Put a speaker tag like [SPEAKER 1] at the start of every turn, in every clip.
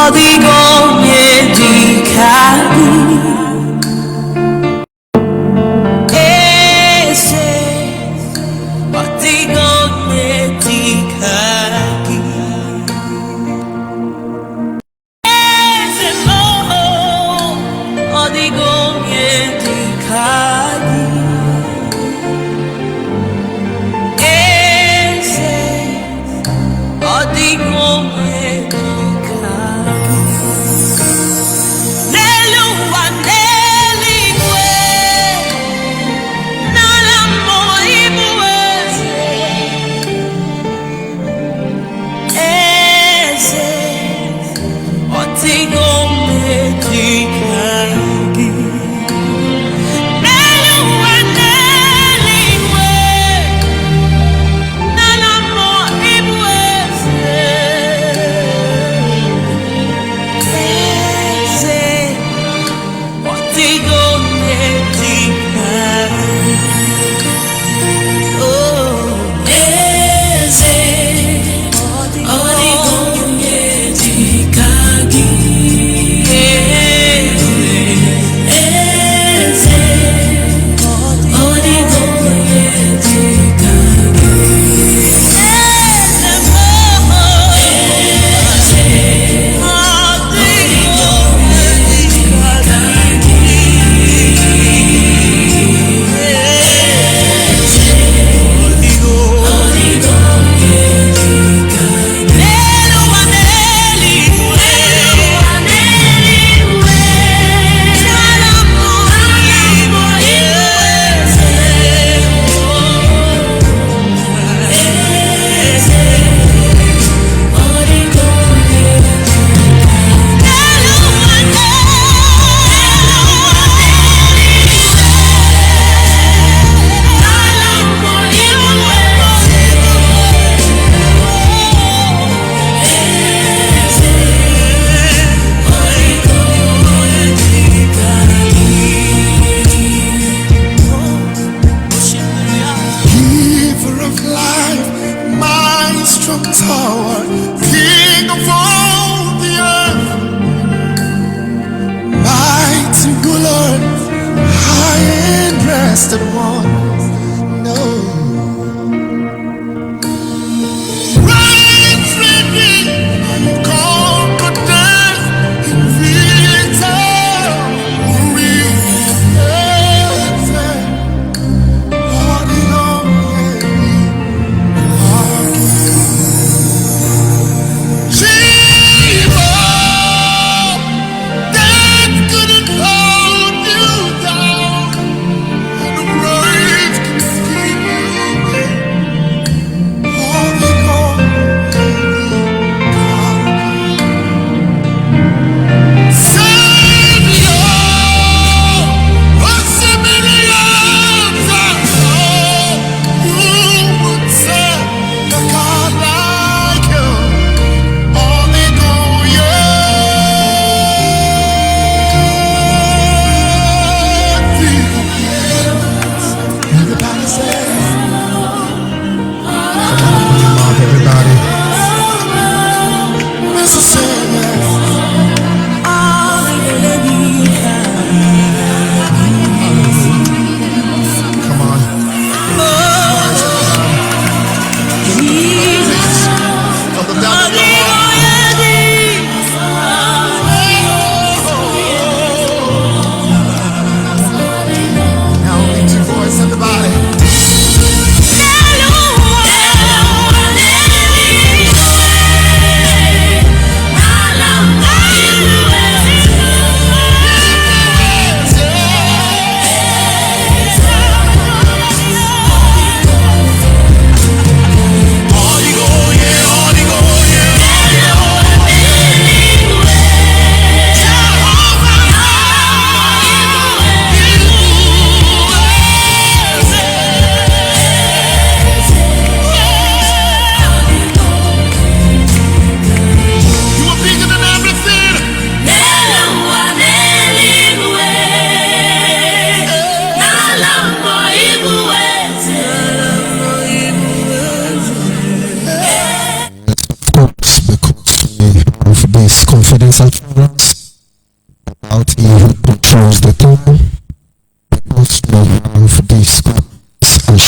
[SPEAKER 1] 어디 공에 뒤가니 에세 어디 공에 뒤가니 에세 어디 공에 뒤가니 에세 어디 공에 뒤가니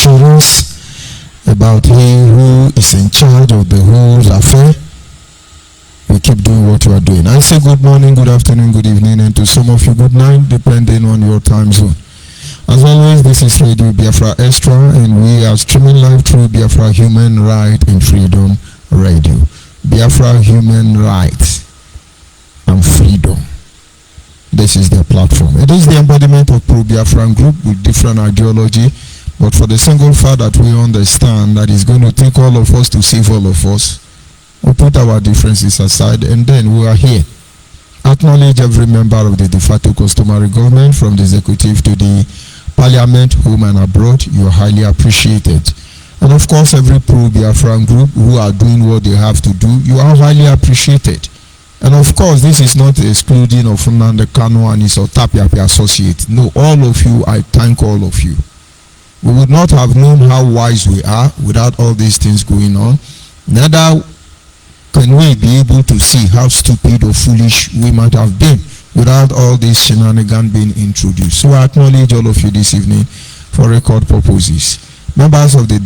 [SPEAKER 2] serious about He who is in charge of the whole affair, you keep doing what you are doing. I say good morning, good afternoon, good evening, and to some of you good night, depending on your time zone. As always, this is Radio Biafra Extra, and we are streaming live through Biafra Human Right and Freedom Radio. Biafra Human Rights and Freedom. This is their platform. It is the embodiment of pro-Biafran group with different ideology, but for the single fact that we understand that it's going to take all of us to save all of us, we put our differences aside, and then we are here. Acknowledge every member of the de facto customary government, from the executive to the parliament, home and abroad. You are highly appreciated. And of course, every pro-Biafran group who are doing what they have to do, you are highly appreciated. And of course, this is not excluding of Nnamdi Kanu and his Otapiapi associates. No, all of you, I thank all of you. We would not have known how wise we are without all these things going on. Neither can we be able to see how stupid or foolish we might have been without all this shenanigan being introduced. So I acknowledge all of you this evening for record purposes. Members of the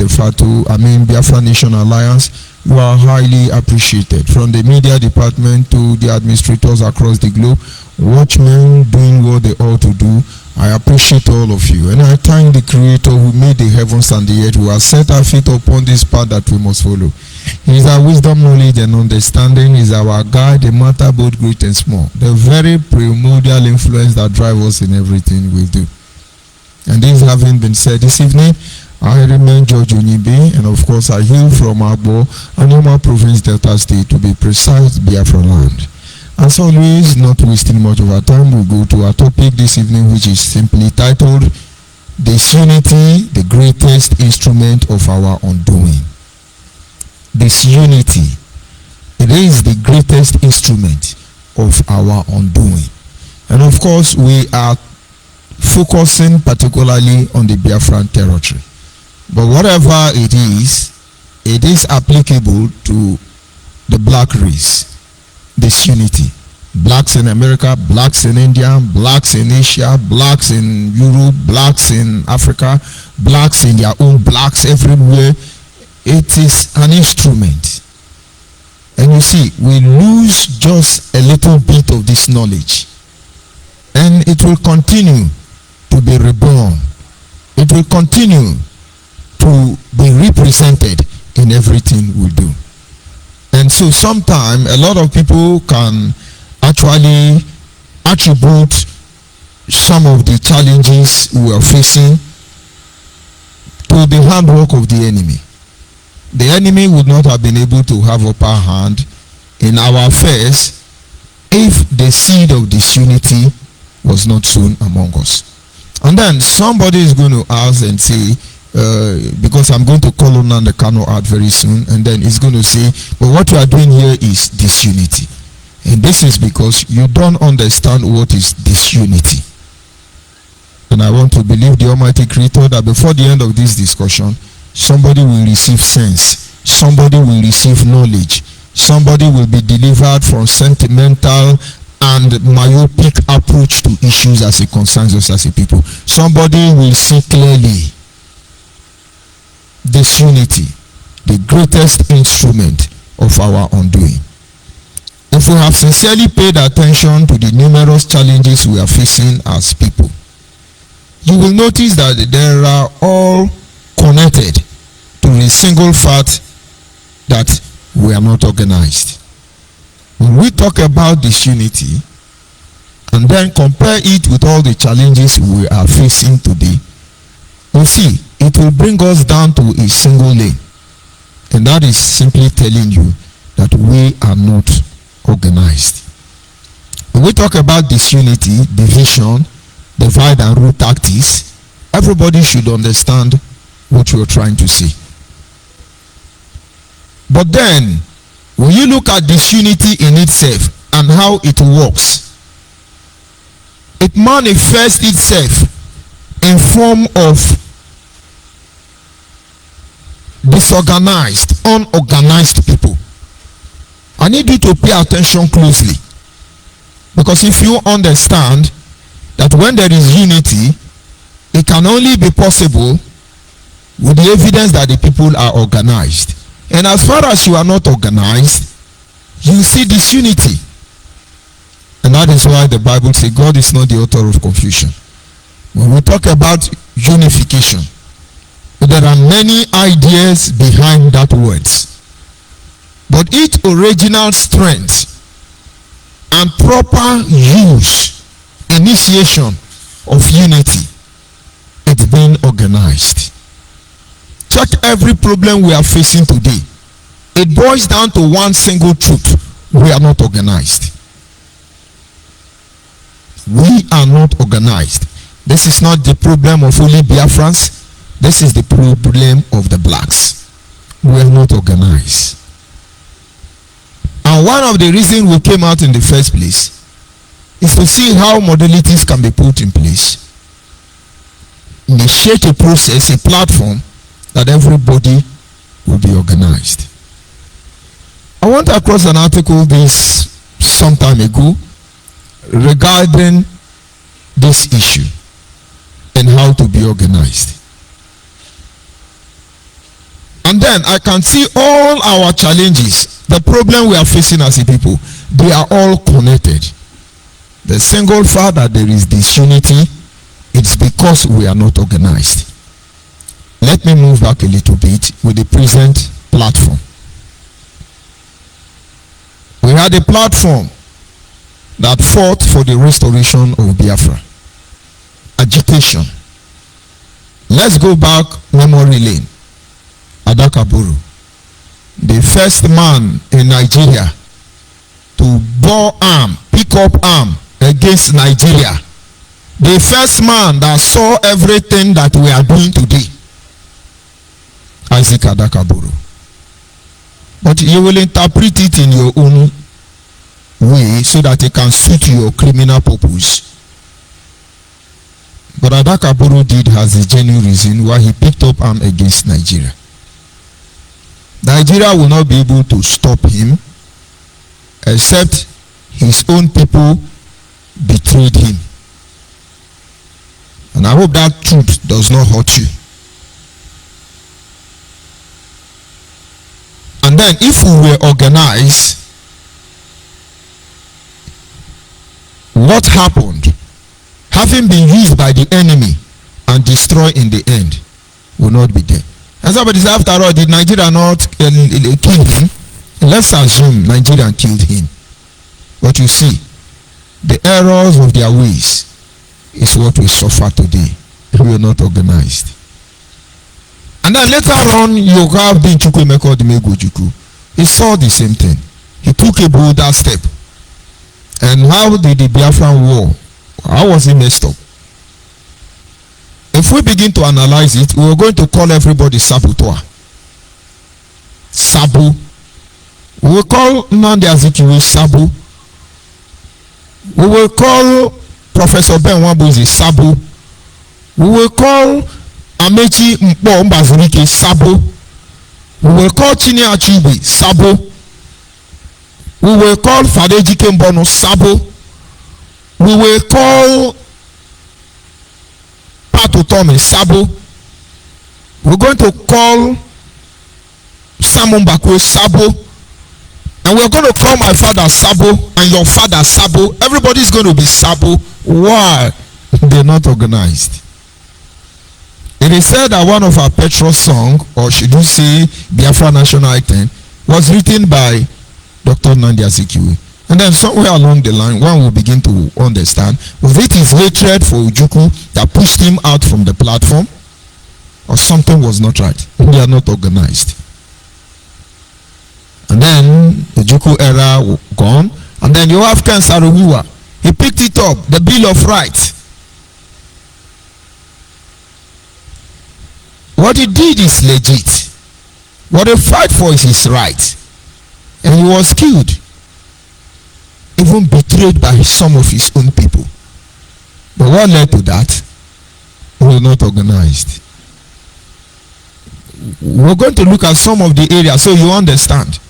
[SPEAKER 2] Biafra Nation Alliance, you are highly appreciated. From the media department to the administrators across the globe, watchmen doing what they ought to do, I appreciate all of you. And I thank the Creator who made the heavens and the earth, who has set our feet upon this path that we must follow. He is our wisdom, knowledge, and understanding. He is our guide, the matter both great and small. The very primordial influence that drives us in everything we do. And this having been said this evening, I remain George Onyibe, and of course I hail from Agbo, Anyama Province, Delta State, to be precise, Biafra land. As always, not wasting much of our time, we go to our topic this evening, which is simply titled, Disunity, the Greatest Instrument of Our Undoing. Disunity, it is the greatest instrument of our undoing. And of course, we are focusing particularly on the Biafran territory. But whatever it is applicable to the black race. Disunity. Blacks in America, blacks in India, blacks in Asia, blacks in Europe, blacks in Africa, blacks in their own blacks everywhere. It is an instrument. And you see, we lose just a little bit of this knowledge, and it will continue to be reborn. It will continue to be represented in everything we do. And so sometimes a lot of people can actually attribute some of the challenges we are facing to the handwork of the enemy. The enemy would not have been able to have upper hand in our affairs if the seed of disunity was not sown among us. And then somebody is going to ask and say, because I'm going to call on Nnamdi Kanu out very soon, and then he's going to say, but what you are doing here is disunity. And this is because you don't understand what is disunity. And I want to believe the Almighty Creator that before the end of this discussion, somebody will receive sense, somebody will receive knowledge, somebody will be delivered from sentimental and myopic approach to issues as it concerns us as a people. Somebody will see clearly disunity, the greatest instrument of our undoing. If we have sincerely paid attention to the numerous challenges we are facing as people, you will notice that they are all connected to a single fact that we are not organized. When we talk about disunity and then compare it with all the challenges we are facing today, you see, it will bring us down to a single lane. And that is simply telling you that we are not organized. When we talk about disunity, division, divide and rule tactics, everybody should understand what you are trying to say. But then, when you look at disunity in itself and how it works, it manifests itself in form of disorganized, unorganized people. I need you to pay attention closely, because if you understand that when there is unity, it can only be possible with the evidence that the people are organized. And as far as you are not organized, you see disunity. And that is why the Bible says God is not the author of confusion. When we talk about unification, there are many ideas behind that words. But its original strength and proper use, initiation of unity, it's being organized. Check every problem we are facing today. It boils down to one single truth. We are not organized. We are not organized. This is not the problem of only Biafrans. This is the problem of the blacks. We are not organized. And one of the reasons we came out in the first place is to see how modalities can be put in place. Initiate a process, a platform that everybody will be organized. I went across an article this some time ago regarding this issue and how to be organized. And then I can see all our challenges, the problem we are facing as a people, they are all connected. The single fact that there is disunity, it's because we are not organized. Let me move back a little bit with the present platform. We had a platform that fought for the restoration of Biafra. Agitation. Let's go back memory lane. Adakaburu, the first man in Nigeria to bore arm, pick up arm against Nigeria. The first man that saw everything that we are doing today. Isaac Adakaburu. But you will interpret it in your own way so that it can suit your criminal purpose. But Adakaburu did has a genuine reason why he picked up arm against Nigeria. Nigeria will not be able to stop him except his own people betrayed him. And I hope that truth does not hurt you. And then if we were organized, what happened, having been used by the enemy and destroyed in the end, will not be there. And somebody said, after all, did Nigeria not kill him? Let's assume Nigeria killed him. But you see, the errors of their ways is what we suffer today. We are not organized. And then later on, you have been Chukwemeka Odumegwu. He saw the same thing. He took a bolder step. And how did the Biafran war, how was it messed up? If we begin to analyze it, we are going to call everybody saboteur. Sabo. We will call Nnamdi Azikiwe Sabo. We will call Professor Ben Wambuzi Sabo. We will call Amechi Mpo Mbazurike Sabo. We will call Chini Achebe Sabo. We will call Fadeji Kembono Sabo. We will call Patu Tome Sabo. We're going to call Simon Bakwe Sabo. And we're going to call my father Sabo and your father Sabo. Everybody's going to be Sabo. Why? They're not organized. It is said that one of our petrol song, or should you say Biafra National Anthem, was written by Dr. Nnamdi Azikiwe. And then somewhere along the line, one will begin to understand, was it his hatred for Ojukwu that pushed him out from the platform? Or something was not right? They are not organized. And then the Ojukwu era gone. And then you have Ken Saro-Wiwa. He picked it up, the Bill of Rights. What he did is legit. What he fight for is his right. And he was killed. Even betrayed by some of his own people. But what led to that? We were not organized. We're going to look at some of the areas so you understand.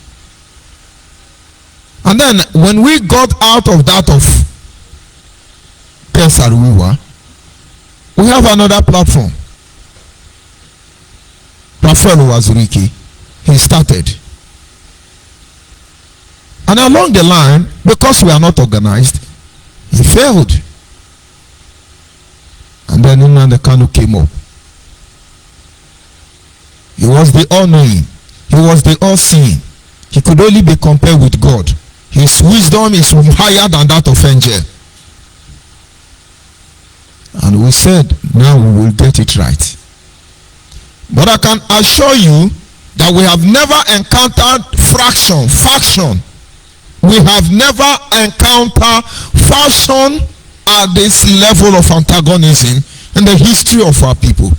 [SPEAKER 2] And then when we got out of that of Ken Saro-Wiwa, we have another platform. Rafael Wazurike, he started. And along the line, because we are not organized, he failed. And then Nnamdi Kanu came up. He was the all-knowing. He was the all-seeing. He could only be compared with God. His wisdom is higher than that of angel. And we said, now we will get it right. But I can assure you that we have never encountered faction. We have never encountered faction at this level of antagonism in the history of our people.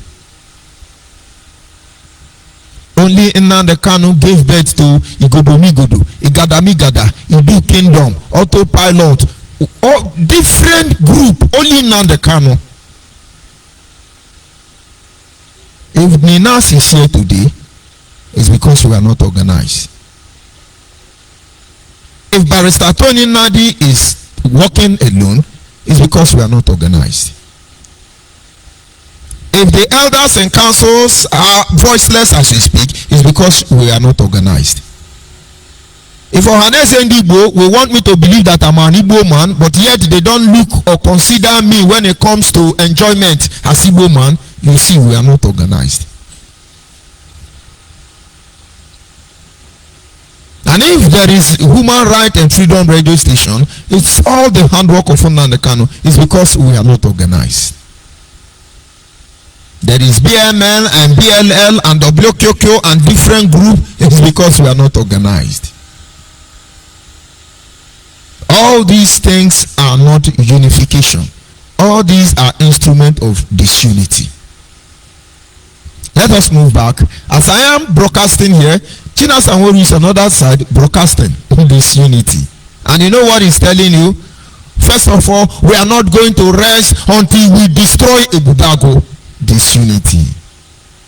[SPEAKER 2] Only Nnamdi Kanu gave birth to Igodomigodo, Igadamigada, Idu Kingdom, Autopilot, all different group. Only Nnamdi Kanu. If Ninas is here today, it's because we are not organized. If Barrister Tony Nadi is working alone, it's because we are not organized. If the elders and councils are voiceless as we speak, it's because we are not organized. If Ohanese Ndigbo will want me to believe that I'm an Igbo man, but yet they don't look or consider me when it comes to enjoyment as Igbo man, you see we are not organized. And if there is human right and freedom radio station, it's all the handwork of Nnamdi Kanu. It's because we are not organized. There is BML and BLL and WQQ and different group. It's because we are not organized. All these things are not unification. All these are instruments of disunity. Let us move back. As I am broadcasting here, Chinasa Nworu is on the other side broadcasting disunity. And you know what he's telling you? First of all, we are not going to rest until we destroy Ebubago. Disunity.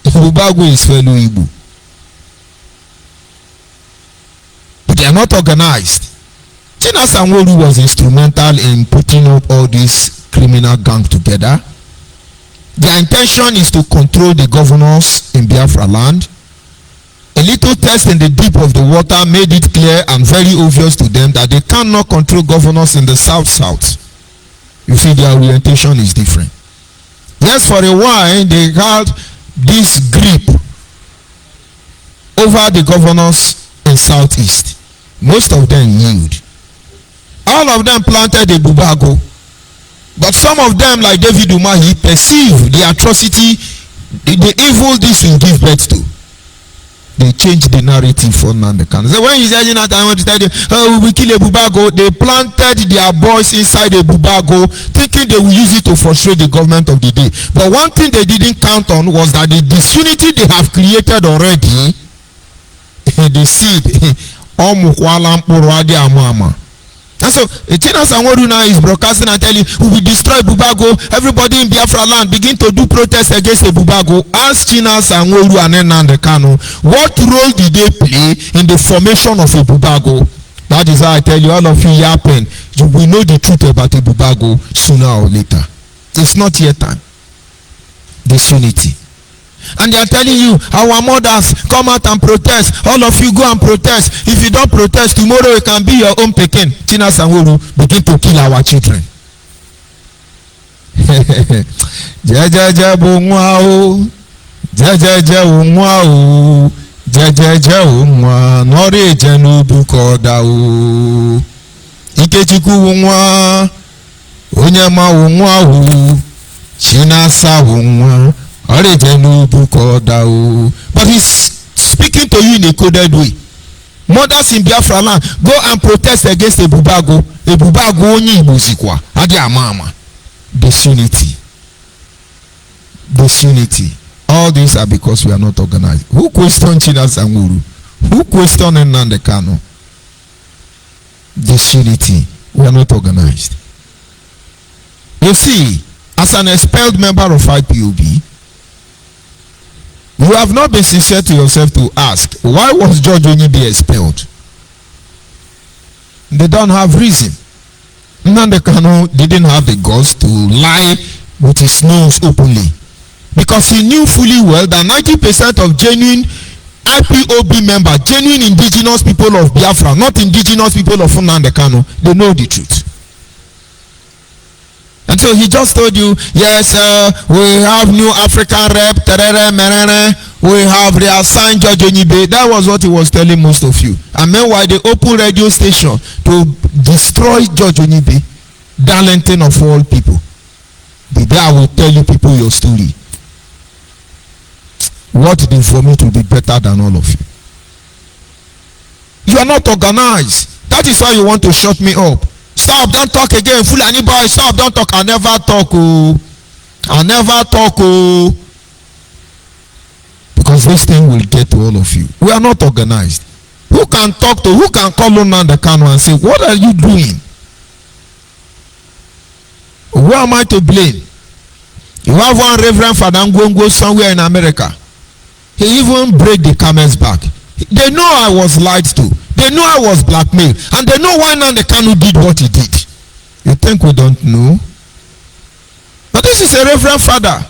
[SPEAKER 2] Ebubago is fellow Igbo. But they are not organized. Chinasa Nworu was instrumental in putting up all these criminal gangs together. Their intention is to control the governors in Biafra land. A little test in the deep of the water made it clear and very obvious to them that they cannot control governors in the south. You see, their orientation is different. Yes, for a while they had this grip over the governors in southeast. Most of them yield. All of them planted a Ebubago. But some of them, like David Umahi, perceive the atrocity, the evil this will give birth to. They changed the narrative for Nnamdi Kanu. So when he's saying that, I want to tell you, oh, we kill Ebubago, they planted their boys inside Ebubago, thinking they will use it to frustrate the government of the day. But one thing they didn't count on was that the disunity they have created already, the seed, and so Chinasa Nworu now is broadcasting and telling, we will destroy Ebubago. Everybody in Biafra land begin to do protests against Ebubago. Ask Chinasa Nworu and Nnamdi Kanu, what role did they play in the formation of Ebubago? That is why I tell you, all of you yapping, you will know the truth about Ebubago sooner or later. It's not yet time. Disunity. And they are telling you, our mothers, come out and protest. All of you go and protest. If you don't protest, tomorrow it can be your own Pekin. Chinasa Nworu begin to kill our children. Jejeje bo nwa o. Jejeje o nwa o. Jejeje o nwa. Nori eje n'ubu koda o. Ikechukwu o nwa. Onyema o nwa o. Chinasa o nwa. But he's speaking to you in a coded way. Mothers in Biafra land, go and protest against Ebubago. Ebubago only muzikwa. Adi amama. Disunity. All these are because we are not organized. Who questioned Chinasa Nworu? Who questioned Nnamdi Kanu? Disunity. We are not organized. You see, as an expelled member of IPOB, you have not been sincere to yourself to ask, why was George Onyibe expelled? They don't have reason. Nnamdi Kanu didn't have the guts to lie with his nose openly. because he knew fully well that 90% of genuine IPOB members, genuine indigenous people of Biafra, not indigenous people of Nnamdi Kanu, they know the truth. And so he just told you, yes, we have new African rep, we have reassigned George Onyibe. That was what he was telling most of you. And meanwhile, they opened radio station to destroy George Onyibe, Darlington of all people. The day I will tell you people your story. What they for me to be better than all of you. You are not organized. That is why you want to shut me up. Stop, don't talk again. Fulani boy, stop, don't talk. I never talk. Oh. I never talk. Oh. Because this thing will get to all of you. We are not organized. Who can talk to, who can call Nnamdi Kanu and say, what are you doing? Who am I to blame? You have one Reverend Father Ngwongwo somewhere in America. He even break the camel's back. They know I was lied to. They know I was blackmailed. And they know why Nnamdi Kanu did what he did. You think we don't know? But this is a Reverend Father.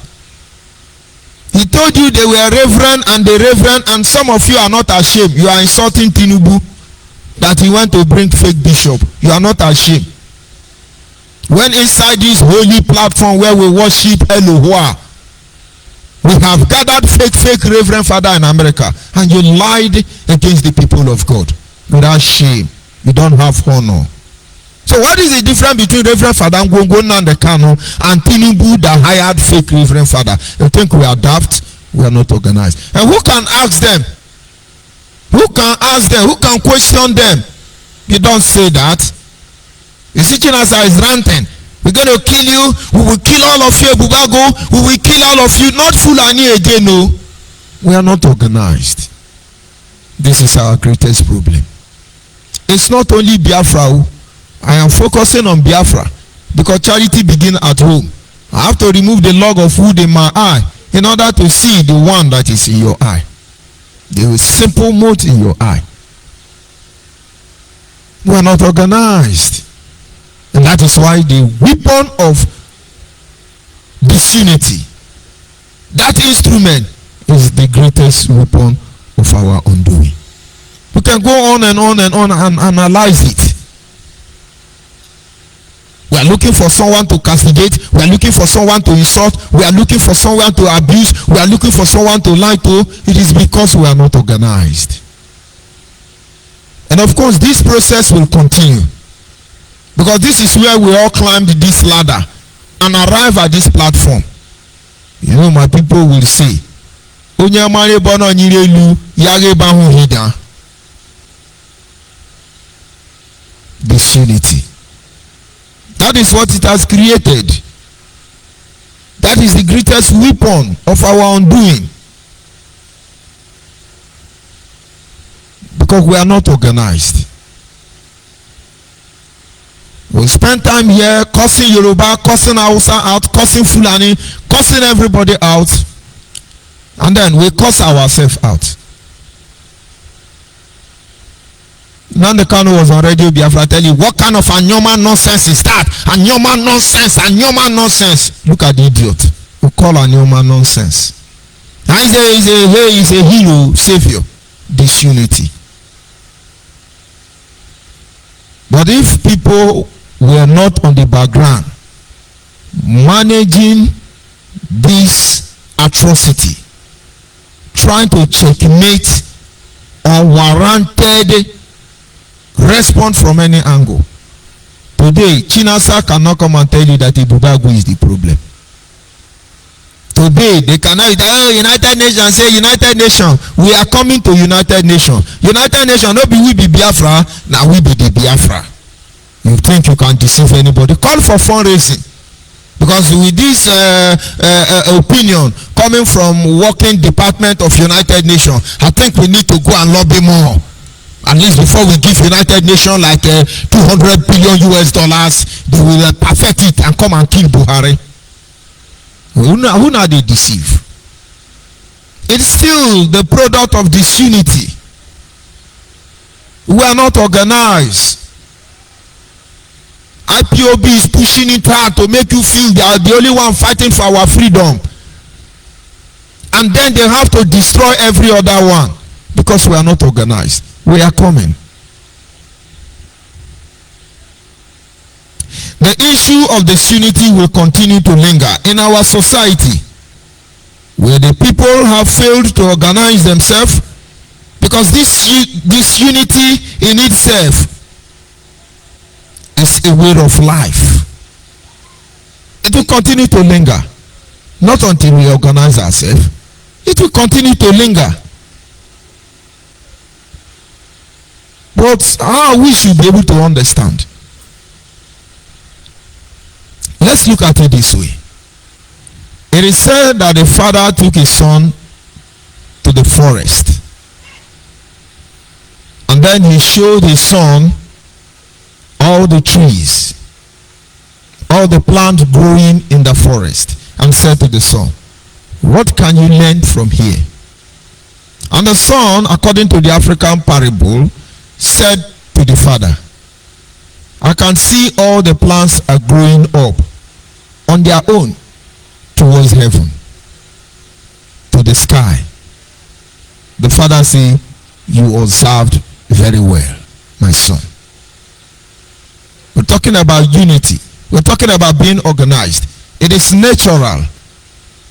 [SPEAKER 2] He told you they were reverend and the reverend, and some of you are not ashamed. You are insulting Tinubu that he went to bring fake bishop. You are not ashamed. When inside this holy platform where we worship Elohua, we have gathered fake Reverend Father in America, and you lied against the people of God without shame. You don't have honor. So what is the difference between Reverend Father Ngwongwo Nnamdi Kanu and Tinubu that hired fake Reverend Father? You think we are daft? We are not organized. And who can ask them? Who can ask them? Who can question them? You don't say that. You see, Chinasa is ranting. We're going to kill you. We will kill all of you, Bubago. We will kill all of you. Not Fulani again, no. We are not organized. This is our greatest problem. It's not only Biafra. I am focusing on Biafra because charity begins at home. I have to remove the log of wood in my eye in order to see the one that is in your eye. The simple mote in your eye. We are not organized. And that is why the weapon of disunity, that instrument, is the greatest weapon of our undoing. We can go on and on and on and analyze it. We are looking for someone to castigate. We are looking for someone to insult. We are looking for someone to abuse. We are looking for someone to lie to. It is because we are not organized. And of course, this process will continue. Because this is where we all climbed this ladder and arrive at this platform. You know, my people will say, disunity. That is what it has created. That is the greatest weapon of our undoing. Because we are not organized. We spend time here cursing Yoruba, cursing Hausa out, cursing Fulani, cursing everybody out. And then we curse ourselves out. Nnamdi Kanu was on Radio Biafra telling you, what kind of Anyoma nonsense is that? Anyoma nonsense, Anyoma nonsense. Look at the idiot who call Anyoma nonsense. And he's a hero, savior. Disunity. But if people were not on the background managing this atrocity, trying to checkmate unwarranted response from any angle. Today, Chinasa cannot come and tell you that Ibubagu is the problem. Today, they cannot, United Nations say, United Nations, we are coming to United Nations. United Nations, no be we be Biafra, now we be the Biafra. You think you can deceive anybody? Call for fundraising. Because with this opinion coming from working department of United Nations, I think we need to go and lobby more. At least before we give United Nations like $200 billion, they will perfect it and come and kill Buhari. Who now they deceive? It's still the product of disunity. We are not organized. IPOB is pushing it hard to make you feel they are the only one fighting for our freedom. and then they have to destroy every other one because we are not organized. We are coming. The issue of disunity will continue to linger in our society, where the people have failed to organize themselves, because this unity in itself is a way of life. It will continue to linger, not until we organize ourselves. It will continue to linger. But how we should be able to understand. Let's look at it this way. It is said that the father took his son to the forest, and then he showed his son all the trees, all the plants growing in the forest, and said to the son, "What can you learn from here?" And the son, according to the African parable, said to the father, "I can see all the plants are growing up on their own towards heaven, to the sky." The father said, "You observed very well, my son." We're talking about unity. We're talking about being organized. It is natural.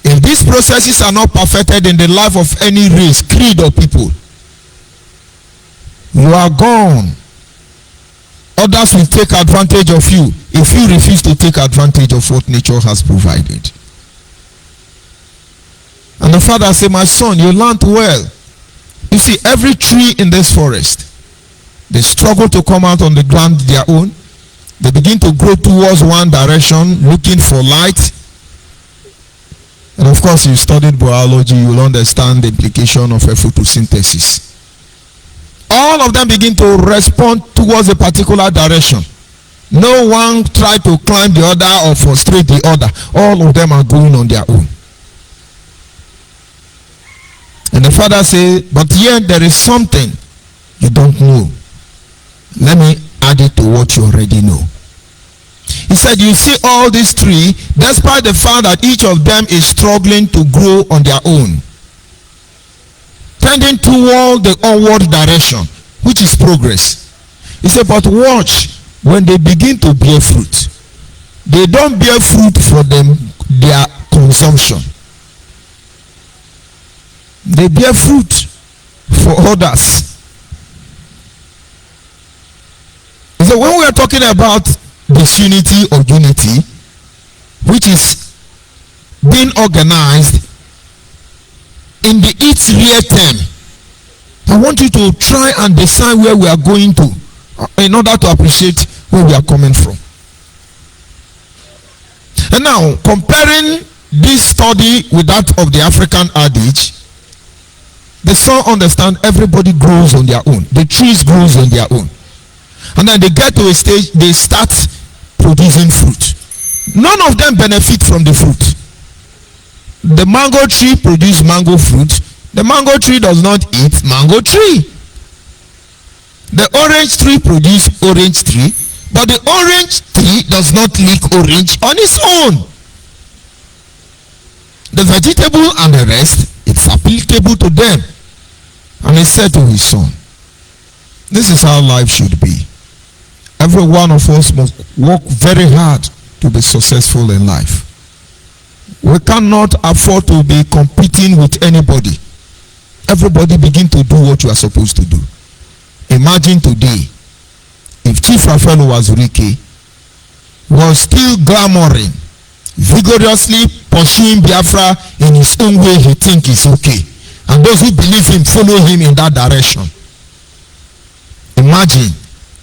[SPEAKER 2] If these processes are not perfected in the life of any race, creed, or people, you are gone. Others will take advantage of you if you refuse to take advantage of what nature has provided. And the father said, "My son, you learned well. You see, every tree in this forest, they struggle to come out on the ground their own. They begin to grow towards one direction, looking for light." And of course, you studied biology, you will understand the implication of a photosynthesis. All of them begin to respond towards a particular direction. No one try to climb the other or frustrate the other. All of them are going on their own. And the father said, "But yet there is something you don't know. Let me add it to what you already know." He said, "You see all these three, despite the fact that each of them is struggling to grow on their own, tending toward the onward direction, which is progress." He said, "But watch, when they begin to bear fruit, they don't bear fruit for their consumption. They bear fruit for others." He said, when we are talking about disunity or unity, which is being organized in its real term, I want you to try and decide where we are going to in order to appreciate where we are coming from. And now, comparing this study with that of the African adage, the son understand everybody grows on their own. The trees grows on their own. And then they get to a stage, they start producing fruit. None of them benefit from the fruit. The mango tree produces mango fruit. The mango tree does not eat mango tree. The orange tree produces orange tree, but the orange tree does not lick orange on its own. The vegetable and the rest, it's applicable to them. And he said to his son, "This is how life should be. Every one of us must work very hard to be successful in life. We cannot afford to be competing with anybody. Everybody begin to do what you are supposed to do. Imagine today, if Chief Rafael Wazurike was still glamoring, vigorously pursuing Biafra in his own way he thinks is okay, and those who believe him follow him in that direction. Imagine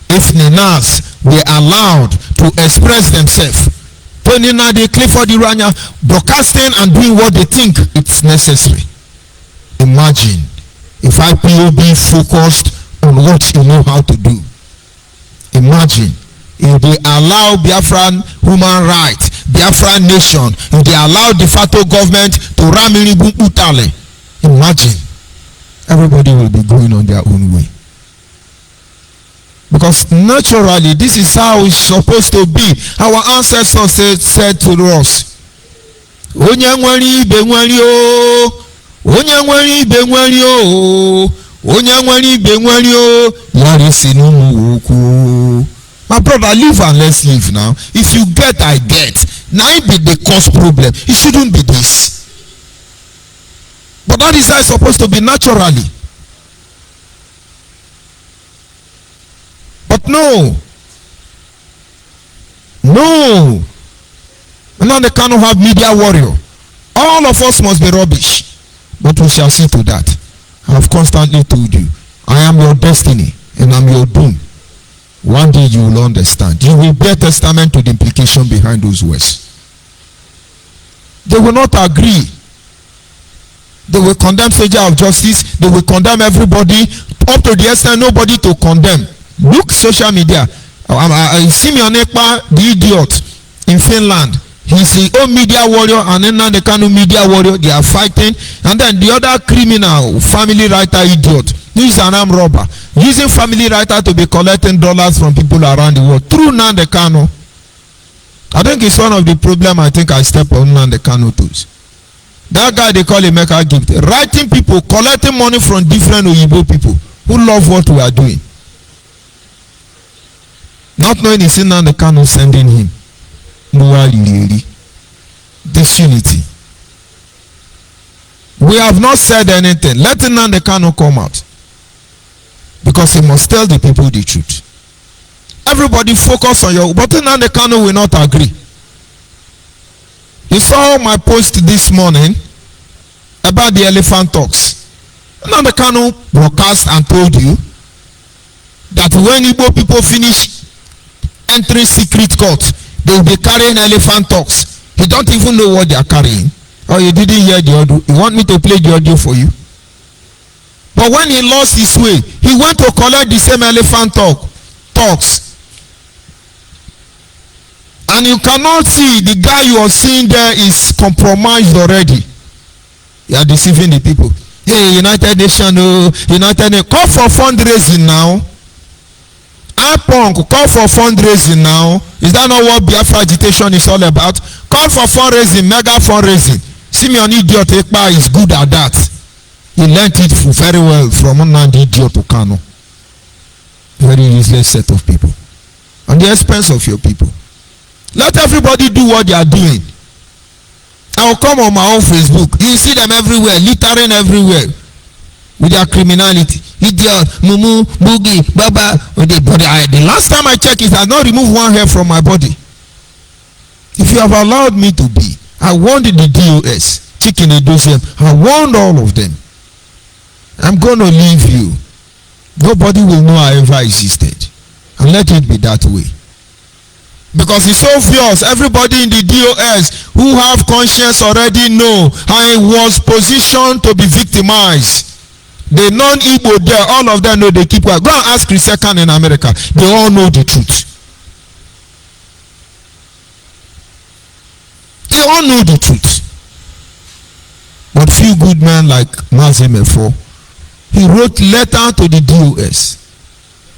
[SPEAKER 2] if Ninas were allowed to express themselves. Tony Nadi, Clifford Iranya, broadcasting and doing what they think it's necessary. Imagine if IPOB focused on what you know how to do. Imagine if they allow Biafran human rights, Biafran nation, if they allow de facto government to ramini utale. Imagine everybody will be going on their own way. Because naturally, this is how it's supposed to be. Our ancestors said to us, onye nwere ibe nwere o, onye nwere ibe nwere o, yari si n'ụmụ okwu. My brother, live and let's live now. If you get, I get. Now it be the cause problem. It shouldn't be this. But that is how it's supposed to be naturally. But no. No. And now they cannot have media warrior. All of us must be rubbish. But we shall see to that. I have constantly told you, I am your destiny and I'm your doom. One day you will understand. You will bear testament to the implication behind those words. They will not agree. They will condemn soldier of justice. They will condemn everybody up to the extent nobody to condemn. Look social media. Simeon Ekpa, the idiot in Finland. He's the own media warrior and then the Kanu media warrior. They are fighting. And then the other criminal, family writer idiot. He's an armed robber. Using family writer to be collecting dollars from people around the world. Through Nnamdi Kanu. I think it's one of the problem I think I step on Nnamdi Kanu tools. That guy they call Emeka Gift. Writing people, collecting money from different Oyibo people who love what we are doing. Not knowing it's Nnamdi Kanu sending him. Disunity. We have not said anything. Let Nnamdi Kanu come out. Because he must tell the people the truth. Everybody focus on your... But Nnamdi Kanu will not agree. You saw my post this morning about the elephant talks. Nnamdi Kanu broadcast and told you that when Igbo people finish entering secret court, they will be carrying elephant talks. You don't even know what they are carrying. Or you didn't hear the audio. You want me to play the audio for you? But when he lost his way, he went to collect the same elephant talks. And you cannot see the guy you are seeing there is compromised already. You are deceiving the people. Hey, United Nations, United Nations, call for fundraising now. IPONC, call for fundraising now. Is that not what Biafra agitation is all about? Call for fundraising, mega fundraising. Simeon Idiot Ekpa is good at that. He learned it very well from Nnamdi Idiot Kanu. Very useless set of people. On the expense of your people. Let everybody do what they are doing. I will come on my own Facebook. You see them everywhere, littering everywhere with their criminality. Idiot, Mumu, Boogie, Baba. The last time I checked, it has not removed one hair from my body. If you have allowed me to be, I warned the DOS, Chicken Edosium, I warned all of them. I'm going to leave you. Nobody will know I ever existed. And let it be that way. Because it's obvious, everybody in the DOS who have conscience already know I was positioned to be victimized. The non-Igbo there, all of them know they keep quiet. Go and ask Chris Ekan in America. They all know the truth. They all know the truth. But few good men like Mazi Mefo, he wrote letter to the DOS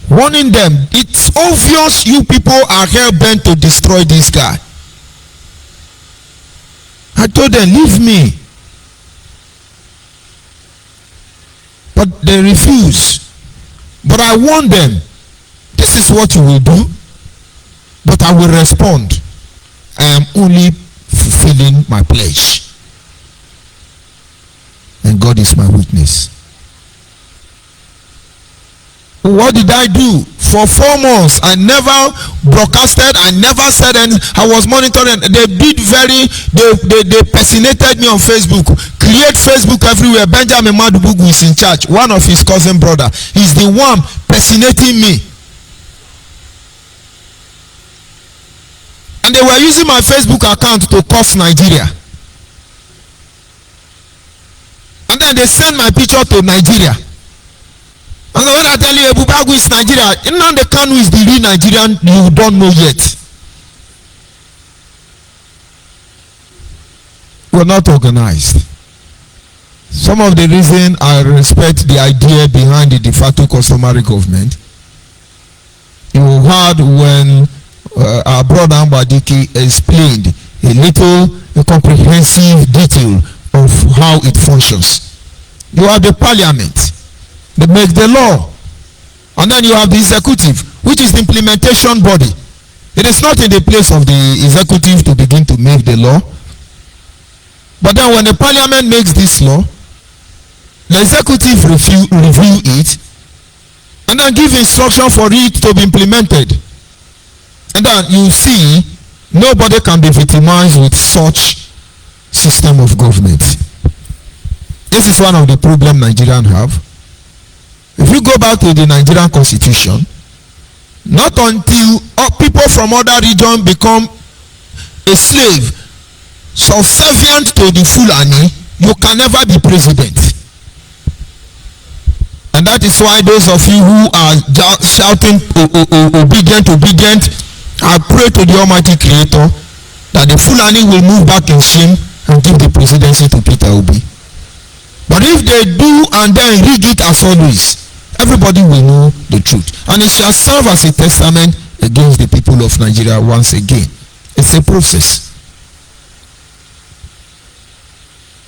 [SPEAKER 2] warning them, it's obvious you people are hell-bent to destroy this guy. I told them, leave me. But they refuse. But I warned them, this is what you will do, but I will respond. I am only fulfilling my pledge. And God is my witness. What did I do? For 4 months, I never broadcasted, I never said anything. I was monitoring. They personated me on Facebook. Create Facebook everywhere. Benjamin Madubugu is in charge. One of his cousin brother. He's the one personating me. And they were using my Facebook account to curse Nigeria. And then they sent my picture to Nigeria. And when I tell you Ebubagu is Nigeria, Nnamdi Kanu is the real Nigerian you don't know yet. We're not organized. Some of the reason I respect the idea behind the de facto customary government, you heard when our brother Ambadiki explained a comprehensive detail of how it functions. You have the parliament, they make the law. And then you have the executive, which is the implementation body. It is not in the place of the executive to begin to make the law. But then when the parliament makes this law, the executive review it and then give instruction for it to be implemented. And then you see, nobody can be victimized with such system of government. This is one of the problems Nigerians have. If you go back to the Nigerian constitution, not until people from other regions become a slave, subservient to the Fulani, you can never be president. And that is why those of you who are shouting obedient, I pray to the Almighty Creator that the Fulani will move back in shame and give the presidency to Peter Obi. But if they do and then rig it as always, everybody will know the truth. And it shall serve as a testament against the people of Nigeria once again. It's a process.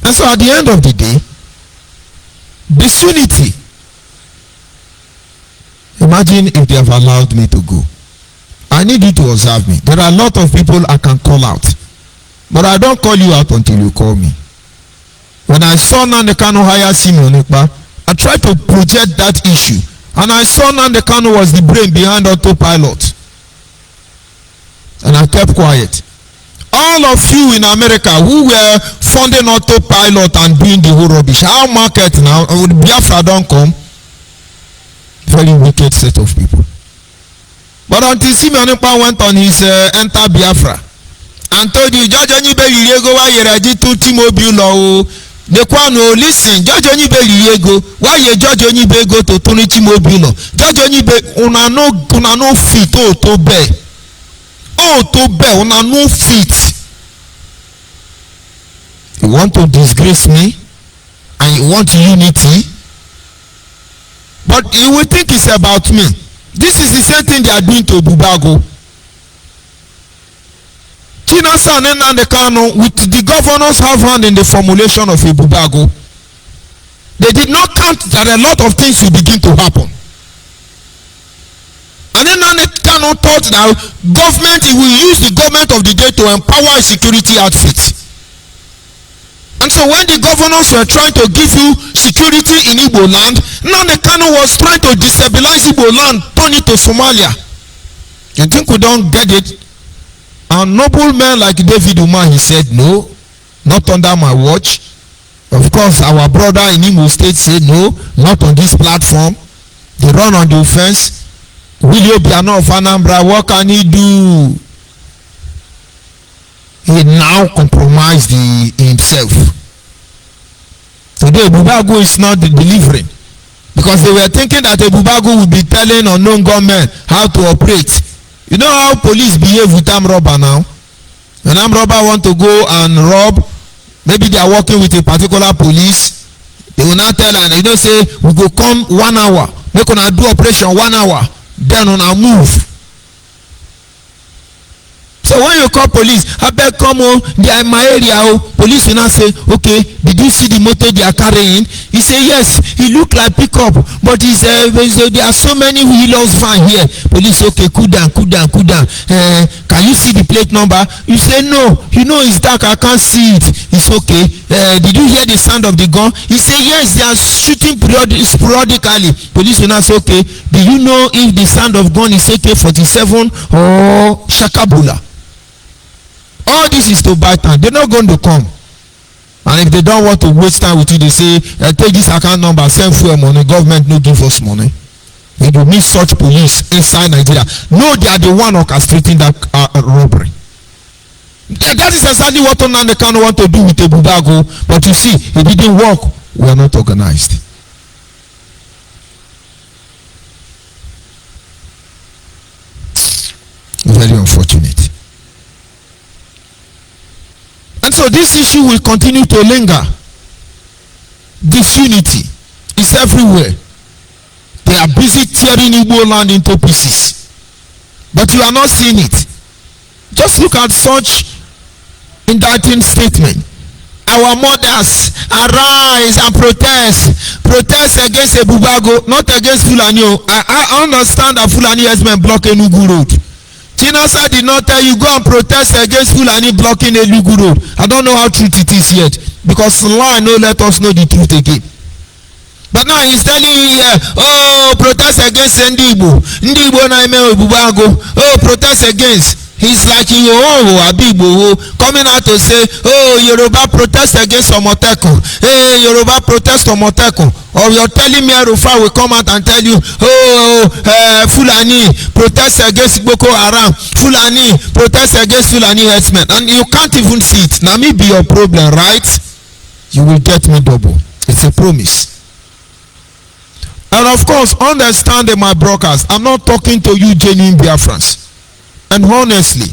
[SPEAKER 2] And so at the end of the day, disunity. Imagine if they have allowed me to go. I need you to observe me. There are a lot of people I can call out. But I don't call you out until you call me. When I saw Nnamdi Kanu hire Simeon Ekpa, I tried to project that issue. And I saw Nnamdi Kanu was the brain behind autopilot. And I kept quiet. All of you in America who were funding autopilot and doing the whole rubbish, how market now, Biafra don't come? Very wicked set of people. But until Simeon Ekpa went on his enter Biafra and told you, Judge Onyibe Yiriego wa yereji to T-Mobile law. The Kwano, listen, Judge Onyibe Yiriego, why you Judge Onyibe go to Tony T-Mobile law? Judge Onyibe, una no fit, to be, una no fit. You want to disgrace me and you want unity, but you will think it's about me. This is the same thing they are doing to Bubago. Chinasa and Nnamdi Kanu, with the governors have hand in the formulation of a Bubago. They did not count that a lot of things will begin to happen. And then Nnamdi Kanu thought that government, he will use the government of the day to empower a security outfit. And so when the governors were trying to give you security in Igbo land, Nnamdi Kanu was trying to destabilize Igbo land, turn it to Somalia. You think we don't get it? A noble man like David Umar, he said, no, not under my watch. Of course, our brother in Imo State said, no, not on this platform. They run on the offense. Willie Obiano of Anambra, what can he do? He now compromised himself. Today, Bubago is not delivering. Because they were thinking that a Bubago would be telling unknown government how to operate. You know how police behave with armed robber now? When armed robber want to go and rob, maybe they are working with a particular police. They will not tell and they say, we go come 1 hour. Make una do operation 1 hour. Then una move. So when you call police, I beg come on, they are in my area. Police will not say, okay, did you see the motor they are carrying? He say, yes, he look like pickup, but there are so many wheelers van here. Police, okay, cool down. Can you see the plate number? You say, no, you know it's dark, I can't see it. It's okay. Did you hear the sound of the gun? He say, yes, they are shooting sporadically. Police will not say, okay, do you know if the sound of gun is AK-47 or Shakabula? All this is to buy time. They're not going to come. And if they don't want to waste time with you, they say, take this account number, send fuel money, government no give us money. They do need such police inside Nigeria. No, they are the one orchestrating that robbery. That is exactly what Nnamdi Kanu want to do with a Bubago. But you see, it didn't work. We are not organized. Very unfortunate. And so this issue will continue to linger. Disunity is everywhere. They are busy tearing Igbo land into pieces. But you are not seeing it. Just look at such indicting statement. our mothers, arise and protest. Protest against Ebubago, not against Fulani. I understand that Fulani herdsmen block Enugu Road. Chinasa did not tell you go and protest against Fulani blocking Enugu Road. I don't know how true it is yet, because law no let us know the truth again. But now he's telling you here, oh, protest against Ndibo. Ndibo na ime Ebubago. Oh, protest against. He's like, oh, Abibo, coming out to say, oh, Yoruba protest against Omoteko. Hey, Yoruba protest Omoteko. Or you're telling me Arufa will come out and tell you, oh, Fulani protest against Boko Haram. Fulani protest against Fulani herdsmen. And you can't even see it. Now, me be your problem, right? You will get me double. It's a promise. And of course, understand in my broadcast, I'm not talking to you genuine Biafrans. And honestly,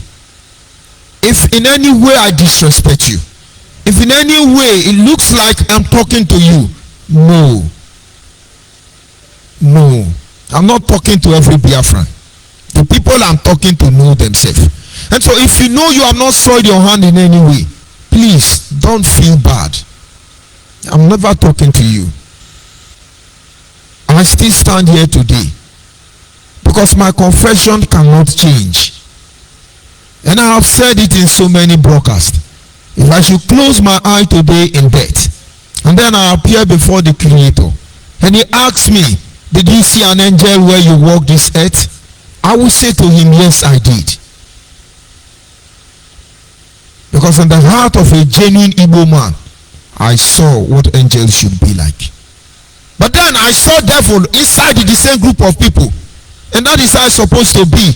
[SPEAKER 2] if in any way I disrespect you, if in any way it looks like I'm talking to you, no. I'm not talking to every Biafran. The people I'm talking to know themselves. And so if you know you have not soiled your hand in any way, please don't feel bad. I'm never talking to you. I still stand here today because my confession cannot change. And I have said it in so many broadcasts. If I should close my eye today in death, and then I appear before the Creator, and He asks me, did you see an angel where you walk this earth? I will say to Him, yes, I did. Because in the heart of a genuine Igbo man, I saw what angels should be like. But then I saw devil inside the same group of people. And that is how it's supposed to be.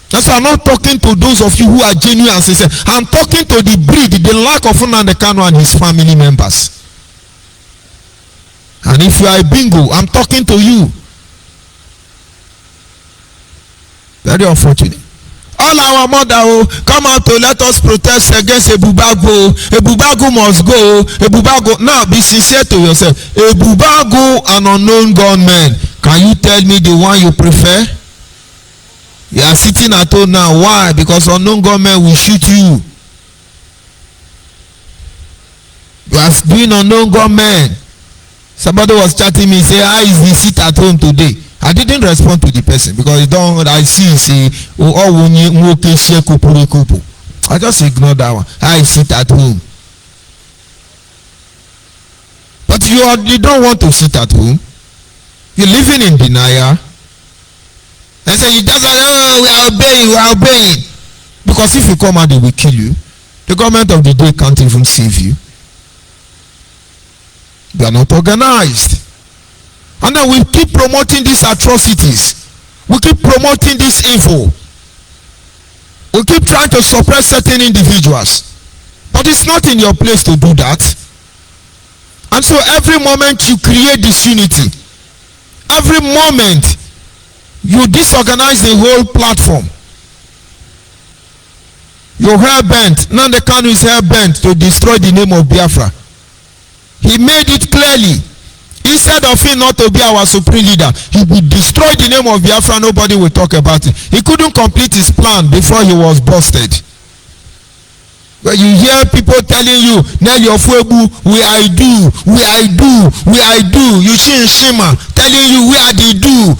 [SPEAKER 2] That's why I'm not talking to those of you who are genuine and sincere. I'm talking to the breed, the lack of Nnamdi Kanu and his family members. And if you are a bingo, I'm talking to you. Very unfortunate. All our mother come out to let us protest against Ebubago. Ebubago must go. Ebubago. Now be sincere to yourself. Ebubago and unknown gunmen. Can you tell me the one you prefer? You are sitting at home now. Why? Because unknown gunmen will shoot you. You are doing unknown gunmen. Somebody was chatting me, say, how is the seat at home today? I didn't respond to the person because I see say, I just ignore that one. I sit at home. But you don't want to sit at home. You're living in denial. And say you just we are obeying. Because if you come out, they will kill you. The government of the day can't even save you. They are not organized. And then we keep promoting these atrocities. We keep promoting this evil. We keep trying to suppress certain individuals. But it's not in your place to do that. And so every moment you create disunity, every moment you disorganize the whole platform. Your hair bent. Nnamdi Kanu is hair bent to destroy the name of Biafra. He made it clearly. Instead of him not to be our supreme leader, he will destroy the name of Biafra. Nobody will talk about it. He couldn't complete his plan before he was busted. But you hear people telling you, Nelly Ofuebu, we I do. You see Shima telling you we are the do.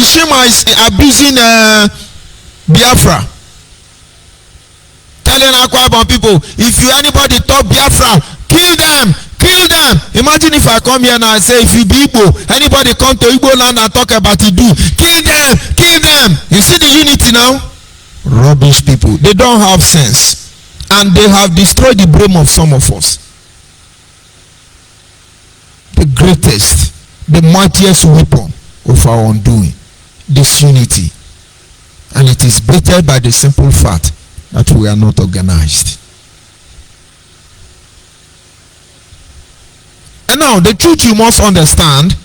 [SPEAKER 2] Shima is abusing Biafra. Telling Akwa Ibom people, if you anybody talk Biafra, kill them. Imagine if I come here and I say, if you be Igbo, anybody come to Igbo land and talk about it, do kill them. You see the unity now? Rubbish people. They don't have sense, and they have destroyed the brain of some of us. The greatest, the mightiest weapon of our undoing, disunity, and it is battered by the simple fact that we are not organized. And now, the truth you must understand,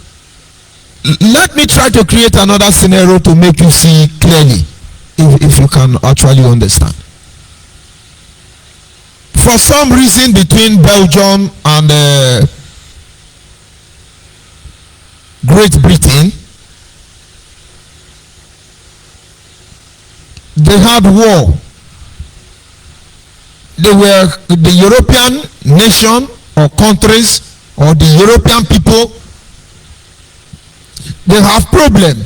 [SPEAKER 2] let me try to create another scenario to make you see clearly, if you can actually understand. For some reason between Belgium and Great Britain, they had war. they were the European nation or countries or the European people, they have problem.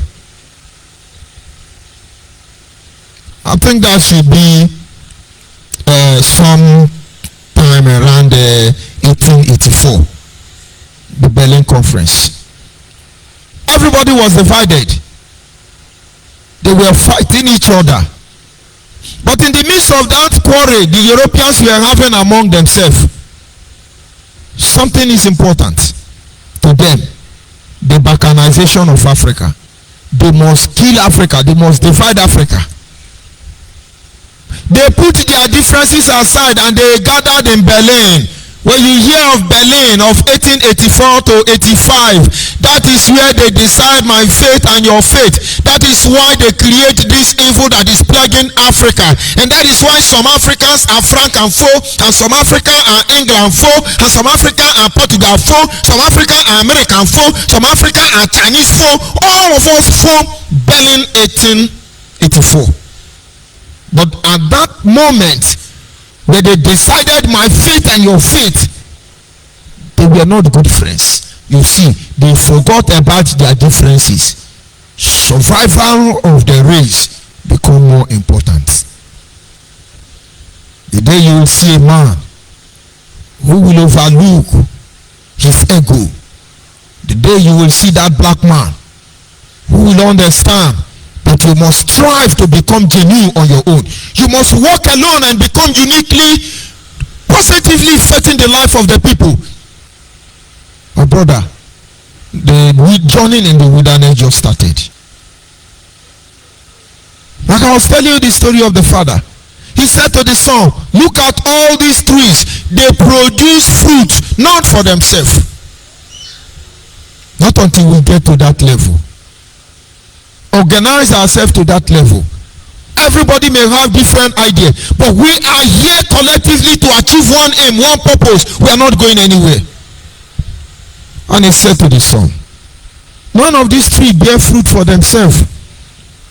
[SPEAKER 2] I think that should be some time around 1884, the Berlin Conference. Everybody was divided. They were fighting each other. But in the midst of that quarrel the Europeans were having among themselves, something is important to them: the balkanization of Africa. They must kill Africa. They must divide Africa. They put their differences aside and they gathered in Berlin. When you hear of Berlin of 1884 to 85, that is where they decide my fate and your fate. That is why they create this evil that is plaguing Africa. And that is why some Africans are Francophone, and some Africa are Englandphone, and some Africa are Portugalphone, some Africa are Americanphone, some Africa are Chinesephone. All of us form Berlin 1884. But at that moment, when they decided my fate and your fate, they were not good friends. You see, they forgot about their differences. Survival of the race become more important. The day you will see a man who will overlook his ego, the day you will see that black man who will understand that you must strive to become genuine on your own. You must walk alone and become uniquely, positively affecting the life of the people. My brother, the journey in the wilderness just started. Like I was telling you the story of the father. He said to the son, look at all these trees. They produce fruit, not for themselves. Not until we get to that level. Organize ourselves to that level. Everybody may have different ideas, but we are here collectively to achieve one aim, one purpose. We are not going anywhere. And he said to the son, none of these trees bear fruit for themselves.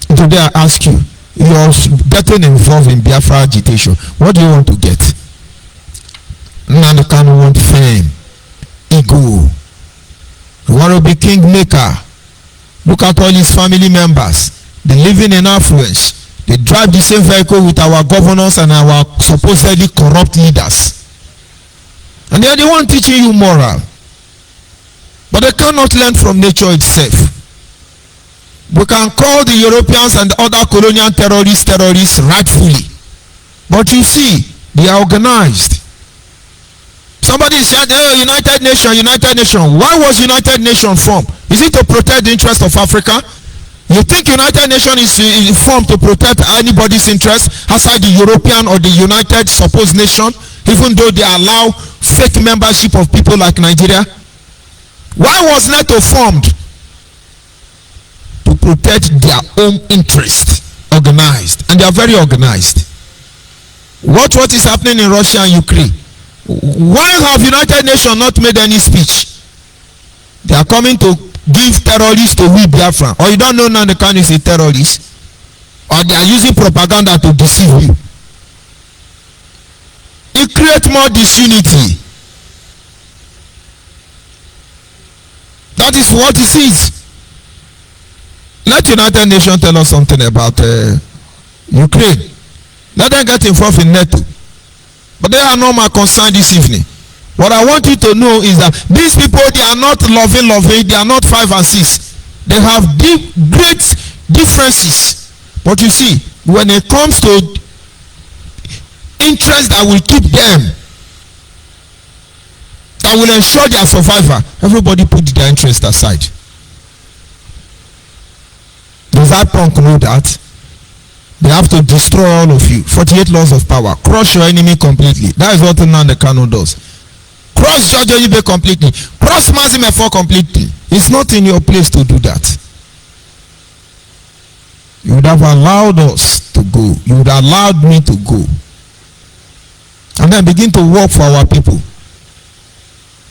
[SPEAKER 2] Today I ask you, you're getting involved in Biafra agitation. What do you want to get? Nnamdi Kanu want fame, ego. You want to be kingmaker. Look at all his family members. They living in affluence. They drive the same vehicle with our governors and our supposedly corrupt leaders. And they are the one teaching you moral. But they cannot learn from nature itself. We can call the Europeans and the other colonial terrorists rightfully. But you see, they are organized. Somebody said, oh, United Nations. Why was United Nations formed? Is it to protect the interest of Africa? You think United Nations is formed to protect anybody's interest outside the European or the United supposed nation, even though they allow fake membership of people like Nigeria? Why was NATO formed? To protect their own interest, organized. And they are very organized. What is happening in Russia and Ukraine? Why have United Nations not made any speech? They are coming to give terrorists to we Biafra. Or you don't know Nnamdi Kanu is a terrorist. Or they are using propaganda to deceive you. It creates more disunity. That is what it is. Let United Nations tell us something about Ukraine. Let them get involved in NATO. But they are not my concern this evening. What I want you to know is that these people, they are not loving. They are not 5 and 6. They have great differences. But you see, when it comes to interests that will keep them, that will ensure their survival, everybody put their interest aside. Does that punk know that? They have to destroy all of you. 48 laws of power. Crush your enemy completely. That is what Nnamdi Kanu does. Crush George Oyibe completely. Crush Mazim Efo completely. It's not in your place to do that. You would have allowed us to go. You would have allowed me to go. And then begin to work for our people.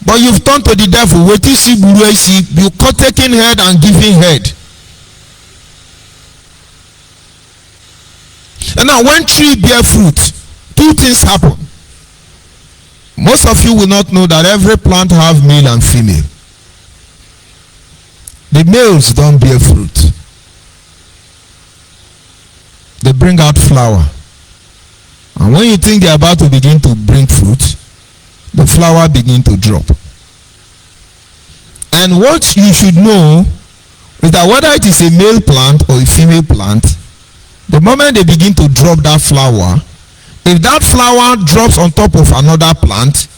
[SPEAKER 2] But you've turned to the devil. Wait till see Buruesi. You cut taking head and giving head. And now when tree bear fruit, 2 things happen. Most of you will not know that every plant have male and female. The males don't bear fruit. They bring out flower. And when you think they're about to begin to bring fruit, the flower begin to drop. And what you should know is that whether it is a male plant or a female plant, the moment they begin to drop that flower, if that flower drops on top of another plant,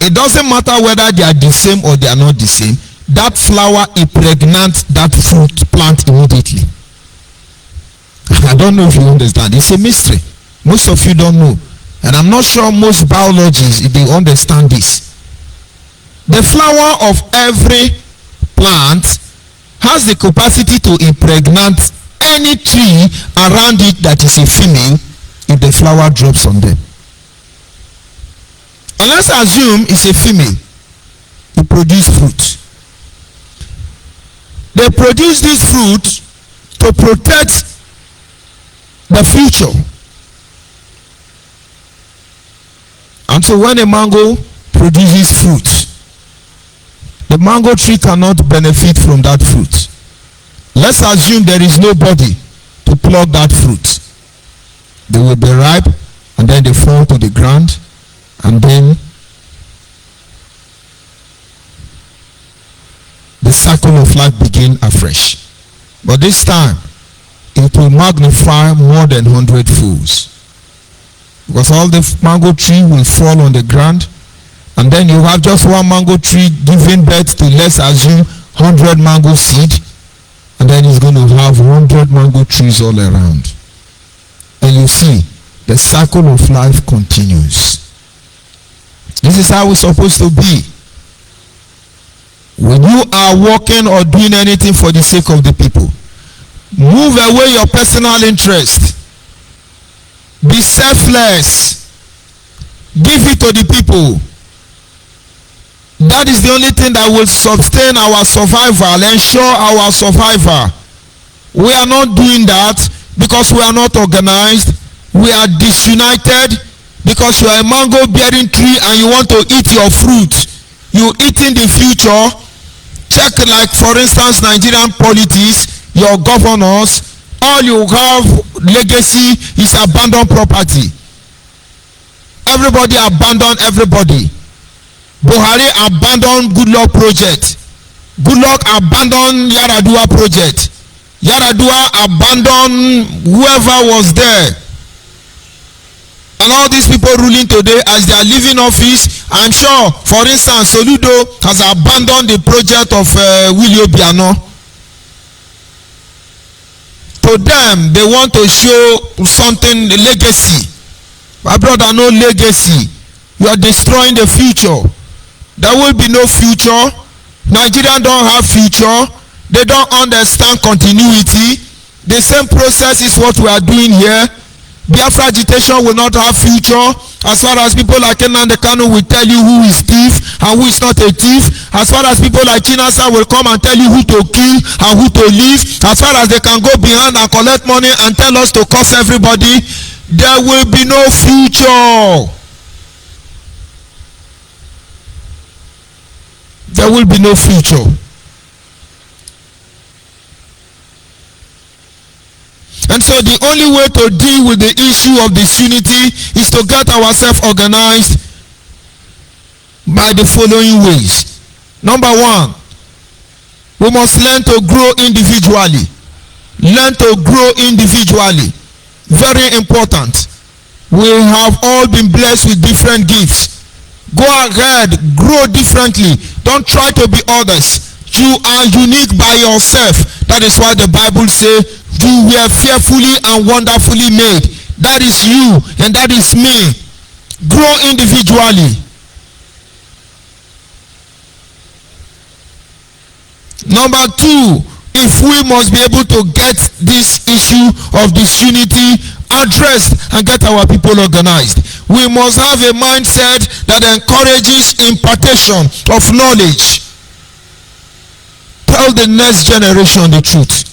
[SPEAKER 2] it doesn't matter whether they are the same or they are not the same, that flower impregnates that fruit plant immediately. I don't know if you understand. It's a mystery. Most of you don't know. And I'm not sure most biologists, if they understand this. The flower of every plant has the capacity to impregnate any tree around it that is a female if the flower drops on them. And let's assume it's a female. It produces fruit. They produce this fruit to protect the future. And so when a mango produces fruit, the mango tree cannot benefit from that fruit. Let's assume there is nobody to pluck that fruit. They will be ripe and then they fall to the ground, and then the cycle of life begin afresh. But this time it will magnify more than 100 folds, because all the mango tree will fall on the ground, and then you have just one mango tree giving birth to, let's assume, 100 mango seed, and then it's going to have 100 mango trees all around. And you see, the cycle of life continues. This is how it's supposed to be. When you are working or doing anything for the sake of the people, move away your personal interest. Be selfless. Give it to the people. That is the only thing that will sustain our survival, ensure our survival. We are not doing that because we are not organized. We are disunited because you are a mango bearing tree and you want to eat your fruit. You eat in the future. Check, like for instance, Nigerian politics, your governors, all you have legacy is abandoned property. Everybody abandoned everybody. Buhari abandoned Goodluck project. Goodluck abandoned Yaradua project. Yaradua abandoned whoever was there. And all these people ruling today, as they are leaving office, I'm sure, for instance, Soludo has abandoned the project of Willie Obiano. To them, they want to show something, legacy. My brother, no legacy. You are destroying the future. There will be no future. Nigerians don't have future. They don't understand continuity. The same process is what we are doing here. Biafra agitation will not have future as far as people like Nnamdi Kanu will tell you who is thief and who is not a thief. As far as people like Chinasa will come and tell you who to kill and who to leave. As far as they can go behind and collect money and tell us to curse everybody, there will be no future. There will be no future. And so the only way to deal with the issue of disunity is to get ourselves organized by the following ways. Number one, we must learn to grow individually. Learn to grow individually. Very important. We have all been blessed with different gifts. Go ahead, grow differently. Don't try to be others. You are unique by yourself. That is why the Bible says you were fearfully and wonderfully made. That is you and that is me. Grow individually. Number two, if we must be able to get this issue of disunity addressed and get our people organized, we must have a mindset that encourages impartation of knowledge. Tell the next generation the truth.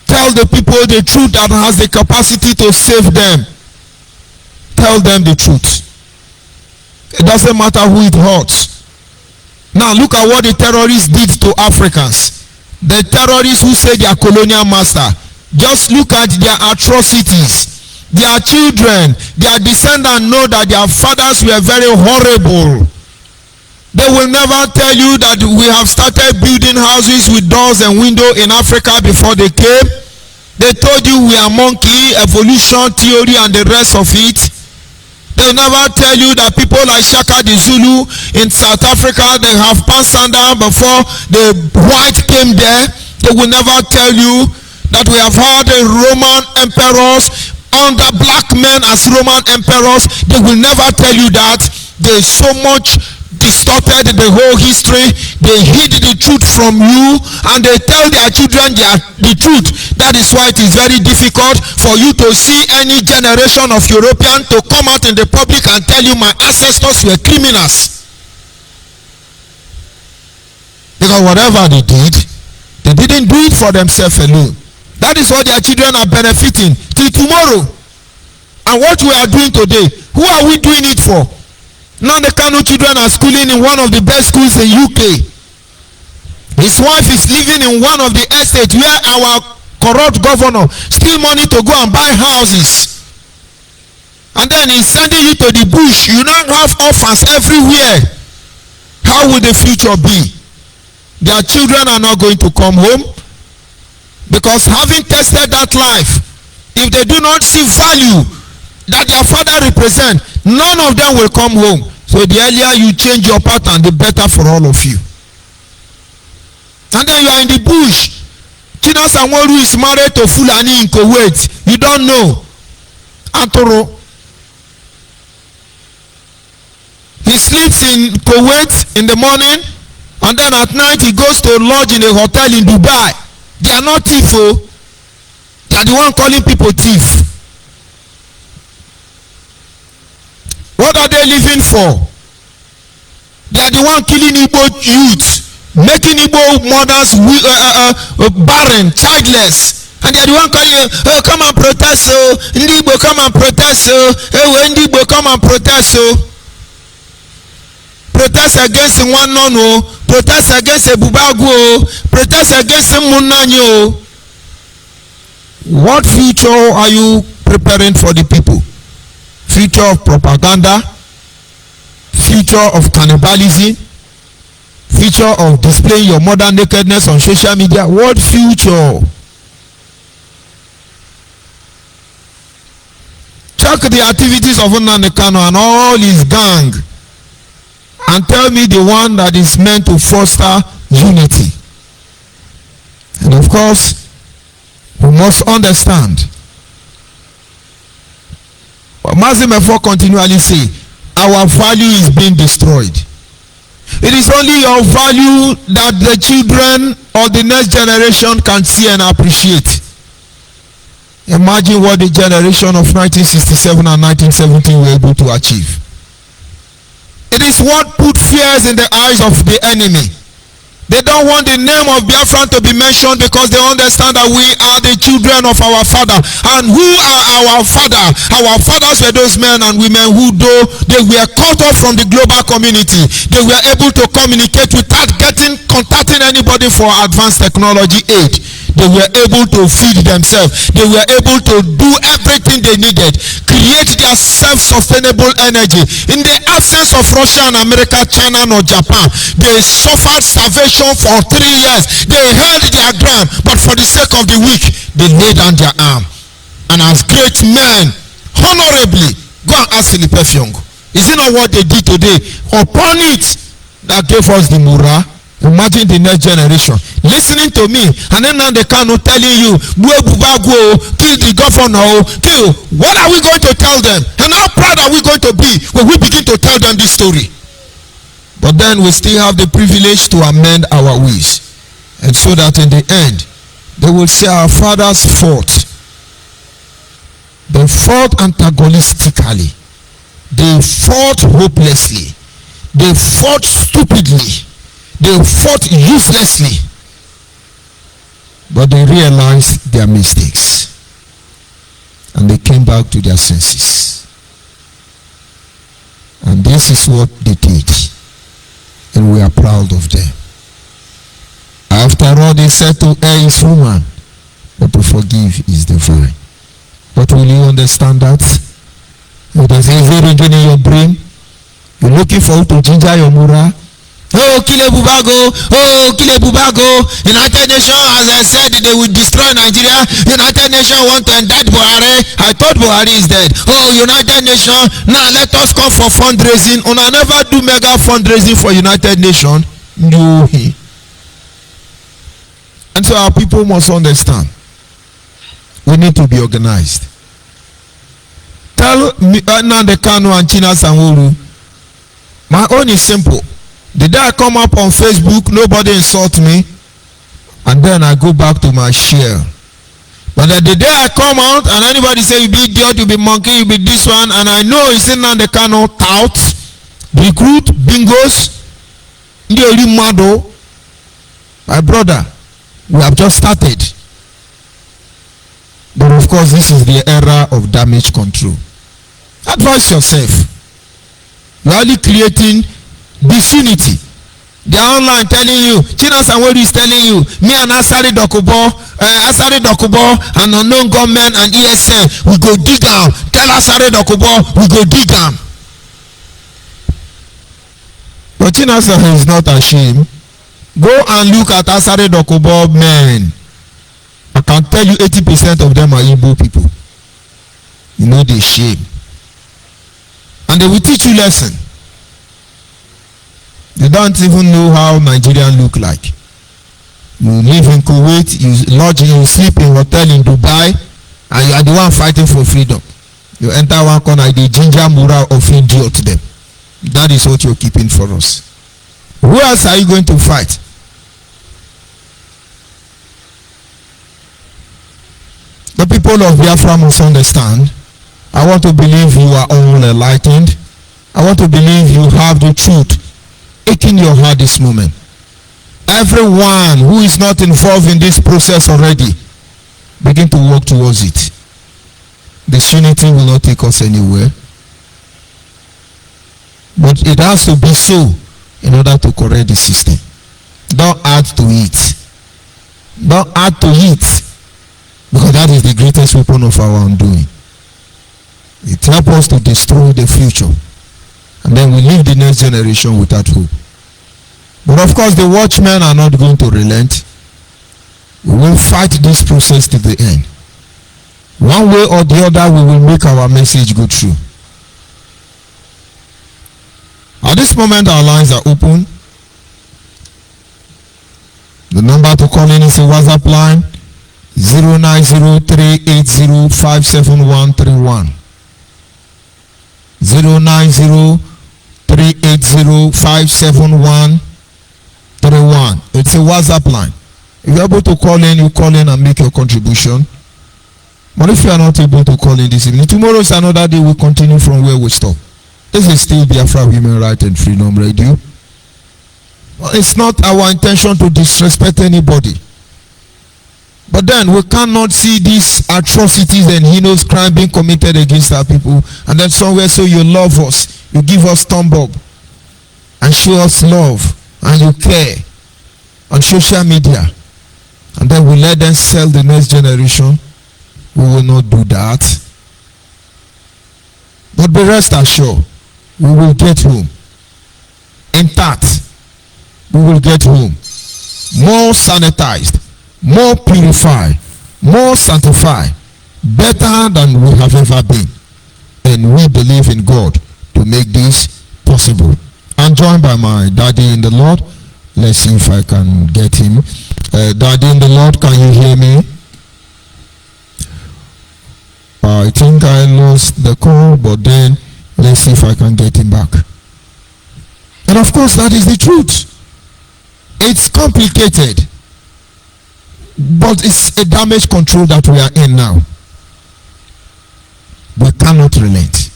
[SPEAKER 2] Tell the people the truth that has the capacity to save them. Tell them the truth. It doesn't matter who it hurts. Now look at what the terrorists did to Africans. The terrorists who say they are colonial master. Just look at their atrocities. Their children, their descendants know that their fathers were very horrible. They will never tell you that we have started building houses with doors and windows in Africa before they came. They told you we are monkey, evolution theory and the rest of it. They will never tell you that people like Shaka the Zulu in South Africa, they have Pansanda before the white came there. They will never tell you that we have had the Roman emperors under black men as Roman emperors. They will never tell you that. There is so much distorted the whole history. They hid the truth from you and they tell their children the truth. That is why it is very difficult for you to see any generation of European to come out in the public and tell you my ancestors were criminals. Because whatever they did, they didn't do it for themselves alone. That is what their children are benefiting till tomorrow. And what we are doing today, who are we doing it for? Now the Kano children are schooling in one of the best schools in UK. His wife is living in one of the estates where our corrupt governor steal money to go and buy houses. And then he's sending you to the bush. You now have orphans everywhere. How will the future be? Their children are not going to come home. Because having tested that life, if they do not see value that their father represent, none of them will come home. So the earlier you change your pattern, the better for all of you. And then you are in the bush. China Sanwo-Olu is married to Fulani in Kuwait. You don't know. Antoro. He sleeps in Kuwait in the morning, and then at night he goes to lodge in a hotel in Dubai. They are not thieves, oh. They are the one calling people thief. What are they living for? They are the one killing Igbo youth, making Igbo mothers barren, childless. And they are the one calling, oh, come and protest, oh. Ndi Igbo, come and protest, oh. Hey, Ndi Igbo, come and protest, oh. Protest against one no, protest against Ebubagu, protest against Munanyo. What future are you preparing for the people? Future of propaganda, future of cannibalism, future of displaying your modern nakedness on social media. What future? Check the activities of Nnamdi Kanu and all his gang, and tell me the one that is meant to foster unity. And of course, we must understand what Mazi Mefo continually say, our value is being destroyed. It is only your value that the children or the next generation can see and appreciate. Imagine what the generation of 1967 and 1970 were able to achieve. It is what put fears in the eyes of the enemy. They don't want the name of Biafran to be mentioned because they understand that we are the children of our father. And who are our father? Our fathers were those men and women who, though they were cut off from the global community, they were able to communicate without contacting anybody for advanced technology aid. They were able to feed themselves. They were able to do everything they needed, create their self-sustainable energy. In the absence of Russia and America, China or Japan, they suffered starvation for 3 years. They held their ground, but for the sake of the weak, they laid down their arm. And as great men, honorably, go and ask Philip Effiong. Is it not what they did today? Upon it, that gave us the Mura. Imagine the next generation listening to me, and then Nnamdi Kanu telling you, kill the governor, kill. What are we going to tell them? And how proud are we going to be when we begin to tell them this story? But then we still have the privilege to amend our ways, and so that in the end, they will say our fathers fought. They fought antagonistically. They fought hopelessly. They fought stupidly. They fought uselessly, but they realized their mistakes and they came back to their senses. And this is what they teach. And we are proud of them. After all, they said to err is human, but to forgive is divine. But will you understand that? There's a ringing in your brain. You're looking for who to ginger your moral. Oh, Kile Bubago. Oh, Kile Bubago. United Nations, as I said, they will destroy Nigeria. United Nations want to indict Buhari. I thought Buhari is dead. Oh, United Nations, now let us come for fundraising. Una never do mega fundraising for United Nations. No. And so our people must understand. We need to be organized. Tell me, Nnamdi Kanu and Chinasa Nworu, my own is simple. The day I come up on Facebook, nobody insult me, and then I go back to my share. But the day I come out and anybody say you be idiot, you be monkey, you be this one, and I know it's in the kind of tout, recruit, bingos, my brother, we have just started. But of course, this is the era of damage control. Advise yourself. You are only creating disunity. They are online telling you, Chinasa Nworu is telling you, me and Asari Dokubo and unknown government and ESN, we go dig am. Tell Asari Dokubo, we go dig am. But Chinasa is not ashamed. Go and look at Asari Dokubo men. I can tell you 80% of them are Igbo people. You know they shame. And they will teach you lesson. They don't even know how Nigerians look like. You live in Kuwait, you lodge, you sleep in hotel in Dubai, and you are the one fighting for freedom. You enter one corner, the ginger moral of idiot them. That is what you're keeping for us. Who else are you going to fight? The people of Biafra must understand. I want to believe you are all enlightened. I want to believe you have the truth aching your heart this moment. Everyone who is not involved in this process already, begin to work towards it. Disunity will not take us anywhere. But it has to be so in order to correct the system. Don't add to it. Don't add to it. Because that is the greatest weapon of our undoing. It helps us to destroy the future. And then we leave the next generation without hope. But of course, the watchmen are not going to relent. We will fight this process to the end. One way or the other, we will make our message go through. At this moment, our lines are open. The number to call in is a WhatsApp line 09038057131. 09038057131. It's a WhatsApp line. If you're able to call in, you call in and make your contribution. But if you are not able to call in this evening, tomorrow is another day. We'll continue from where we stop. This is still Biafra Human Rights and Freedom Radio. It's not our intention to disrespect anybody. But then we cannot see these atrocities and heinous crime being committed against our people. And then somewhere say you love us, you give us thumb up and show us love and you care on social media. And then we let them sell the next generation. We will not do that. But be rest assured, we will get home intact. We will get home more sanitized, more purified, more sanctified, better than we have ever been. And we believe in God to make this possible. I'm joined by my daddy in the Lord. Let's see if I can get him. Daddy in the Lord, can you hear me? I think I lost the call, but then let's see if I can get him back. And of course, that is the truth. It's complicated, but it's a damage control that we are in now. We cannot relent.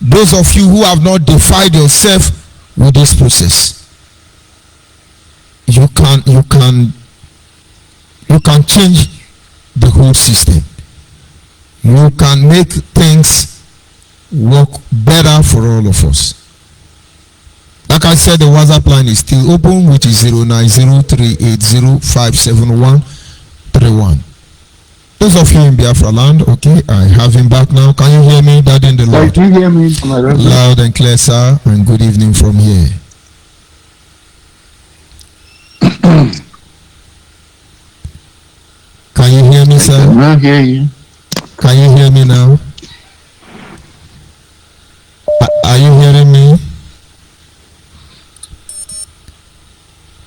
[SPEAKER 2] Those of you who have not defied yourself with this process, you can change the whole system. You can make things work better for all of us. Like I said, the WhatsApp line is still open, which is 09038057131. Those of you in Biafra land, okay, I have him back now. Can you hear me, Daddy in the Lord?
[SPEAKER 3] Can you hear me, my Reverend?
[SPEAKER 2] Loud and clear, sir, and good evening from here. Can you hear me, sir?
[SPEAKER 3] I cannot hear you.
[SPEAKER 2] Can you hear me now? Are you hearing me?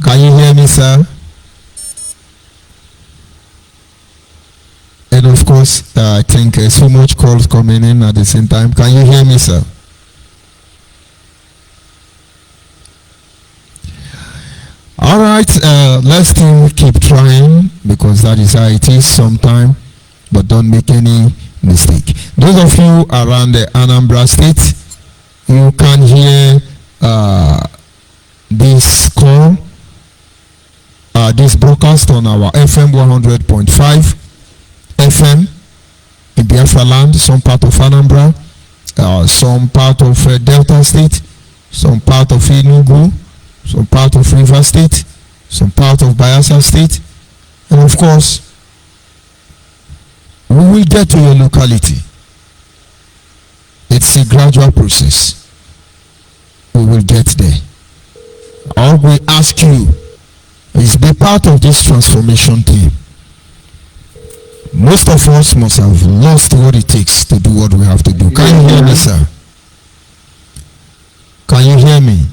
[SPEAKER 2] Can you hear me, sir? And of course, I think so much calls coming in at the same time. Can you hear me, sir? All right, let's still keep trying, because that is how it is sometimes, but don't make any mistake. Those of you around the Anambra State, you can hear this call, this broadcast on our FM 100.5 FM in Biafra land, some part of Anambra, some part of Delta State, some part of Enugu, some part of River State, some part of Bayelsa State, and of course, we will get to your locality. It's a gradual process. We will get there. All we ask you is be part of this transformation team. Most of us must have lost what it takes to do what we have to do. Can you hear me, sir? Can you hear me?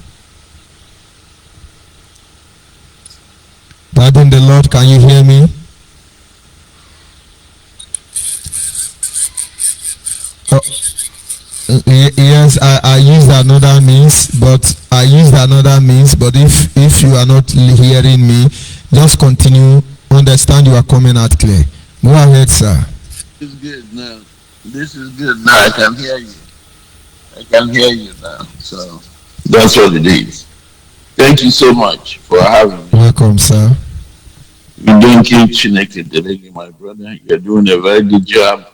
[SPEAKER 2] Dad in the Lord, can you hear me? Oh, yes, I used another means, but if you are not hearing me, just continue. Understand you are coming out clear. Go ahead, sir.
[SPEAKER 3] This is good now. This is good now. I can hear you. I can hear you now. So that's what it is. Thank you so much for having me.
[SPEAKER 2] Welcome, sir.
[SPEAKER 3] You don't keep Chineke Delegi, my brother. You're doing a very good job.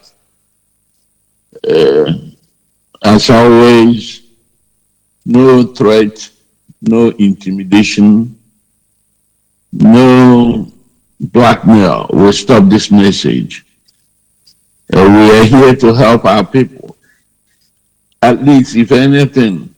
[SPEAKER 3] As always, no threat, no intimidation, no blackmail will stop this message. We are here to help our people. At least, if anything,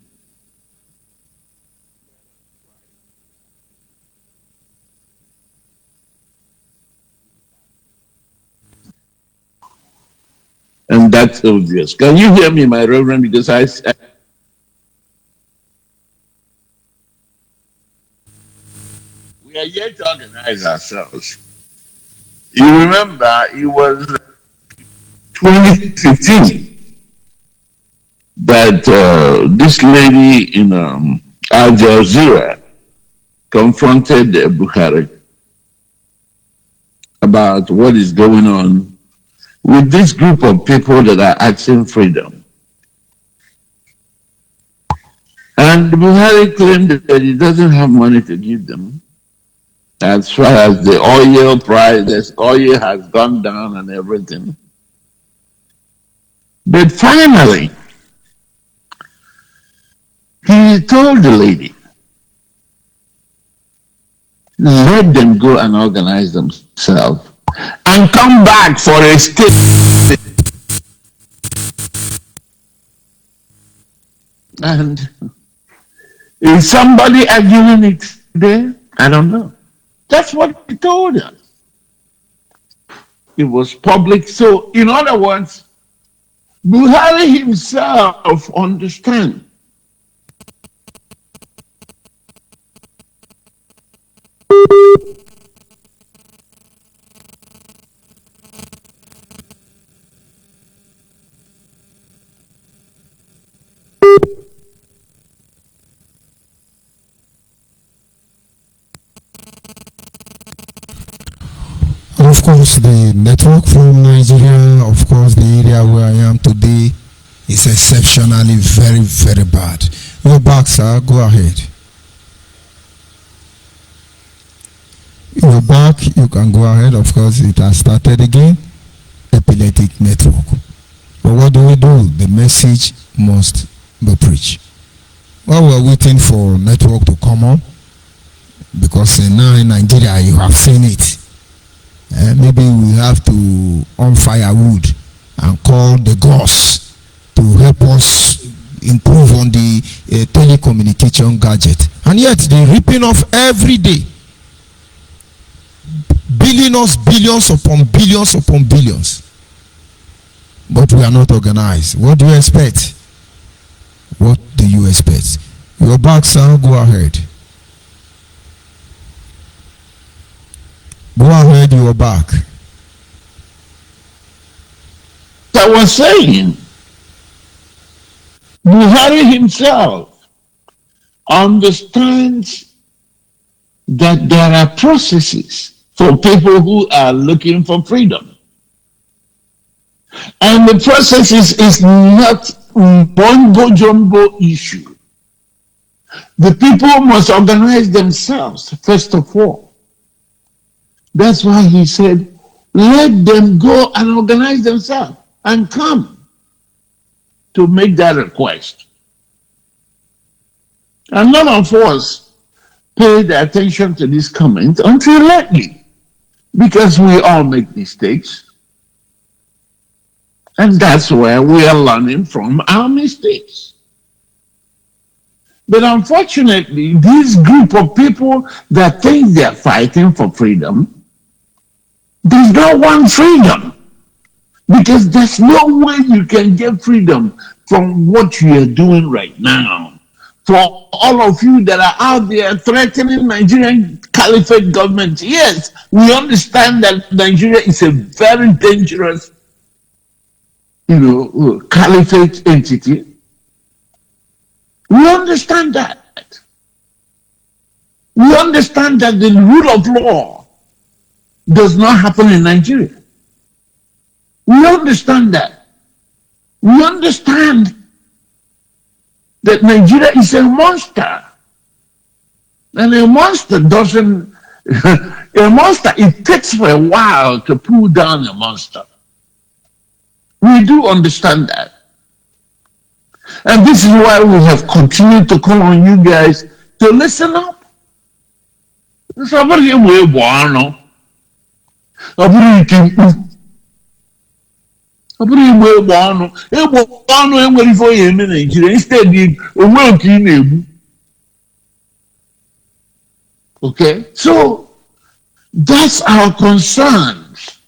[SPEAKER 3] and that's obvious. Can you hear me, my Reverend? Because we are yet to organize ourselves. You remember, it was 2015 that this lady in Al Jazeera confronted Buhari about what is going on with this group of people that are asking freedom. And Buhari claimed that he doesn't have money to give them. As far as the oil price, oil has gone down and everything. But finally, he told the lady, let them go and organize themselves and come back for a state. And is somebody arguing it today? I don't know. That's what he told us. It was public. So, in other words, Buhari himself understands.
[SPEAKER 2] Of course, the network from Nigeria, of course, the area where I am today is exceptionally very, very bad. You're back, sir. Go ahead. You're back. You can go ahead. Of course, it has started again. Epileptic network. But what do? The message must be preached. while we're waiting for network to come on, because now in Nigeria you have seen it, maybe we have to on firewood and call the gods to help us improve on the telecommunication gadget, and yet they're ripping off every day billions upon billions, but we are not organized. What do you expect? What do you expect? Your back, sir. Go ahead. Go ahead, your back.
[SPEAKER 3] I was saying, Buhari himself understands that there are processes for people who are looking for freedom. And the processes is not bongo jumbo issue. The people must organize themselves, first of all. That's why he said, let them go and organize themselves and come to make that request. And none of us paid attention to this comment until lately, because we all make mistakes. And that's where we are learning from our mistakes. But unfortunately, this group of people that think they're fighting for freedom does not want freedom, because there's no way you can get freedom from what you are doing right now. For all of you that are out there threatening Nigerian caliphate government, yes, we understand that Nigeria is a very dangerous, caliphate entity. We understand that. We understand that the rule of law does not happen in Nigeria. We understand that. We understand that Nigeria is a monster. And a monster doesn't, it takes for a while to pull down a monster. We do understand that. And this is why we have continued to call on you guys to listen up. Somebody will want ọ bụrụ ike mkpu, ọ bụrụ igbe egbe ọnụ enwere ife onye eme Nigeria, instead onwe nke ị na-egbu. Okay, so that's our concerns.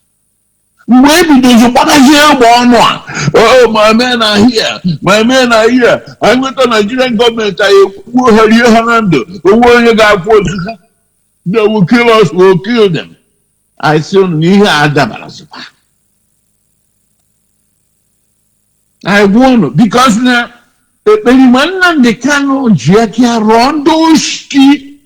[SPEAKER 3] Mgbe ebidozi gbadazie egbe ọnụ a, oh my men are here, my men are here, anyị nweta Nigerian government anyị ekwuo ha rie ha na ndụ, onwe onye ga-afụ ozu ha. They will kill us, we will kill them. I say, I won because now the cano Jackia Rondoski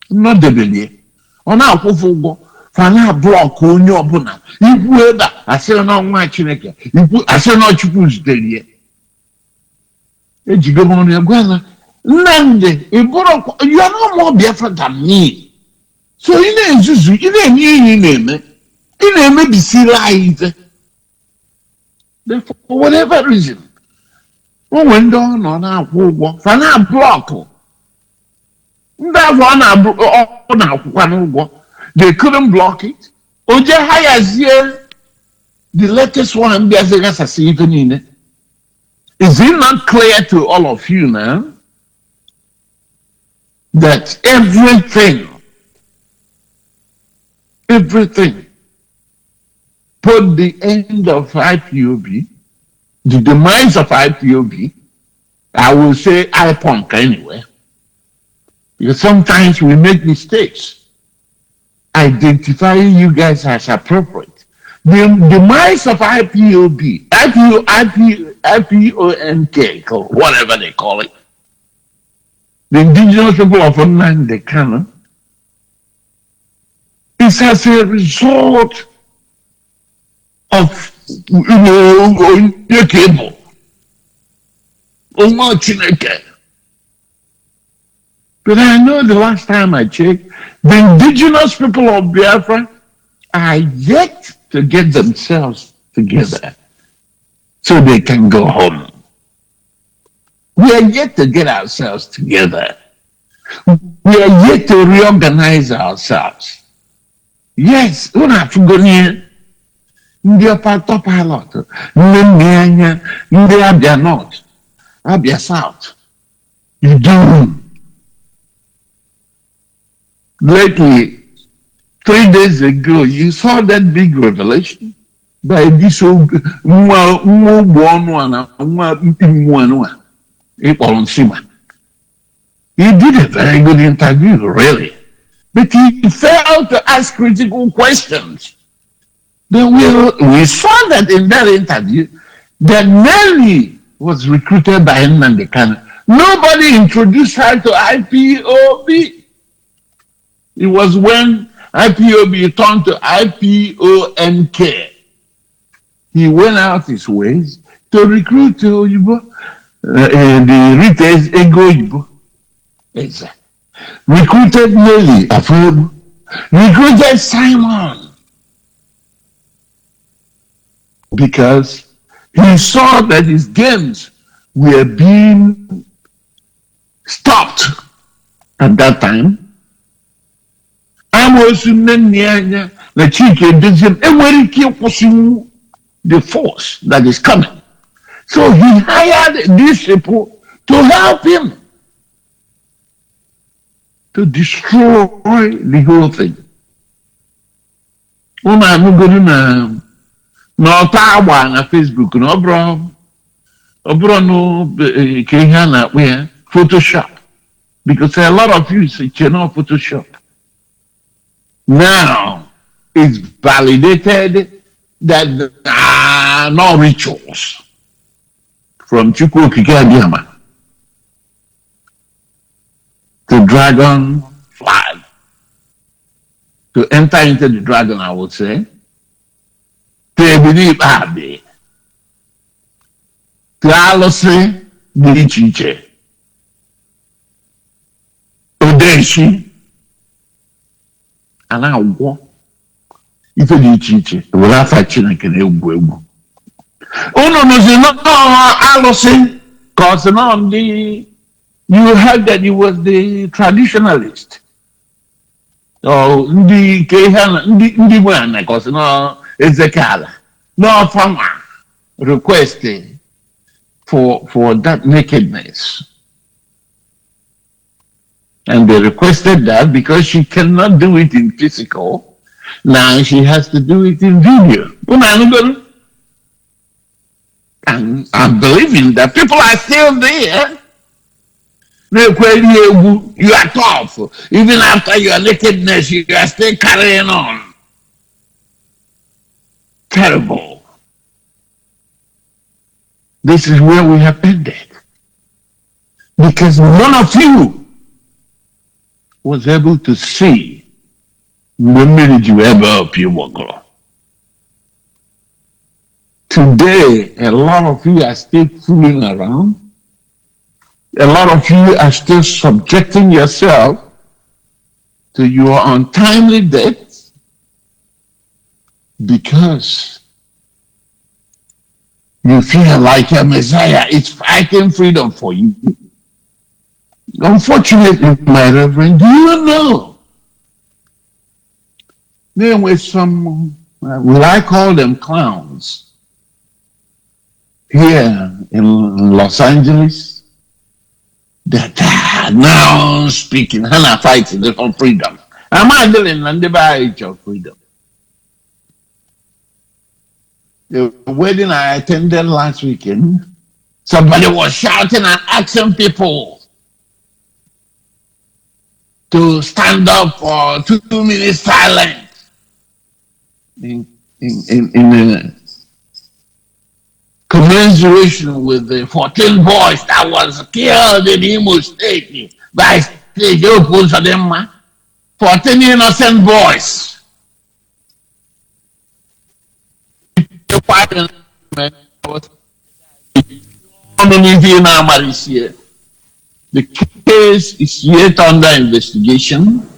[SPEAKER 3] not the belly. On our Pofugo, Fana block on your bona. If we I say no much in I say not you push the year. You go on your brother. Nande, you are no more Biafra than me. So in a Zuzu, in a name, in a see live. For whatever reason, we went on our war, for our block. That one, they couldn't block it. Oja hires here, the latest one, there's a gas even in it. Is it not clear to all of you now that everything put the end of IPOB, the demise of IPOB, I will say IPONC anyway, because sometimes we make mistakes identifying you guys as appropriate. The demise of IPOB, IPONK, or whatever they call it, the indigenous people of Online, the canon, is as a result of your cable. But I know the last time I checked, the indigenous people of Biafra are yet to get themselves together so they can go home. We are yet to get ourselves together. We are yet to reorganize ourselves. Yes, una fugonie. Ndị ọpa top pilot, ndị nne anya, ndị Abia North, Abia South. You do. Lately, 3 days ago, you saw that big revelation by this old He did a very good interview, really. But he failed to ask critical questions. Then we saw that in that interview that Nelly was recruited by Nnamdi Kanu. Nobody introduced her to IPOB. It was when IPOB turned to IPONK. He went out his ways to recruit Oyibo, the retailers Ego Oyibo. Exactly. Recruited Nelly Afobu. Recruited Simon. Because he saw that his games were being stopped at that time. The force that is coming. So he hired these people to help him to destroy the whole thing. Na agba na Facebook na ọbụrụ no ka ihe a na-akpọ ya Photoshop, because a lot of you say Photoshop. Now it's validated that there are no rituals from Chukwu Okike Abiyama to dragon flag, to enter into the dragon, I would say, to believe Abi, to alụsị dị iche iche, odeshi, a na-agwọ ife dị iche iche were afa Chineke na-egwu egwu. Unu nụzi alụsị ka ọ sị na ndị, you heard that he was the traditionalist. Ndị ke ihe ndị bụ ana ka ọ sị na Ezekiel, no farmer requested for that nakedness. And they requested that because she cannot do it in physical. Now she has to do it in video. And I'm believing that people are still there. You are tough. Even after your nakedness, you are still carrying on. Terrible. This is where we have ended. Because none of you was able to see the minute you ever up you walk. Today, a lot of you are still fooling around. A lot of you are still subjecting yourself to your untimely death because you feel like a Messiah is fighting freedom for you. Unfortunately, my Reverend, do you know there were some, will I call them clowns, here in Los Angeles that are now speaking, Hannah fighting for freedom. Am I doing and the freedom? The wedding I attended last weekend, somebody was shouting and asking people to stand up for 2 minutes silence in commensuration with the 14 boys that was killed in Imo State by state 14 innocent boys. The case is yet under investigation.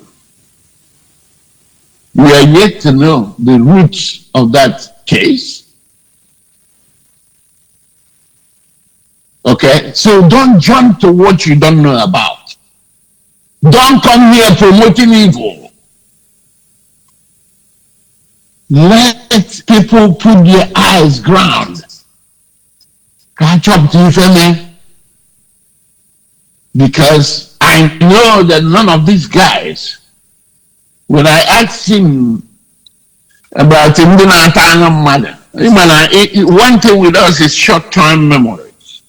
[SPEAKER 3] We are yet to know the roots of that case. Okay? So don't jump to what you don't know about. Don't come here promoting evil. Let people put their eyes ground. Catch up to you, me. Because I know that none of these guys, when I asked him about him, one thing with us is short-term memories.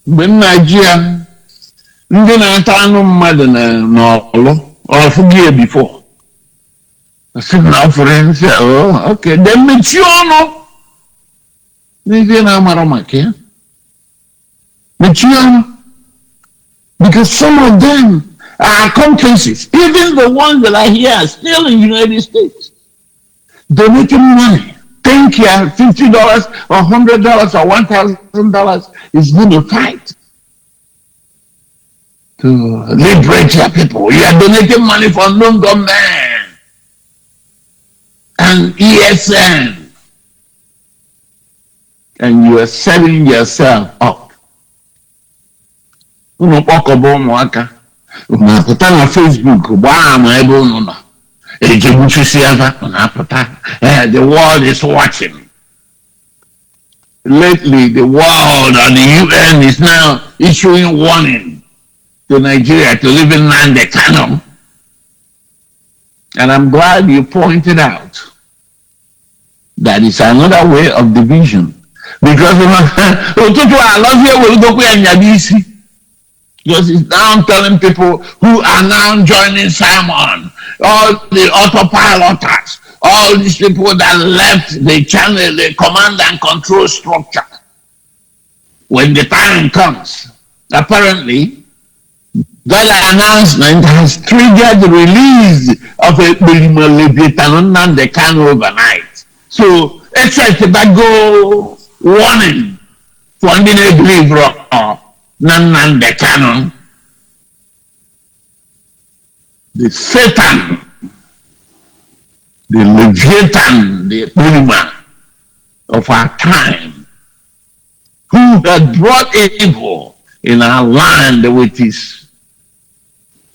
[SPEAKER 3] When Nigeria, ndị na-ata anụ mmadụ n'ọlụ ọfụghị ya before. Asị na ọfụrụ nsị okay, then mechie ọnụ n'ihe na-amara maka ya. Mechie ọnụ. Because some of them are accomplices. Even the ones that are here still in the United States. They're making money. Think here $50 or $100 or $1,000 is going to fight to liberate your people. You are donating money for non-government and ESN. And you are setting yourself up. Unu kpọkọba ụmụaka na-apụta na Facebook gbaa ama ebe unu nọ ejegbuchisi ebe na-apụta. The world is watching. Lately, the world and the UN is now issuing warning to Nigeria to live in Nnamdi Kanu. And I'm glad you pointed out that it's another way of division. Because I love you, we'll go to because it's now telling people who are now joining Simon, all the autopiloters, all these people that left the channel, the command and control structure. When the time comes, apparently, that announcement has triggered the release of a Nnamdi Kanu overnight. So, except that go warning for any believer Nnamdi Kanu, the Satan, the Leviathan, the Puma of our time, who had brought evil in our land with his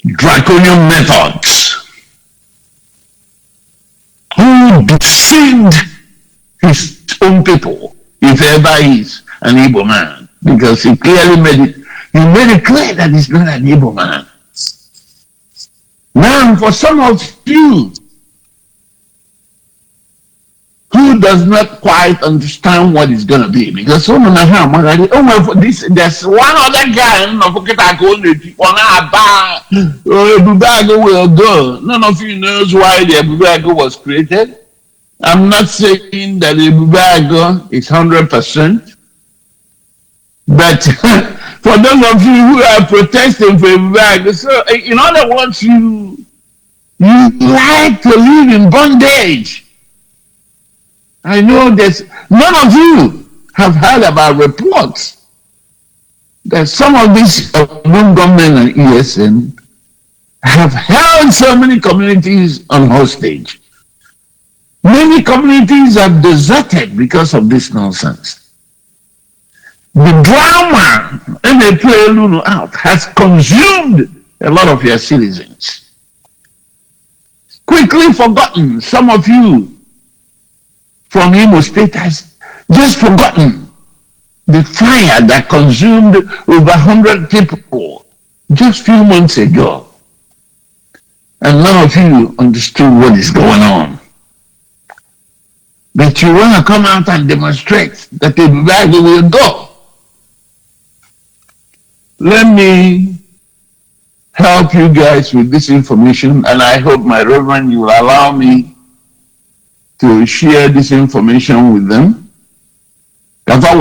[SPEAKER 3] draconian methods, who deceived his own people, if ever is an Igbo man, because he clearly made it clear that he's not an Igbo man. Now, for some of you who does not quite understand what it's going to be, because there's one other guy Ebubeagụ will go. None of you knows why the Ebubeagụ was created. I'm not saying that Ebubeagụ is 100%, but for those of you who are protesting for Ebubeagụ, so in other words, you like to live in bondage. I know that none of you have heard about reports that some of these non-government and ESN have held so many communities on hostage. Many communities have deserted because of this nonsense. The drama and they play Lulu out has consumed a lot of your citizens. Quickly forgotten. Some of you from Imo State has just forgotten the fire that consumed over 100 people just a few months ago. And none of you understood what is going on. But you want to come out and demonstrate that the Ebubeagụ will go. Let me help you guys with this information, and I hope, my Reverend, you will allow me to share this information with them. Governor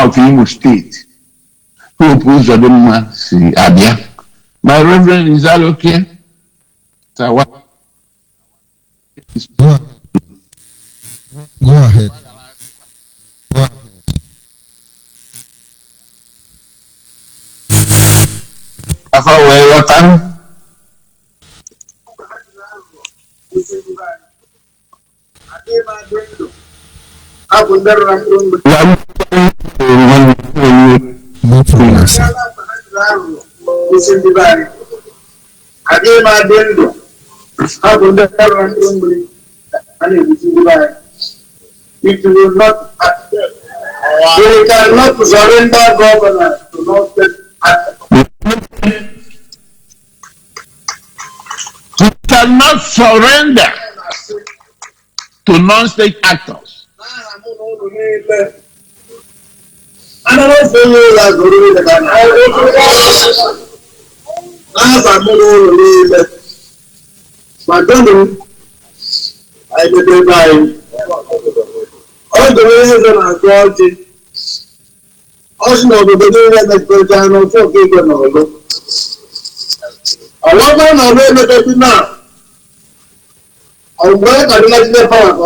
[SPEAKER 3] of Imo State, Hope Uzodinma si Abia. My Reverend, is that okay? So what?
[SPEAKER 2] Go ahead. Go ahead. No problem, sir.
[SPEAKER 4] It will not accept. We cannot surrender governance to not
[SPEAKER 3] We cannot surrender to non-state actors.
[SPEAKER 4] All the ways on our quality. Also, the beginning of the channel for people know. I love one of them now. I'm going to let the power of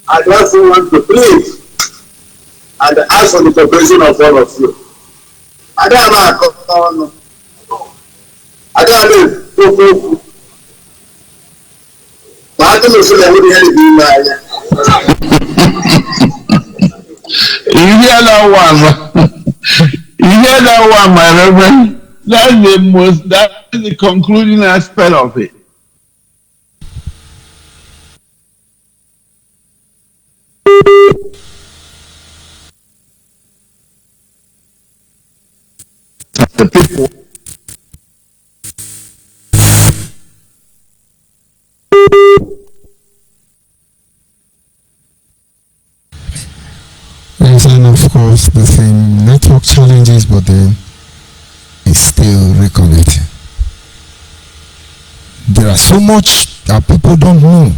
[SPEAKER 4] I just want to please and ask for the cooperation of all of you. I don't know. I don't know. I don't
[SPEAKER 3] You hear that one? You hear that one, my reverend? That is the concluding aspect of it. The people.
[SPEAKER 2] Yes, and of course the same network challenges, but then it's still reconnecting. There are so much that people don't know,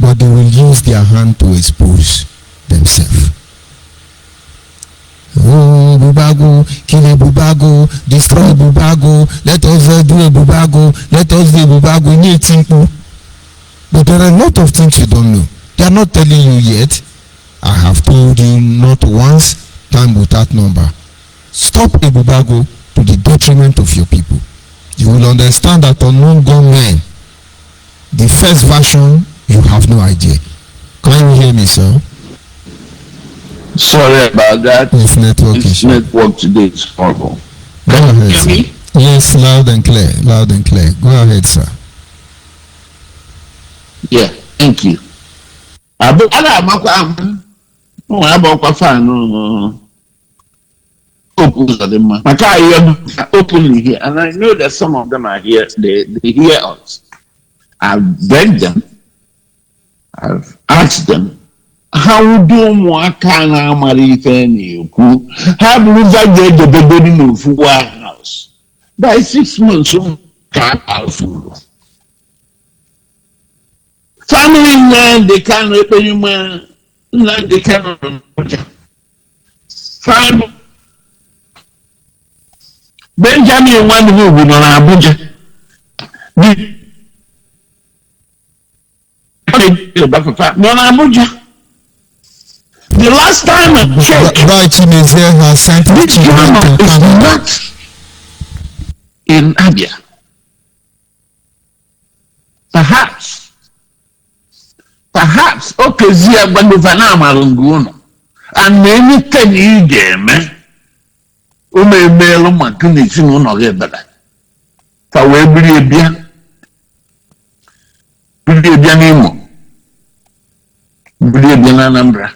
[SPEAKER 2] but they will use their hand to expose themselves. Oh, Bubago, kill a Bubago, destroy Bubago, let us do a Bubago, let us do a Bubago, need simple. But there are a lot of things you don't know. They are not telling you yet. I have told you not once, time without number. Stop a Bubago to the detriment of your people. You will understand that unknown gunmen, the first version, you have no idea. Can you hear me, sir?
[SPEAKER 3] Sorry about that.
[SPEAKER 2] It's network
[SPEAKER 3] This
[SPEAKER 2] issue.
[SPEAKER 3] network today is horrible.
[SPEAKER 2] Go ahead,
[SPEAKER 3] Hear
[SPEAKER 2] sir.
[SPEAKER 3] me?
[SPEAKER 2] Yes, loud and clear. Loud and clear. Go ahead, sir.
[SPEAKER 3] Yeah, thank you. Openly here, and I know that some of them are here. They hear us. I've begged them. I've asked them. How do more can I marry you? Have we the baby in the house? By 6 months, family man, they can't open you man. They can't. Family. Benjamin one who would on Abuja. No, Abuja. The last time I checked,
[SPEAKER 2] Right, Chimezie has sent
[SPEAKER 3] this
[SPEAKER 2] children
[SPEAKER 3] drama
[SPEAKER 2] to
[SPEAKER 3] is
[SPEAKER 2] Canada.
[SPEAKER 3] not in Abia. Perhaps, okay, Zia Banduvana Marunguno, and anything you game, Ume Melo Makunichi no Gebela. For we Bribian Anambra.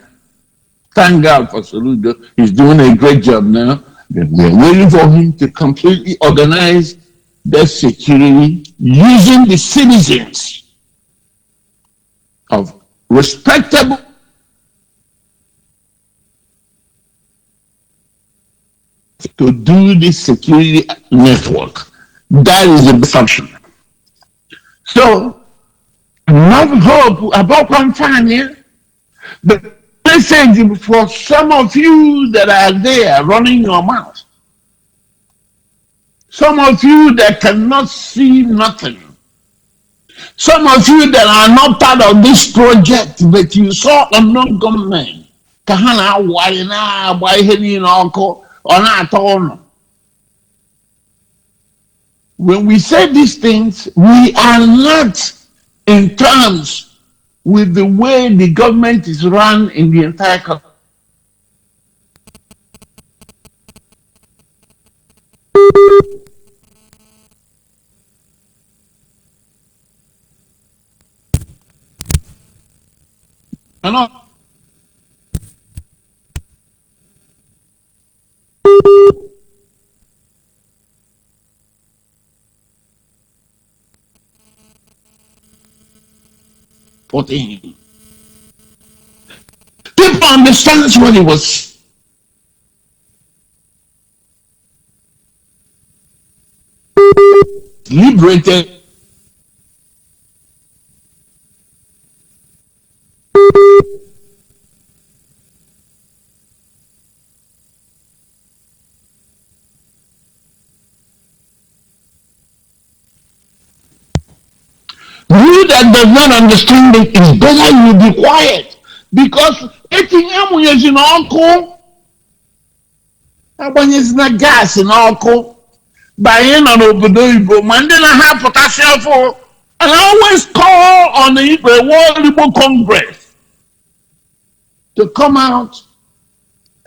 [SPEAKER 3] Thank God for Soludo. He's doing a great job now. We're waiting for him to completely organize the security using the citizens of respectable to do this security network. That is the function. So, not hope about one time here. The message for some of you that are there running your mouth. Some of you that cannot see nothing. Some of you that are not part of this project, but you saw unknown government. Kahana, why now, why any uncle, or not all. When we say these things, we are not in terms with the way the government is run in the entire country. Ano? People understand what it was. Liberated. You that does not understand it, it's better you be quiet. Because anything is in uncle, is not gas in uncle. By in an obodo, Mandela have potassium for, and I always call on the World Liberal Congress to come out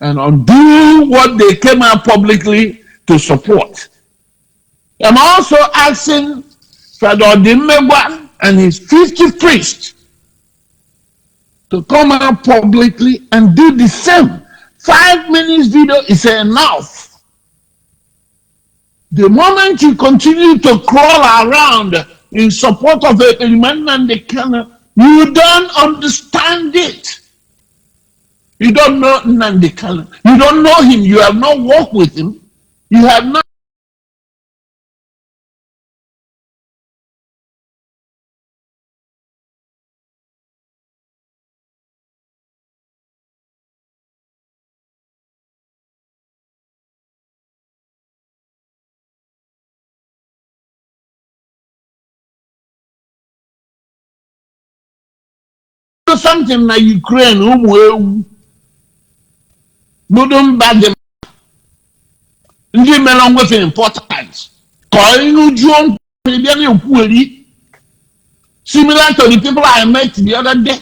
[SPEAKER 3] and undo what they came out publicly to support. I'm also asking Father Odimegwa and his 50 priests to come out publicly and do the same. 5 minutes video is enough. The moment you continue to crawl around in support of a man, you don't understand it. You don't know Nandekana. You don't know him. You have not walked with him. You have not. Something like Ukraine, Budum Badem, Ndi Melon with importance. Calling John, similar to the people I met the other day.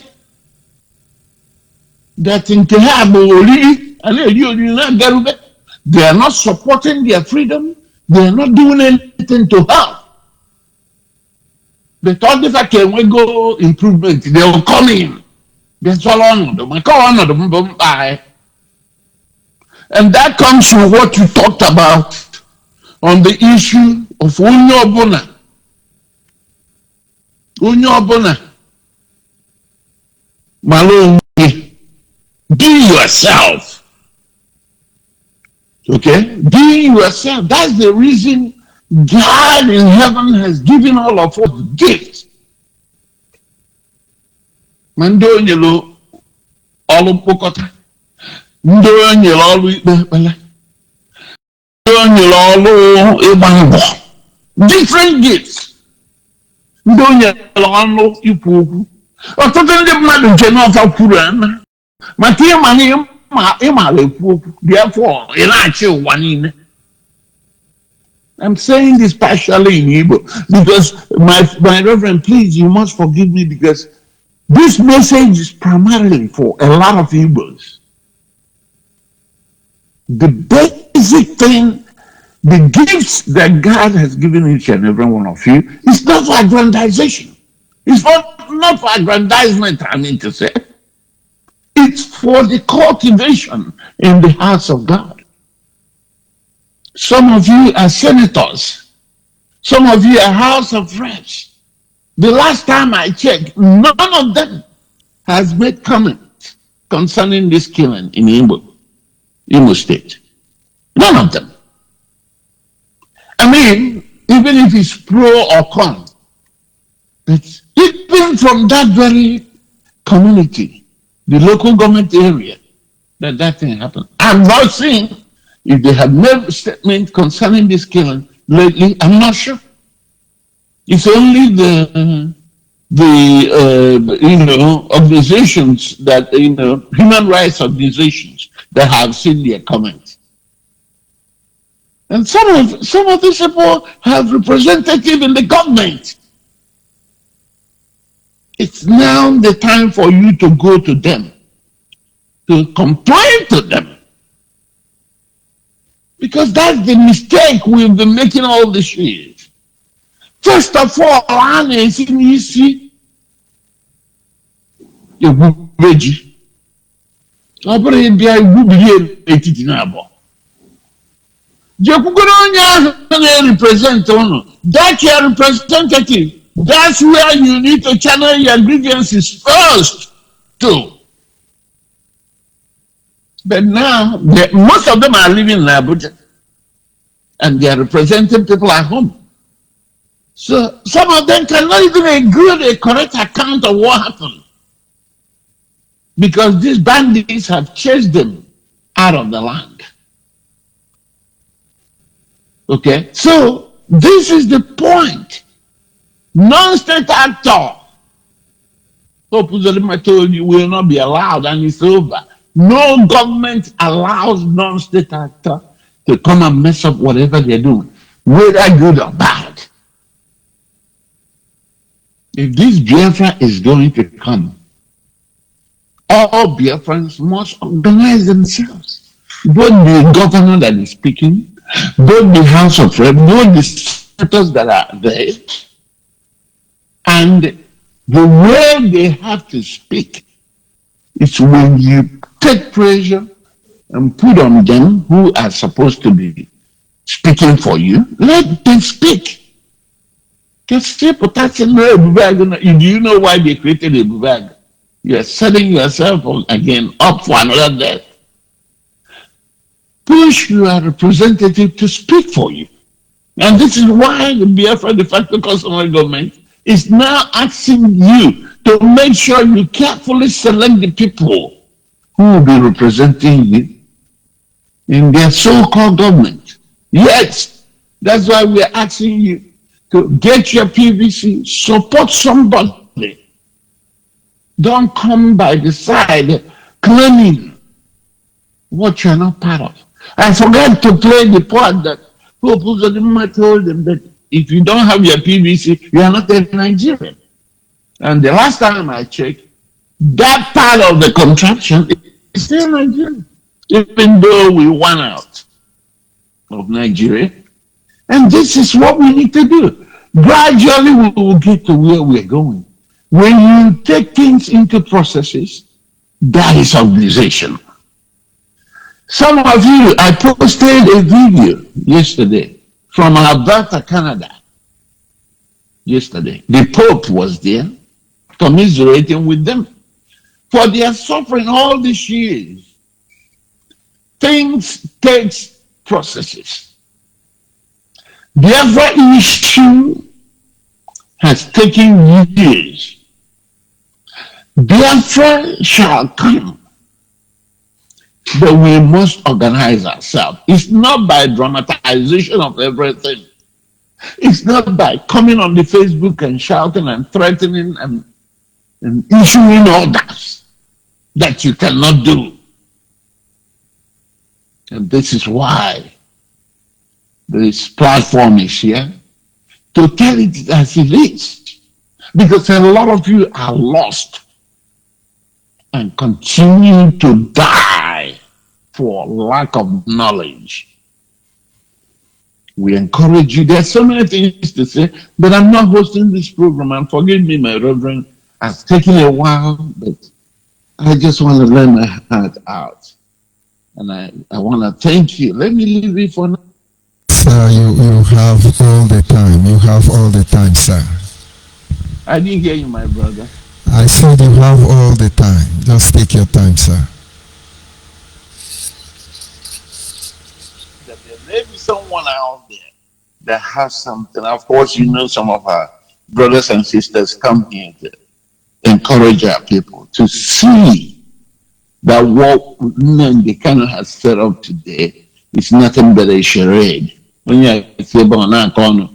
[SPEAKER 3] That in Kehabo, they are not supporting their freedom, they are not doing anything to help. They thought if I can we go improvement, they will come in. That's all on them. And that comes to what you talked about on the issue of Unyobona. Malone, be yourself. Okay? Be yourself. That's the reason God in heaven has given all of us gifts. Mando nyelo all pokota. Ndo nyelo all ikpele. Ndo nyelo all ibango. Different gifts. Ndo nyelo all ipu. Ọtụtụ ndị mmadụ nche n'ọfa kwuru ana. Maka ịmara ekwu okwu. Therefore, ị na-achị ụwa niile. I'm saying this partially in Igbo because my reverend, please, you must forgive me because this message is primarily for a lot of Igbos. The basic thing, the gifts that God has given each and every one of you, is not for aggrandization. It's not for aggrandizement, I mean to say. It's for the cultivation in the house of God. Some of you are senators. Some of you are House of Reps. The last time I checked, none of them has made comments concerning this killing in Imo State. None of them. I mean, even if it's pro or con, but even from that very community, the local government area, that thing happened. I'm not saying if they have made a statement concerning this killing lately, I'm not sure. It's only the organizations that, human rights organizations that have seen their comments. And some of these people have representative in the government. It's now the time for you to go to them, to complain to them. Because that's the mistake we've been making all these years. First of all, I see you ready. I bring be I will be here etiti na abo. Je kugonya represent ono. That's your representative. That's where you need to channel your grievances first too. But now most of them are living in Abuja and they are representing people at home. So some of them cannot even give a correct account of what happened. Because these bandits have chased them out of the land. Okay, so this is the point. Non-state actor, Hope Uzodimma told you, will not be allowed, and it's over. No government allows non-state actor to come and mess up whatever they're doing, whether good or bad. If this Biafra is going to come, all Biafrans must organize themselves. Both the governor that is speaking, both the House of Reps, both the senators that are there, and the way they have to speak is when you take pressure and put on them who are supposed to be speaking for you, let them speak. Just say, do you know why they created a bag? You are setting yourself again up for another death. Push your representative to speak for you. And this is why the Biafra de facto customary government is now asking you to make sure you carefully select the people who will be representing you in their so-called government. Yes, that's why we are asking you to get your PVC, support somebody. Don't come by the side claiming what you're not part of. I forgot to play the part that Hope Uzodimma told them that if you don't have your PVC, you are not a Nigerian. And the last time I checked, that part of the contraction is still Nigerian, even though we won out of Nigeria. And this is what we need to do. Gradually, we will get to where we're going. When you take things into processes, that is organization. Some of you, I posted a video yesterday from Alberta, Canada. Yesterday, the Pope was there, commiserating with them for their suffering all these years. Things take processes. The other issue has taken years. Biafra shall come, but we must organize ourselves. It's not by dramatization of everything. It's not by coming on the Facebook and shouting and threatening and issuing orders that you cannot do. And this is why this platform is here, to tell it as it is. Because a lot of you are lost and continue to die for lack of knowledge. We encourage you. There's so many things to say, but I'm not hosting this program. And forgive me, my reverend, it's taken a while, but I just want to let my heart out. And I want to thank you. Let me leave it for now.
[SPEAKER 2] Sir, you have all the time. You have all the time, sir.
[SPEAKER 3] I didn't hear you, my brother.
[SPEAKER 2] I said you have all the time. Just take your time, sir.
[SPEAKER 3] There may be someone out there that has something. Of course, you know some of our brothers and sisters come here to encourage our people to see that what Nnamdi Kanu has set up today is nothing but a charade. When you say about Nakono,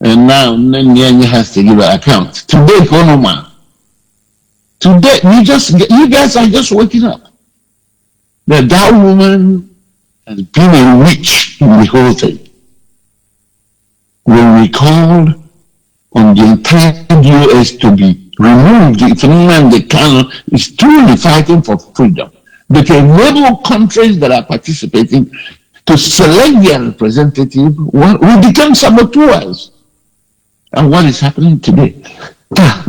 [SPEAKER 3] and now Nnamdi has to give an account. Today, Konoma. Today, you guys are just waking up. That woman has been a witch in the whole thing. When we called on the entire US to be removed, the Kano is truly fighting for freedom. But enable countries that are participating to select their representative, we become saboteurs. And what is happening today?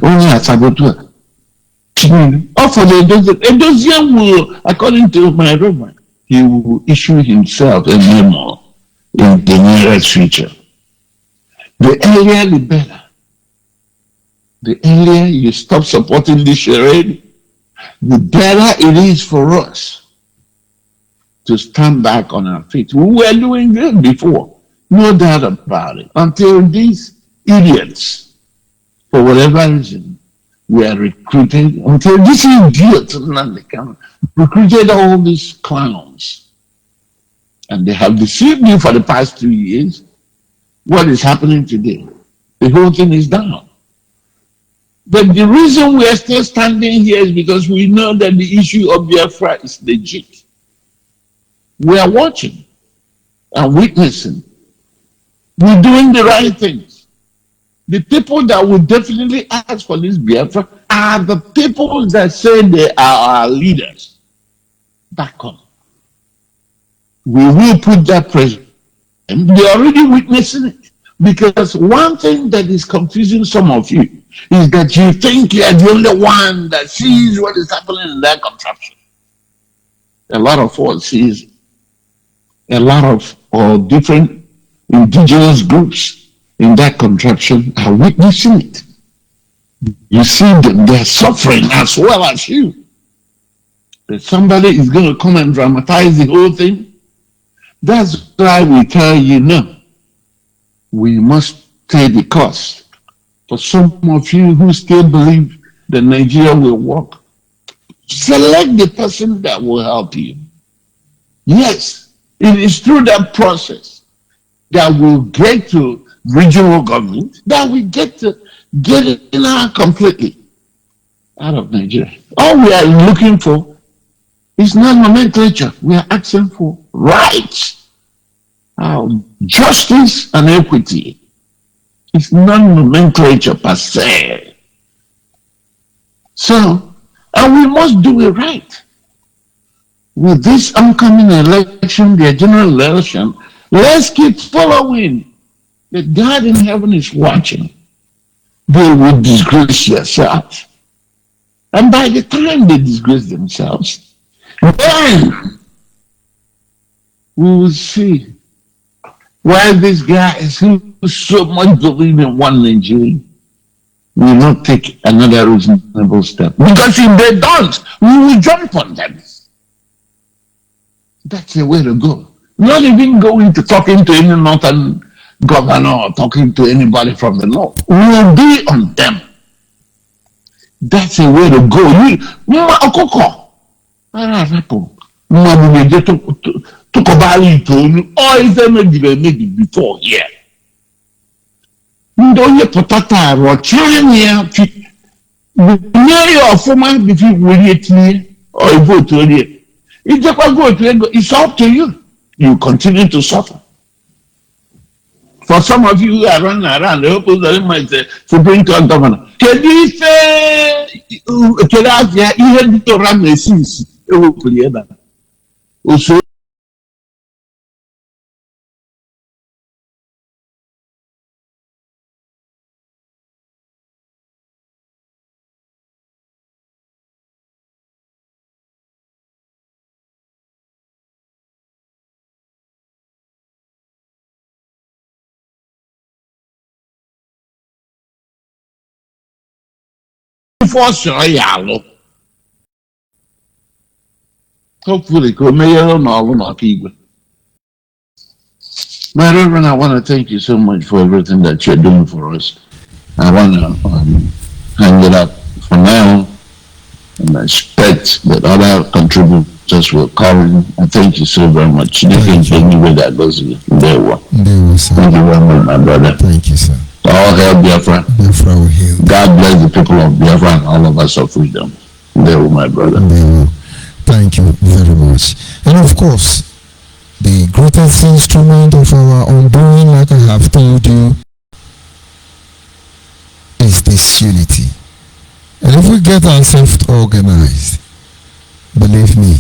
[SPEAKER 3] Only a saboteur. For the Edozian will, according to my Roman, he will issue himself a memo in the nearest future. The earlier the better. The earlier you stop supporting this charade, the better it is for us to stand back on our feet. We were doing this before, no doubt about it, until these idiots, for whatever reason, were recruited, until these idiots recruited all these clowns. And they have deceived you for the past 2 years. What is happening today? The whole thing is down. But the reason we are still standing here is because we know that the issue of Biafra is legit. We are watching and witnessing. We're doing the right things. The people that will definitely ask for this Biafra are the people that say they are our leaders. Back on. We will put that pressure. And they're already witnessing it. Because one thing that is confusing some of you is that you think you are the only one that sees what is happening in that contraption. A lot of us sees a lot of different indigenous groups in that contraption are witnessing it. You see them, they're suffering as well as you. But somebody is going to come and dramatize the whole thing. That's why we tell you no. We must pay the cost. For some of you who still believe that Nigeria will work, select the person that will help you. Yes, it is through that process that we'll get to regional government, that we get to get it completely out of Nigeria. All we are looking for is not nomenclature. We are asking for rights. Justice and equity. It's not nomenclature per se. So, and we must do it right. With this upcoming election, the general election, let's keep following. The God in heaven is watching. They will disgrace yourselves. And by the time they disgrace themselves, then we will see why this guy is so much believe in one Nigeria will not take another reasonable step. Because if they don't, we will jump on them. That's the way to go. Not even going to talking to any northern governor or talking to anybody from the north. We will be on them. That's the way to go. Before here. Ndoye potata rochania near your former before we or vote to it. It's up to you. You continue to suffer. For some of you who are running around, the hope that might say Supreme Court governor. Can you say even to run the sins? It will clear that. Also, hopefully, my Reverend, I want to thank you so much for everything that you're doing for us. I want to hang it up for now, and I expect that other contributors will come. I thank you so very much. Anyway, that goes very well. Thank you very much, my brother.
[SPEAKER 2] Thank you, sir.
[SPEAKER 3] All hail Biafra.
[SPEAKER 2] Biafra will heal.
[SPEAKER 3] God bless the people of Biafra and all of us of freedom. They will, my brother.
[SPEAKER 2] They will. Thank you very much. And of course, The greatest instrument of our undoing, like I have told you, is this unity. And if we get ourselves organized, believe me,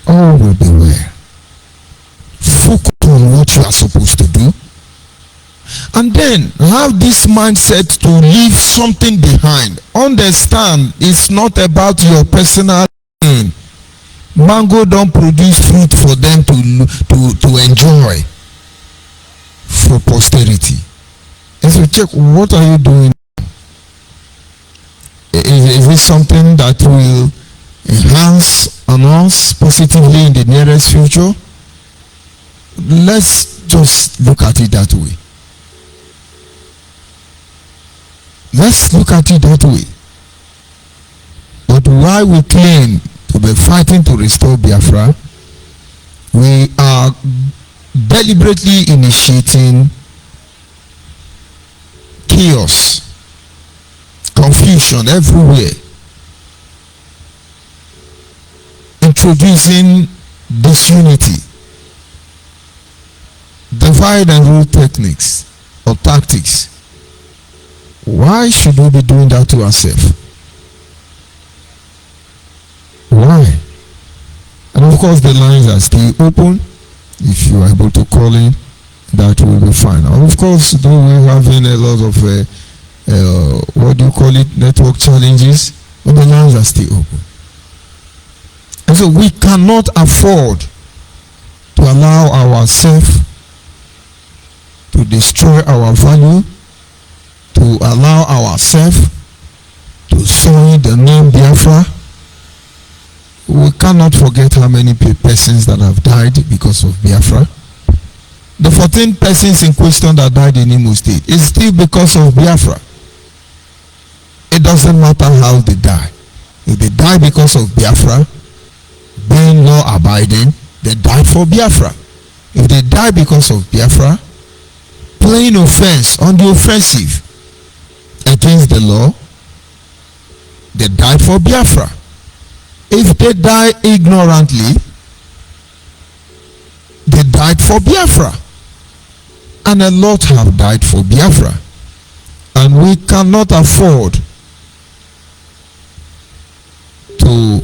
[SPEAKER 2] all will be well. Focus on what you are supposed to do, and then have this mindset to leave something behind. Understand, it's not about your personal gain. Mango don't produce fruit for them to enjoy for posterity. And so check, what are you doing? Is it something that will enhance on us positively in the nearest future? Let's just look at it that way. Let's look at it that way. But while we claim to be fighting to restore Biafra, we are deliberately initiating chaos, confusion everywhere, introducing disunity, divide and rule techniques or tactics. Why should we be doing that to ourselves? Why? And of course the lines are still open. If you are able to call in, that will be fine. And of course, though we're having a lot of what do you call it, network challenges, but the lines are still open. And so we cannot afford to allow ourselves to destroy our value, to allow ourselves to soil the name Biafra. We cannot forget how many persons that have died because of Biafra. The 14 persons in question that died in Imo State is still because of Biafra. It doesn't matter how they die. If they die because of Biafra, being law abiding, they died for Biafra. If they die because of Biafra, playing offense on the offensive against the law, they died for Biafra. If they die ignorantly, they died for Biafra. And a lot have died for Biafra. And we cannot afford to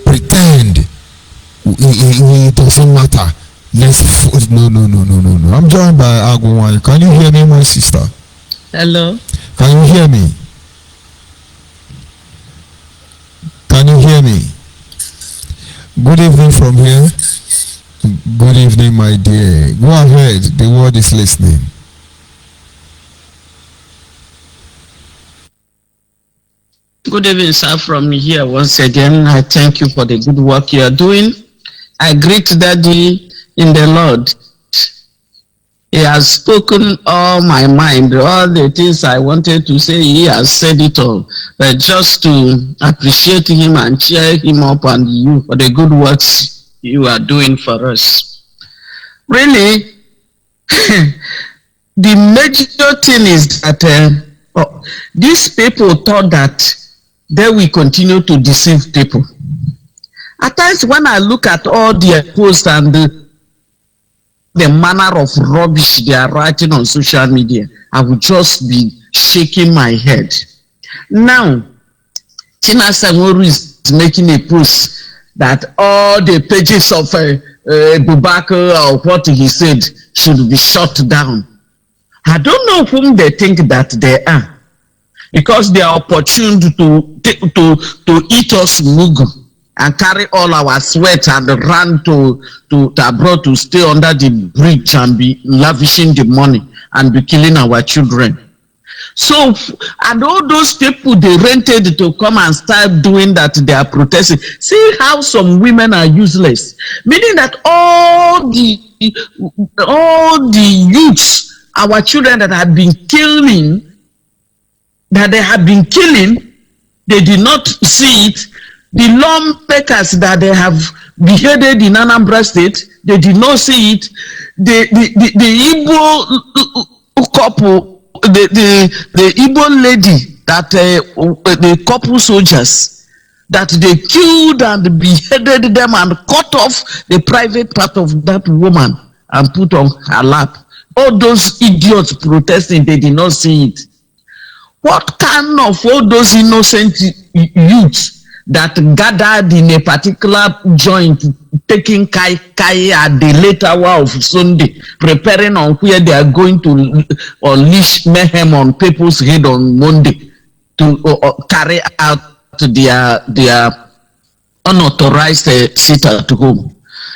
[SPEAKER 2] pretend it doesn't matter. No. I'm joined by Agumwani. Can you hear me, my sister?
[SPEAKER 5] Hello.
[SPEAKER 2] Can you hear me? Can you hear me? Good evening from here. Good evening, my dear. Go ahead. The world is listening.
[SPEAKER 5] Good evening, sir, from here once again. I thank you for the good work you are doing. I greet Daddy in the Lord. He has spoken all my mind, all the things I wanted to say, he has said it all. But just to appreciate him and cheer him up and you for the good works you are doing for us. Really, the major thing is that these people thought that they will continue to deceive people. At times when I look at all their posts and the manner of rubbish they are writing on social media, I would just be shaking my head. Now, Tina Sangoru is making a post that all the pages of Bubakar or what he said should be shut down. I don't know whom they think that they are, because they are opportune to eat us mugu and carry all our sweat and run to abroad to stay under the bridge and be lavishing the money and be killing our children. So, and all those people they rented to come and start doing that, they are protesting. See how some women are useless. Meaning that all the youths, our children that have been killing, they did not see it. The lawmakers that they have beheaded in Anambra State, they did not see it. The Igbo couple, the Igbo lady that the couple soldiers that they killed and beheaded them and cut off the private part of that woman and put on her lap. All those idiots protesting, they did not see it. What kind of all those innocent youths that gathered in a particular joint, taking kai at the late hour of Sunday, preparing on where they are going to unleash mayhem on people's head on Monday to carry out their unauthorized sit at home.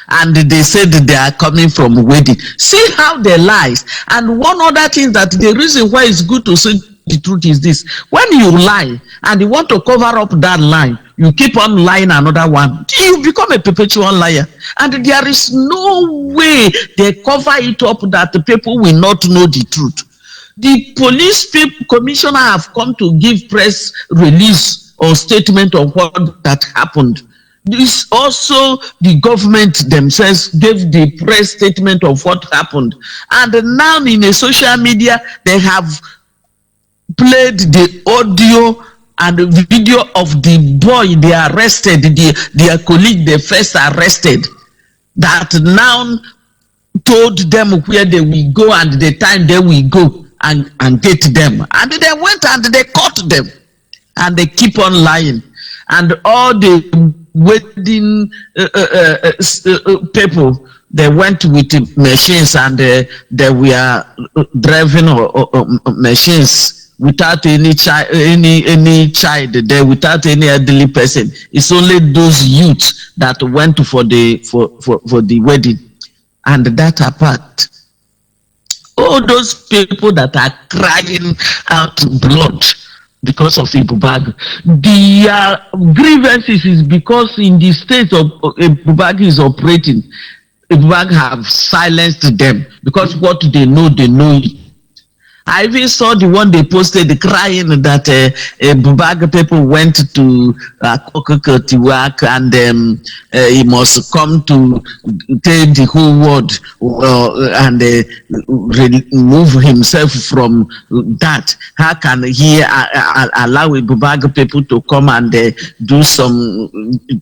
[SPEAKER 5] And they said that they are coming from wedding. See how they lies. And one other thing, that the reason why it's good to say the truth is this: when you lie and you want to cover up that lie, you keep on lying another one, you become a perpetual liar. And there is no way they cover it up that the people will not know the truth. The police commissioner have come to give press release or statement of what that happened. This also, the government themselves gave the press statement of what happened. And now in a social media, they have played the audio and the video of the boy they arrested, their colleague they first arrested, that now told them where they will go and the time they will go and get them. And they went and they caught them. And they keep on lying. And all the wedding people, they went with machines and they were driving machines without any child there, without any elderly person. It's only those youths that went for the wedding. And that apart, all those people that are crying out blood because of Ebubag, the grievances is because in the state of Ebubag is operating, Ebubag have silenced them because what they know it. I even saw the one they posted crying that Ebubag people went to Kokokotiwak and he must come to take the whole world and remove himself from that. How can he allow Ebubag people to come and do some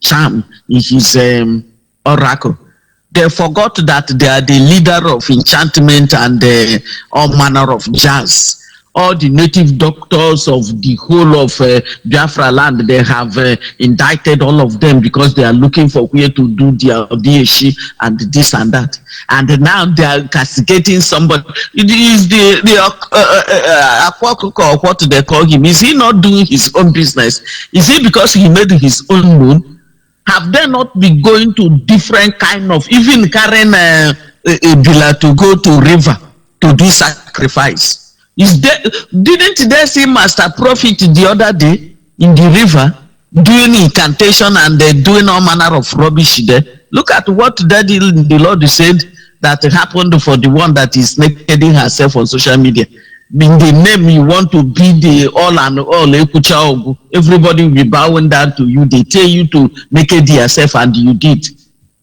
[SPEAKER 5] charm in his oracle? They forgot that they are the leader of enchantment and all manner of jazz. All the native doctors of the whole of Biafra land, they have indicted all of them because they are looking for where to do their DHC and this and that. And now they are castigating somebody. It is the Akwakoko, or what they call him. Is he not doing his own business? Is it because he made his own moon? Have they not been going to different kind of, even carrying a bila to go to river to do sacrifice? Didn't they see Master Prophet the other day in the river doing incantation and doing all manner of rubbish there? Look at what the Lord said that happened for the one that is nakeding herself on social media. In the name you want to be the all and all, everybody will be bowing down to you. They tell you to make it yourself and you did.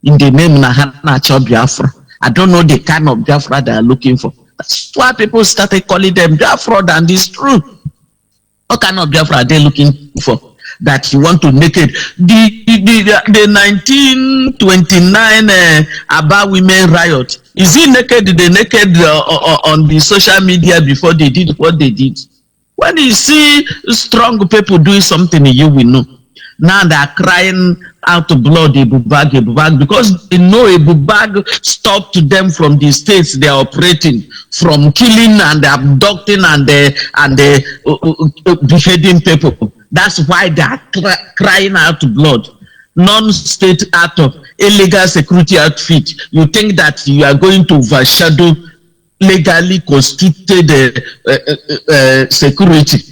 [SPEAKER 5] In the name Nahana Biafra. I don't know the kind of Biafra they are looking for. That's why people started calling them Biafra, and it's true. What kind of Biafra are they looking for? That you want to make it. The 1929 Aba women riot. Is it naked? They naked on the social media before they did what they did. When you see strong people doing something, you will know. Now they are crying out blood, Ebubag, because they know Ebubag stopped them from the states they are operating, from killing and abducting and beheading people. That's why they are crying out blood. Non-state actor, illegal security outfit. You think that you are going to overshadow legally constituted security?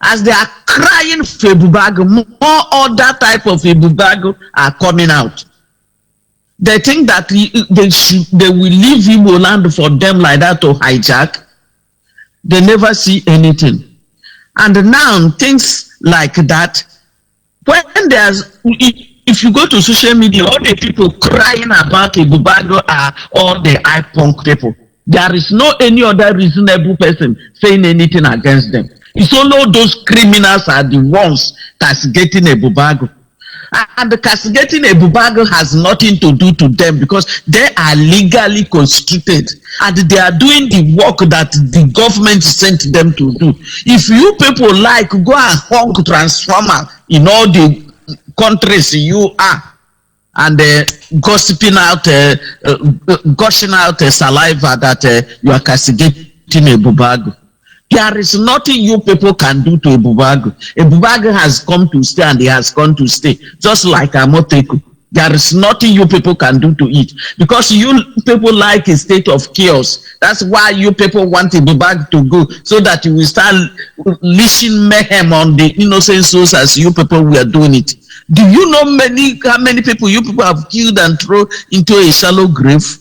[SPEAKER 5] As they are crying for Ebubag, more other type of Ebubag are coming out. They think that they will leave Igbo land for them like that to hijack. They never see anything. And now things like that, when there's, if you go to social media, all the people crying about Ebubag are all the iPunk people. There is no any other reasonable person saying anything against them. It's only those criminals are the ones that's getting Ebubag. And castigating Ebubeagụ has nothing to do to them because they are legally constituted and they are doing the work that the government sent them to do. If you people like, go and honk transformer in all the countries you are and gossiping out, gushing out saliva that you are castigating Ebubeagụ. There is nothing you people can do to Ebubeagụ. Ebubeagụ has come to stay and he has come to stay, just like Amotekun. There is nothing you people can do to it because you people like a state of chaos. That's why you people want Ebubeagụ to go, so that you will start leashing mayhem on the innocent souls as you people were doing it. Do you know how many people you people have killed and thrown into a shallow grave?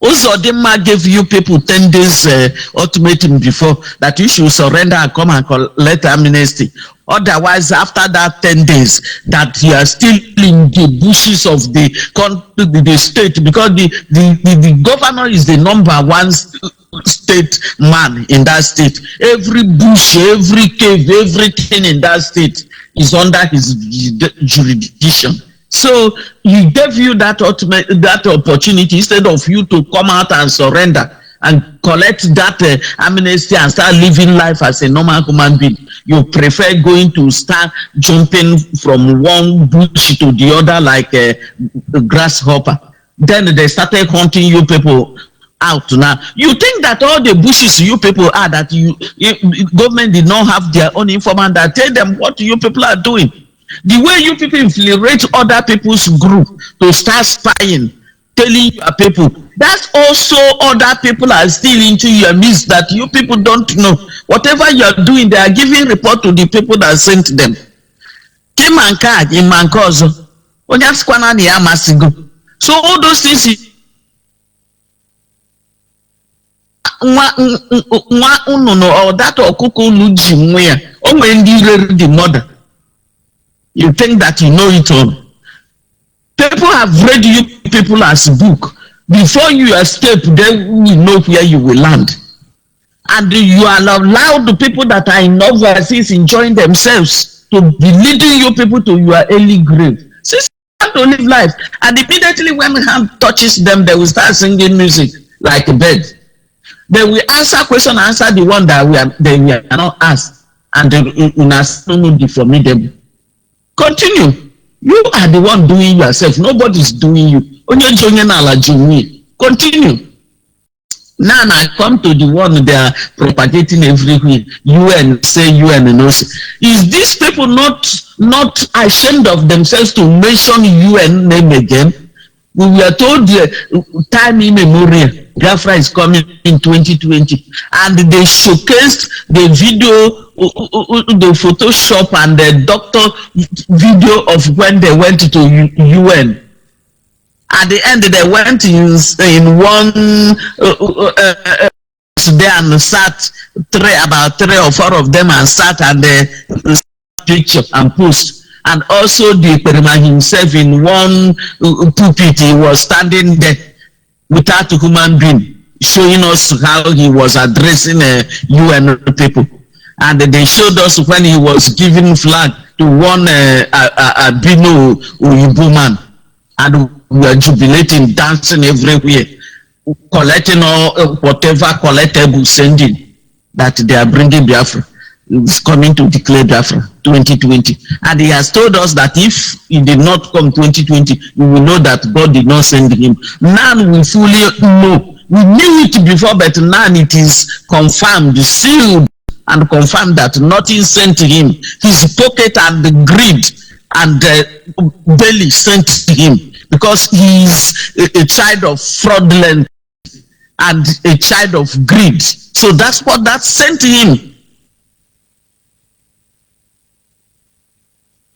[SPEAKER 5] Uzodimma gave you people 10 days ultimatum before that you should surrender and come and collect amnesty. Otherwise, after that 10 days, that you are still in the bushes of the state, because the governor is the #1 state man in that state. Every bush, every cave, everything in that state is under his jurisdiction. So he gave you that opportunity instead of you to come out and surrender and collect that amnesty and start living life as a normal human being. You prefer going to start jumping from one bush to the other like a grasshopper. Then they started hunting you people out now. You think that all the bushes you people are, that government did not have their own informant that tell them what you people are doing? The way you people infiltrate other people's group to start spying, telling your people, that's also other people are still into your midst that you people don't know. Whatever you are doing, they are giving report to the people that sent them. So all those things or that the mother. You think that you know it all. People have read you people as a book. Before you escape, they will know where you will land. And you are allowed the people that are in overseas enjoying themselves to be leading you people to your early grave. Since you have to live life. And immediately when hand touches them, they will start singing music like a bird. They will answer question, answer the one that they were not asked. And they will ask the formidable. Continue. You are the one doing yourself. Nobody is doing you. Continue. Now I come to the one they are propagating everywhere. UN, say UN and also. Is these people not ashamed of themselves to mention UN name again? We were told time immemorial, Biafra is coming in 2020, and they showcased the video, the Photoshop and the doctor video of when they went to UN. At the end, they went in one there and sat about 3 or 4 of them and sat and the picture and post. And also the Perima himself in one pulpit, he was standing there without a human being, showing us how he was addressing UN people. And they showed us when he was giving flag to one albino Uyibo man. And we are jubilating, dancing everywhere, collecting all whatever collectible sending that they are bringing Biafra. Is coming to declare Biafra 2020. And he has told us that if he did not come 2020, we will know that God did not send him. Now we fully know. We knew it before, but now it is confirmed, sealed, and confirmed that nothing sent to him. His pocket and the greed and the belly sent to him, because he is a child of fraudulence and a child of greed. So that's what that sent to him.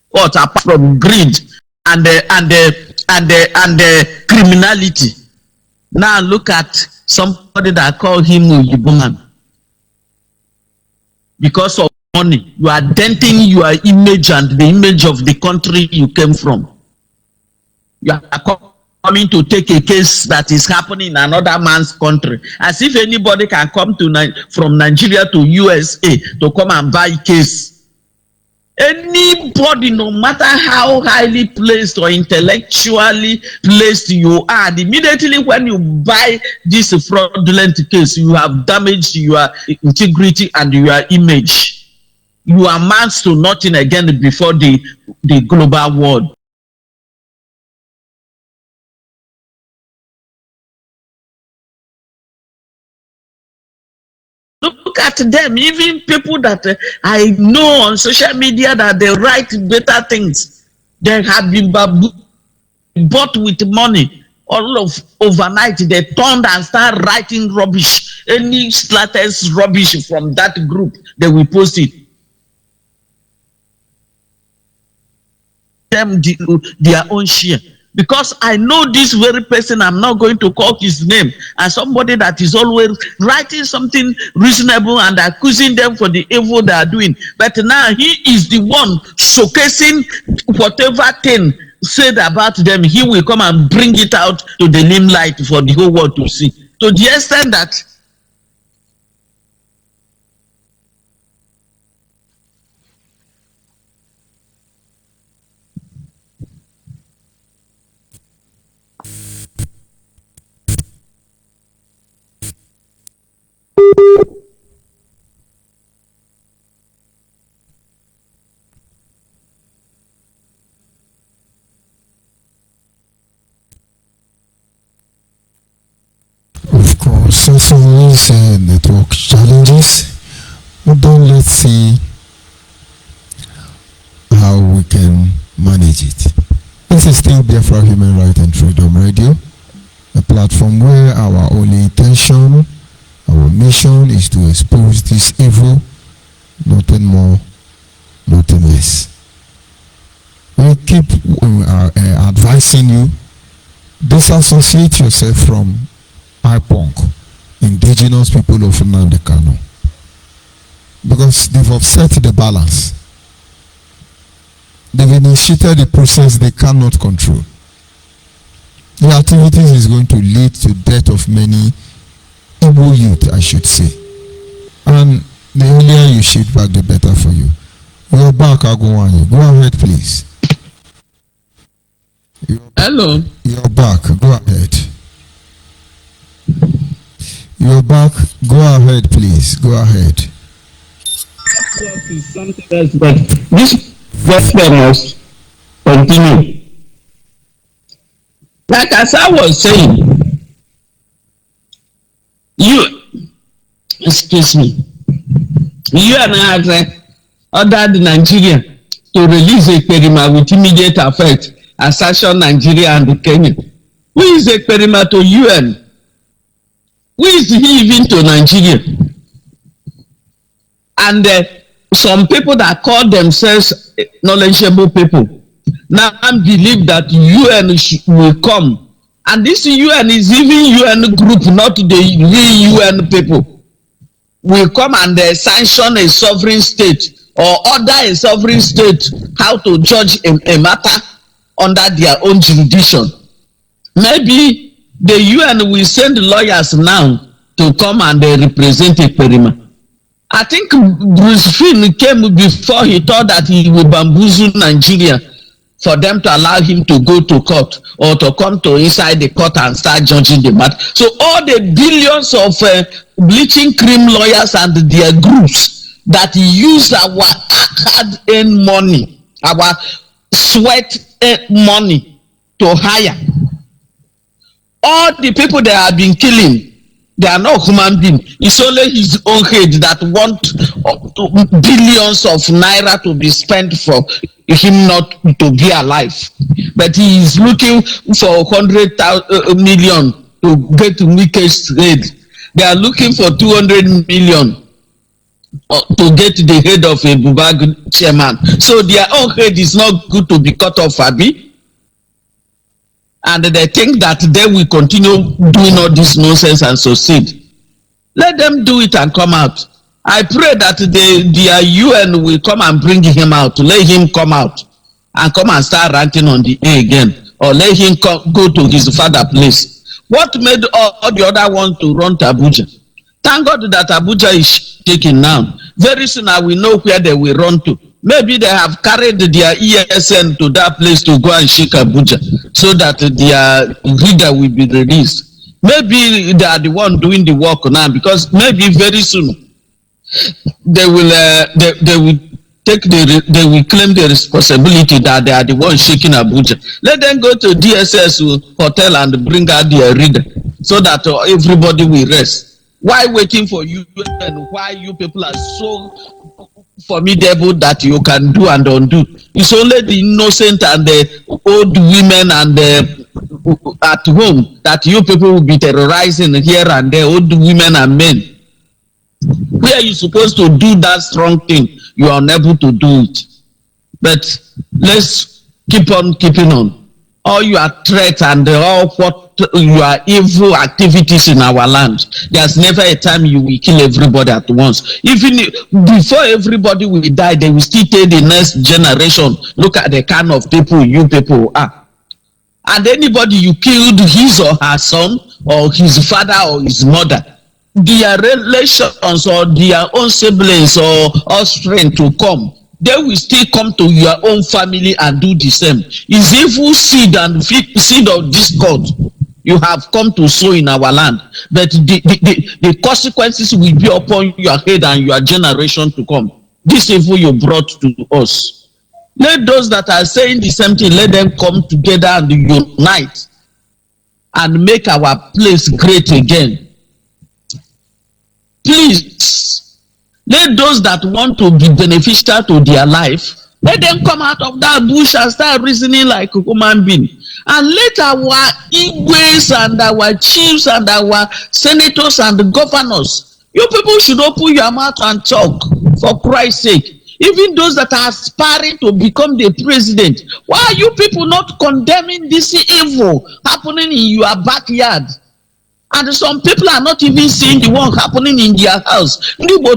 [SPEAKER 5] What apart from greed and the criminality. Now look at somebody that call him Uyibo man. Because of money, you are denting your image and the image of the country you came from. You are coming to take a case that is happening in another man's country, as if anybody can come to from Nigeria to USA to come and buy a case. Anybody, no matter how highly placed or intellectually placed you are, immediately when you buy this fraudulent case, you have damaged your integrity and your image. You amount to nothing again before the global world. Look at them, even people that I know on social media that they write better things. They have been bought with money. All of overnight, they turned and start writing rubbish. Any slightest rubbish from that group, they will post it. Them their own share. Because I know this very person, I'm not going to call his name, and somebody that is always writing something reasonable and accusing them for the evil they are doing. But now he is the one showcasing whatever thing said about them. He will come and bring it out to the limelight for the whole world to see. To the extent that
[SPEAKER 2] Of course, there's always network challenges, but then let's see how we can manage it. This is still Biafra Human Rights and Freedom Radio, a platform where our only intention, our mission is to expose this evil, nothing more, nothing less. We keep advising you, disassociate yourself from IPONC, indigenous people of Nnamdi Kanu, because they've upset the balance. They've initiated a process they cannot control. The activities is going to lead to death of many Igbo youth, I should say. And the earlier you shake back, the better for you. You're back, Agwanye. Go ahead, please.
[SPEAKER 5] hello.
[SPEAKER 2] You're back. Go ahead. You're back. Go ahead, please. Go ahead.
[SPEAKER 3] Something else, but this gospel must continue.
[SPEAKER 5] Like as I was saying, excuse me, you and I have ordered Nigeria to release Ekperima with immediate effect and sanction Nigeria and Kenya. Who is Ekperima to UN? Who is he even to Nigeria? And some people that call themselves knowledgeable people now believe that UN will come. And this UN is even UN group, not the real UN people, will come and sanction a sovereign state or order a sovereign state how to judge a matter under their own jurisdiction. Maybe the UN will send lawyers now to come and represent Ekperima. I think Bruce Finn came before he thought that he would bamboozle Nigeria for them to allow him to go to court or to come to inside the court and start judging the matter. So all the billions of bleaching cream lawyers and their groups that use our hard-earned money, our sweat money to hire, all the people that have been killing, they are not human beings. It's only his own head that want billions of naira to be spent for him not to be alive. But he is looking for 100 million to get to Mike's head. They are looking for 200 million to get the head of a Bubag chairman. So their own head is not good to be cut off, Abi. And they think that they will continue doing all this nonsense and succeed. Let them do it and come out. I pray that their UN will come and bring him out. Let him come out and come and start ranting on the A again. Or let him go to his father place. What made all the other ones to run to Abuja? Thank God that Abuja is taken now. Very soon I will know where they will run to. Maybe they have carried their ESN to that place to go and shake Abuja so that their reader will be released. Maybe they are the one doing the work now, because maybe very soon they will they will claim the responsibility that they are the one shaking Abuja. Let them go to DSS hotel and bring out their reader so that everybody will rest. Why waiting for you, and why you people are so formidable that you can do and undo? It's only the innocent and the old women and the at home that you people will be terrorizing here and there, old women and men. Where you supposed to do that strong thing, you are unable to do it. But let's keep on keeping on. All your threats and all what your evil activities in our land, there's never a time you will kill everybody at once. Even before everybody will die, they will still tell the next generation, look at the kind of people you people are. And anybody you killed, his or her son, or his father or his mother, their relations or their own siblings or offspring to come, they will still come to your own family and do the same. It's evil seed and seed of discord you have come to sow in our land. But the consequences will be upon your head and your generation to come. This evil you brought to us. Let those that are saying the same thing, let them come together and unite and make our place great again. Please, let those that want to be beneficial to their life, let them come out of that bush and start reasoning like a human being. And let our Igwes and our chiefs and our senators and the governors, you people should open your mouth and talk, for Christ's sake. Even those that are aspiring to become the president, why are you people not condemning this evil happening in your backyard? And some people are not even seeing the one happening in their house. You will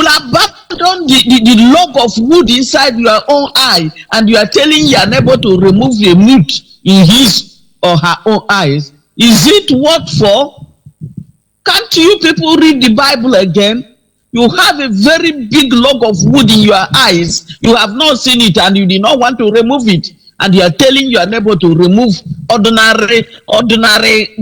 [SPEAKER 5] abandon the log of wood inside your own eye, and you are telling your neighbor to remove the mood in his or her own eyes. Is it what for? Can't you people read the Bible again? You have a very big log of wood in your eyes. You have not seen it and you did not want to remove it. And you are telling your neighbor to remove ordinary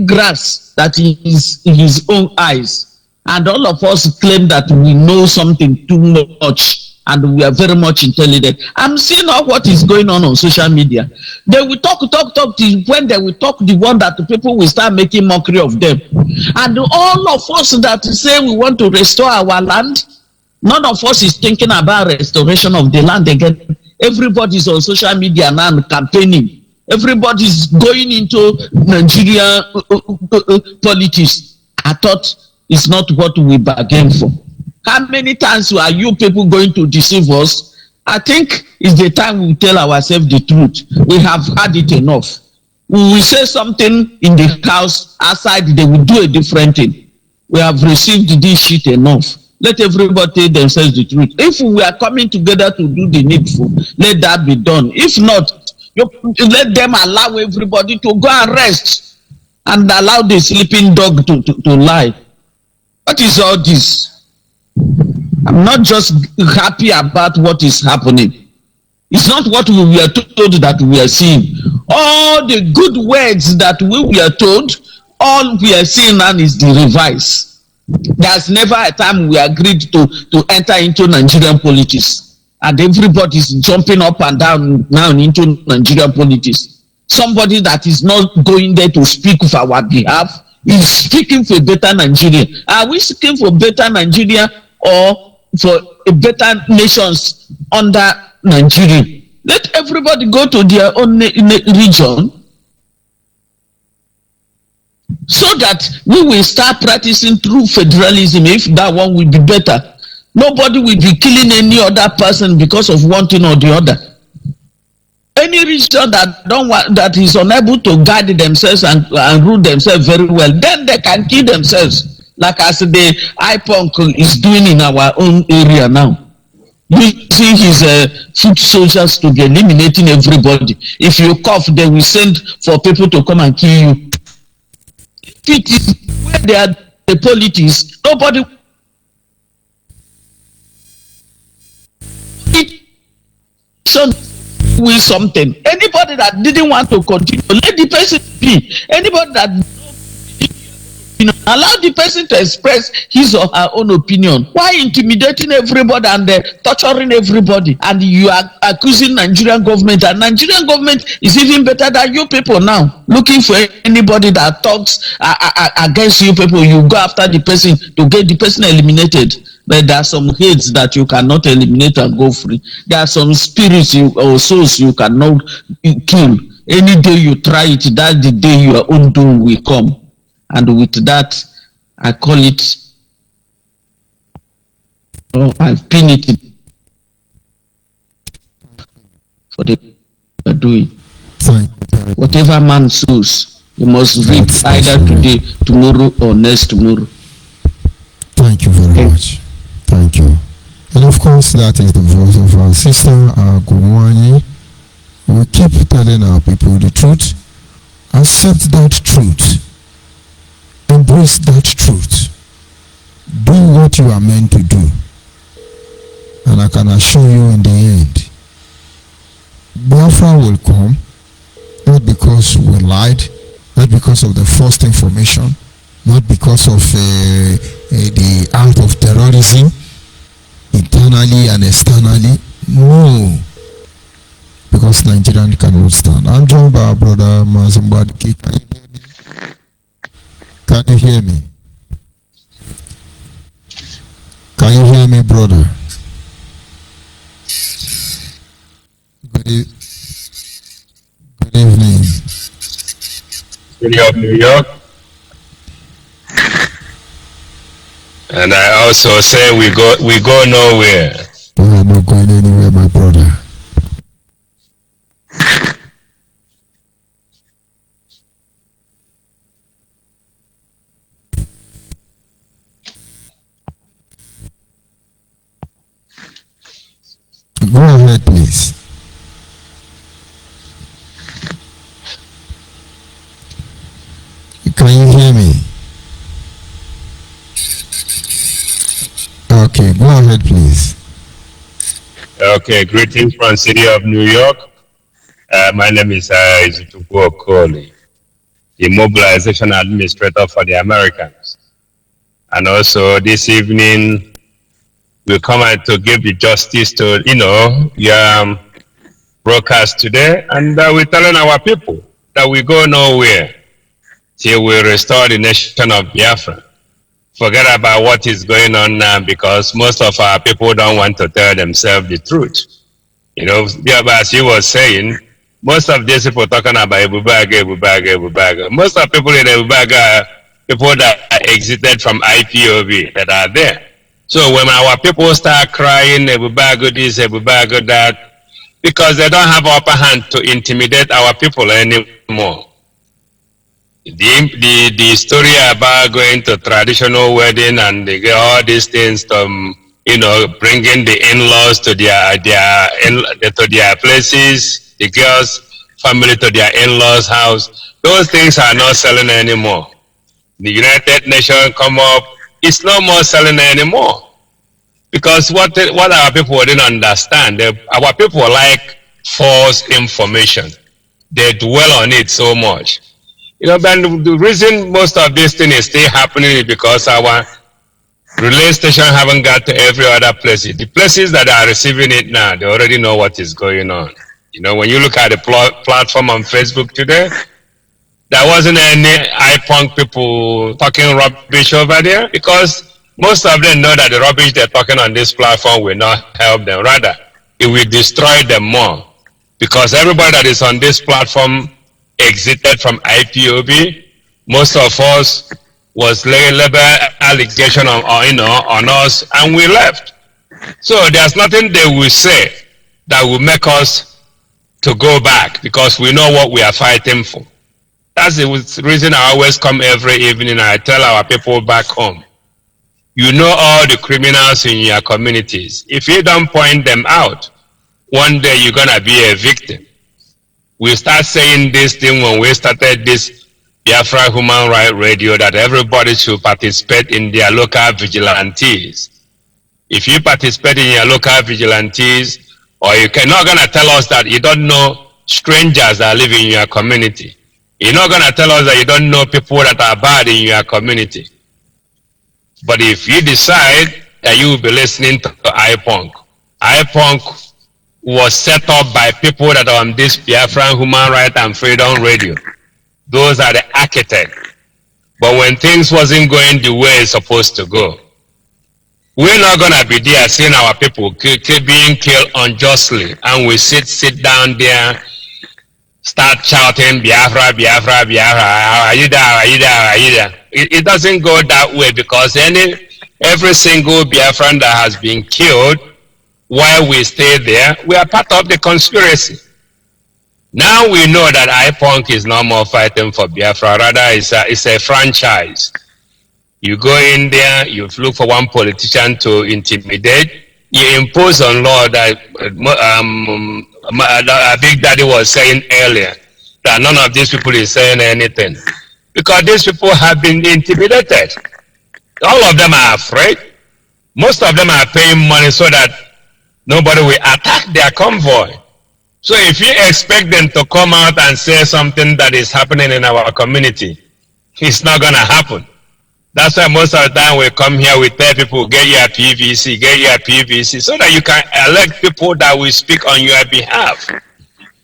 [SPEAKER 5] grass that is in his own eyes. And all of us claim that we know something too much and we are very much intelligent. I'm seeing all what is going on social media. They will talk till when they will talk the one that the people will start making mockery of them. And all of us that say we want to restore our land, none of us is thinking about restoration of the land again. Everybody's on social media now campaigning. Everybody's going into Nigeria politics. I thought it's not what we bargained for. How many times are you people going to deceive us? I think it's the time we tell ourselves the truth. We have had it enough. We will say something in the house, outside they will do a different thing. We have received this shit enough. Let everybody tell themselves the truth. If we are coming together to do the needful, let that be done. If not, let them allow everybody to go and rest and allow the sleeping dog to lie. What is all this? I'm not just happy about what is happening. It's not what we were told that we are seeing. All the good words that we were told, all we are seeing now is the reverse. There's never a time we agreed to enter into Nigerian politics. And everybody's jumping up and down now into Nigerian politics. Somebody that is not going there to speak for our behalf is speaking for better Nigeria. Are we speaking for better Nigeria or for a better nations under Nigeria? Let everybody go to their own region so that we will start practicing true federalism. If that one will be better, nobody will be killing any other person because of one thing or the other. Any region that is unable to guide themselves and rule themselves very well, then they can kill themselves, like as the IPONC is doing in our own area now. Using his foot soldiers to be eliminating everybody. If you cough, they will send for people to come and kill you. If it is where they are the politics, nobody election win something. Anybody that didn't want to continue, let the person be. Anybody that allow the person to express his or her own opinion. Why intimidating everybody and torturing everybody? And you are accusing Nigerian government, and Nigerian government is even better than you people now. Looking for anybody that talks against you people, you go after the person to get the person eliminated. But there are some heads that you cannot eliminate and go free. There are some spirits or souls you cannot kill. Any day you try it, that's the day your own doom will come. And with that, I call it, I've pinned it for the doing. Whatever man sows, he must reap either today, tomorrow, or next tomorrow.
[SPEAKER 2] Thank you very much. Thank you. And of course, that is the voice of our sister, Gumwani. We keep telling our people the truth. Accept that truth. Embrace that truth. Do what you are meant to do. And I can assure you in the end, Biafra will come, not because we lied, not because of the false information, not because of the act of terrorism, internally and externally. No. Because Nigerian cannot stand. I'm joined by our brother Mazimbadiki. Can you hear me? Can you hear me, brother? Good evening.
[SPEAKER 6] City of New York. And I also say we go nowhere.
[SPEAKER 2] We are not going anywhere, my brother. Go ahead, please. Can you hear me? Okay, go ahead, please.
[SPEAKER 6] Okay, greetings from City of New York. My name is Izutuku Okoli, the Mobilization Administrator for the Americans. And also this evening, we come out to give the justice to, your broadcast today. And we're telling our people that we go nowhere till we restore the nation of Biafra. Forget about what is going on now, because most of our people don't want to tell themselves the truth. As you were saying, most of these people talking about Ebubaga. Most of people in Ebubaga are people that exited from IPOB that are there. So when our people start crying, Ebubaga this, Ebubaga that, because they don't have upper hand to intimidate our people anymore. The story about going to traditional wedding and they get all these things from, bringing the in-laws to their places, the girls' family to their in-laws' house, those things are not selling anymore. The United Nations come up, it's no more selling anymore. Because what our people didn't understand, our people like false information. They dwell on it so much. But the reason most of this thing is still happening is because our relay station haven't got to every other place. The places that are receiving it now, they already know what is going on. When you look at the platform on Facebook today, there wasn't any iPunk people talking rubbish over there, because most of them know that the rubbish they're talking on this platform will not help them. Rather, it will destroy them more. Because everybody that is on this platform exited from IPOB. Most of us was label allegation on us, and we left. So there's nothing they will say that will make us to go back, because we know what we are fighting for. That's the reason I always come every evening and I tell our people back home, you know all the criminals in your communities. If you don't point them out, one day you're gonna be a victim. We start saying this thing when we started this Biafra Human Rights Radio, that everybody should participate in their local vigilantes. If you participate in your local vigilantes, Or you're not going to tell us that you don't know strangers that live in your community. You're not going to tell us that you don't know people that are bad in your community. But if you decide that you will be listening to IPONC, IPONC was set up by people that are on this Biafran Human Rights and Freedom Radio. Those are the architects. But when things wasn't going the way it's supposed to go, we're not going to be there seeing our people being killed unjustly, and we sit down there, start shouting, Biafra, Biafra, Biafra, are you there, are you there, are you there? It doesn't go that way, because every single Biafran that has been killed while we stay there, we are part of the conspiracy. Now we know that IPONC is no more fighting for Biafra, rather it's a franchise. You go in there, you look for one politician to intimidate, you impose on law that Big Daddy was saying earlier, that none of these people is saying anything. Because these people have been intimidated. All of them are afraid. Most of them are paying money so that nobody will attack their convoy. So if you expect them to come out and say something that is happening in our community, it's not going to happen. That's why most of the time we come here, we tell people, get your PVC, so that you can elect people that will speak on your behalf.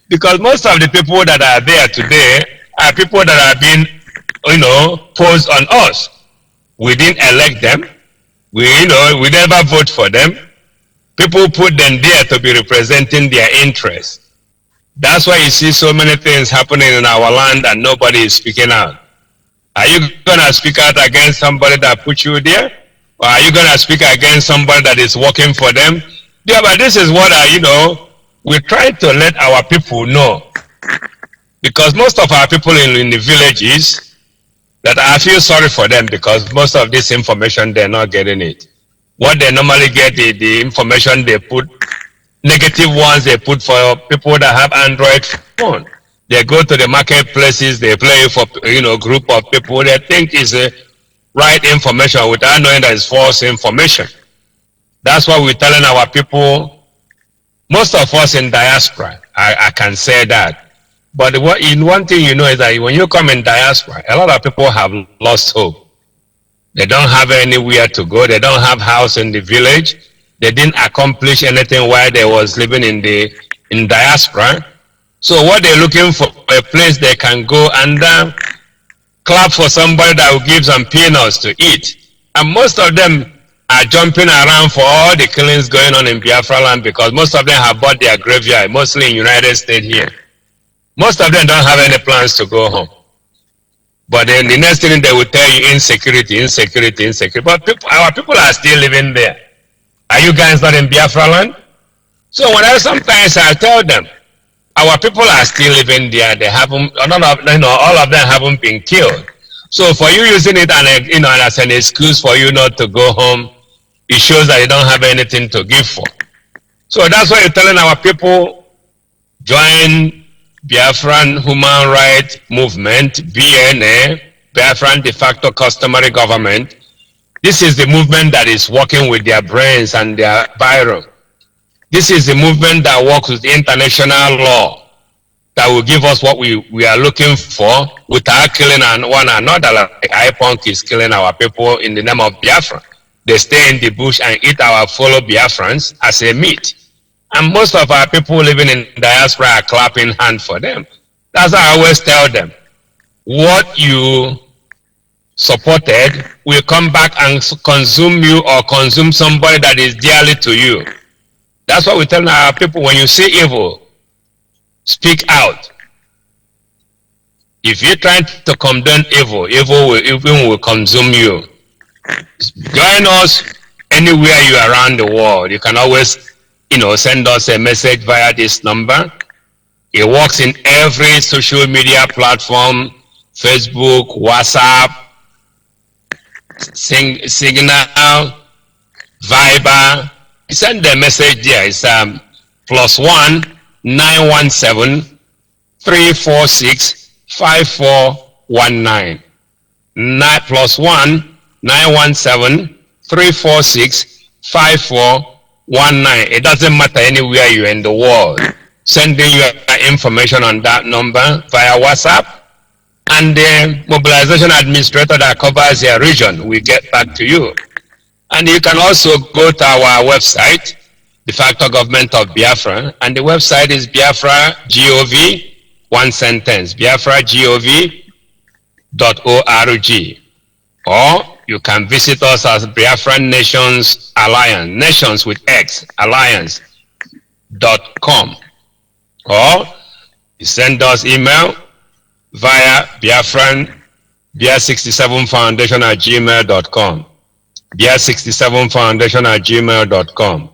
[SPEAKER 6] Because most of the people that are there today are people that are being, posed on us. We didn't elect them. We never vote for them. People put them there to be representing their interests. That's why you see so many things happening in our land and nobody is speaking out. Are you going to speak out against somebody that put you there? Or are you going to speak against somebody that is working for them? Yeah, but this is what we try to let our people know. Because most of our people in the villages, that I feel sorry for them, because most of this information, they're not getting it. What they normally get is the information they put, negative ones they put for people that have Android phone. They go to the marketplaces, they play for group of people they think is right information without knowing that it's false information. That's why we're telling our people, most of us in diaspora, I can say that. But one thing is that when you come in diaspora, a lot of people have lost hope. They don't have anywhere to go. They don't have house in the village. They didn't accomplish anything while they was living in diaspora. So what they're looking for, a place they can go and clap for somebody that will give some peanuts to eat. And most of them are jumping around for all the killings going on in Biafra land, because most of them have bought their graveyard, mostly in United States here. Most of them don't have any plans to go home. But then the next thing they will tell you, insecurity. But our people are still living there. Are you guys not in Biafra land? So sometimes I tell them, our people are still living there. They haven't, all of them haven't been killed. So for you using it as an excuse for you not to go home, it shows that you don't have anything to give for. So that's why you're telling our people, join Biafran Human Rights Movement, BNA, Biafran De Facto Customary Government. This is the movement that is working with their brains and their biro. This is the movement that works with international law, that will give us what we are looking for without killing one another, like IPONC is killing our people in the name of Biafra. They stay in the bush and eat our fellow Biafrans as a meat. And most of our people living in diaspora are clapping hands for them. That's how I always tell them. What you supported will come back and consume you, or consume somebody that is dearly to you. That's what we tell our people. When you see evil, speak out. If you're trying to condemn evil, evil will consume you. Join us anywhere you are around the world. You can always, send us a message via this number. It works in every social media platform, Facebook, WhatsApp, Signal, Viber. Send the message there. It's +1 917 346 5419. +1 917 346 5419. It doesn't matter anywhere you're in the world. Sending your information on that number via WhatsApp, and the mobilization administrator that covers your region will get back to you. And you can also go to our website, De Facto Government of Biafra, and the website is Biafra Gov, one sentence, biafragov.org. Or you can visit us as Biafran Nations Alliance, Nations with X, Alliance.com. Or you send us email via Bia67foundation@gmail.com, Bia67foundation@gmail.com,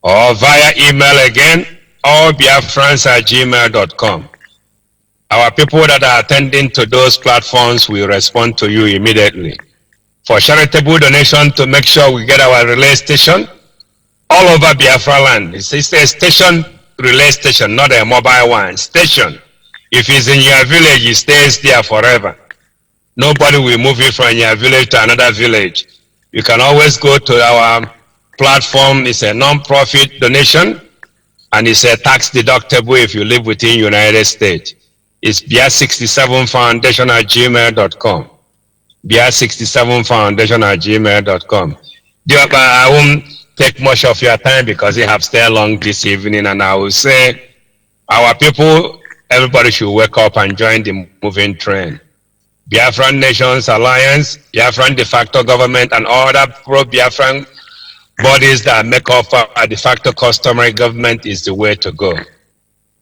[SPEAKER 6] or via email again, or biafrans@gmail.com. Our people that are attending to those platforms will respond to you immediately. For charitable donation, to make sure we get our relay station all over Biafra land. It's a station, relay station, not a mobile one. Station. If it's in your village, it stays there forever. Nobody will move it from your village to another village. You can always go to our platform. It's a non-profit donation, and it's a tax deductible if you live within United States. It's Bia67foundation@gmail.com. Bia67foundation@gmail.com. I won't take much of your time because you have stayed long this evening, and I will say our people, everybody should wake up and join the moving train. Biafran Nations Alliance, Biafran De Facto Government, and other pro-Biafran bodies that make up a de facto customary government is the way to go.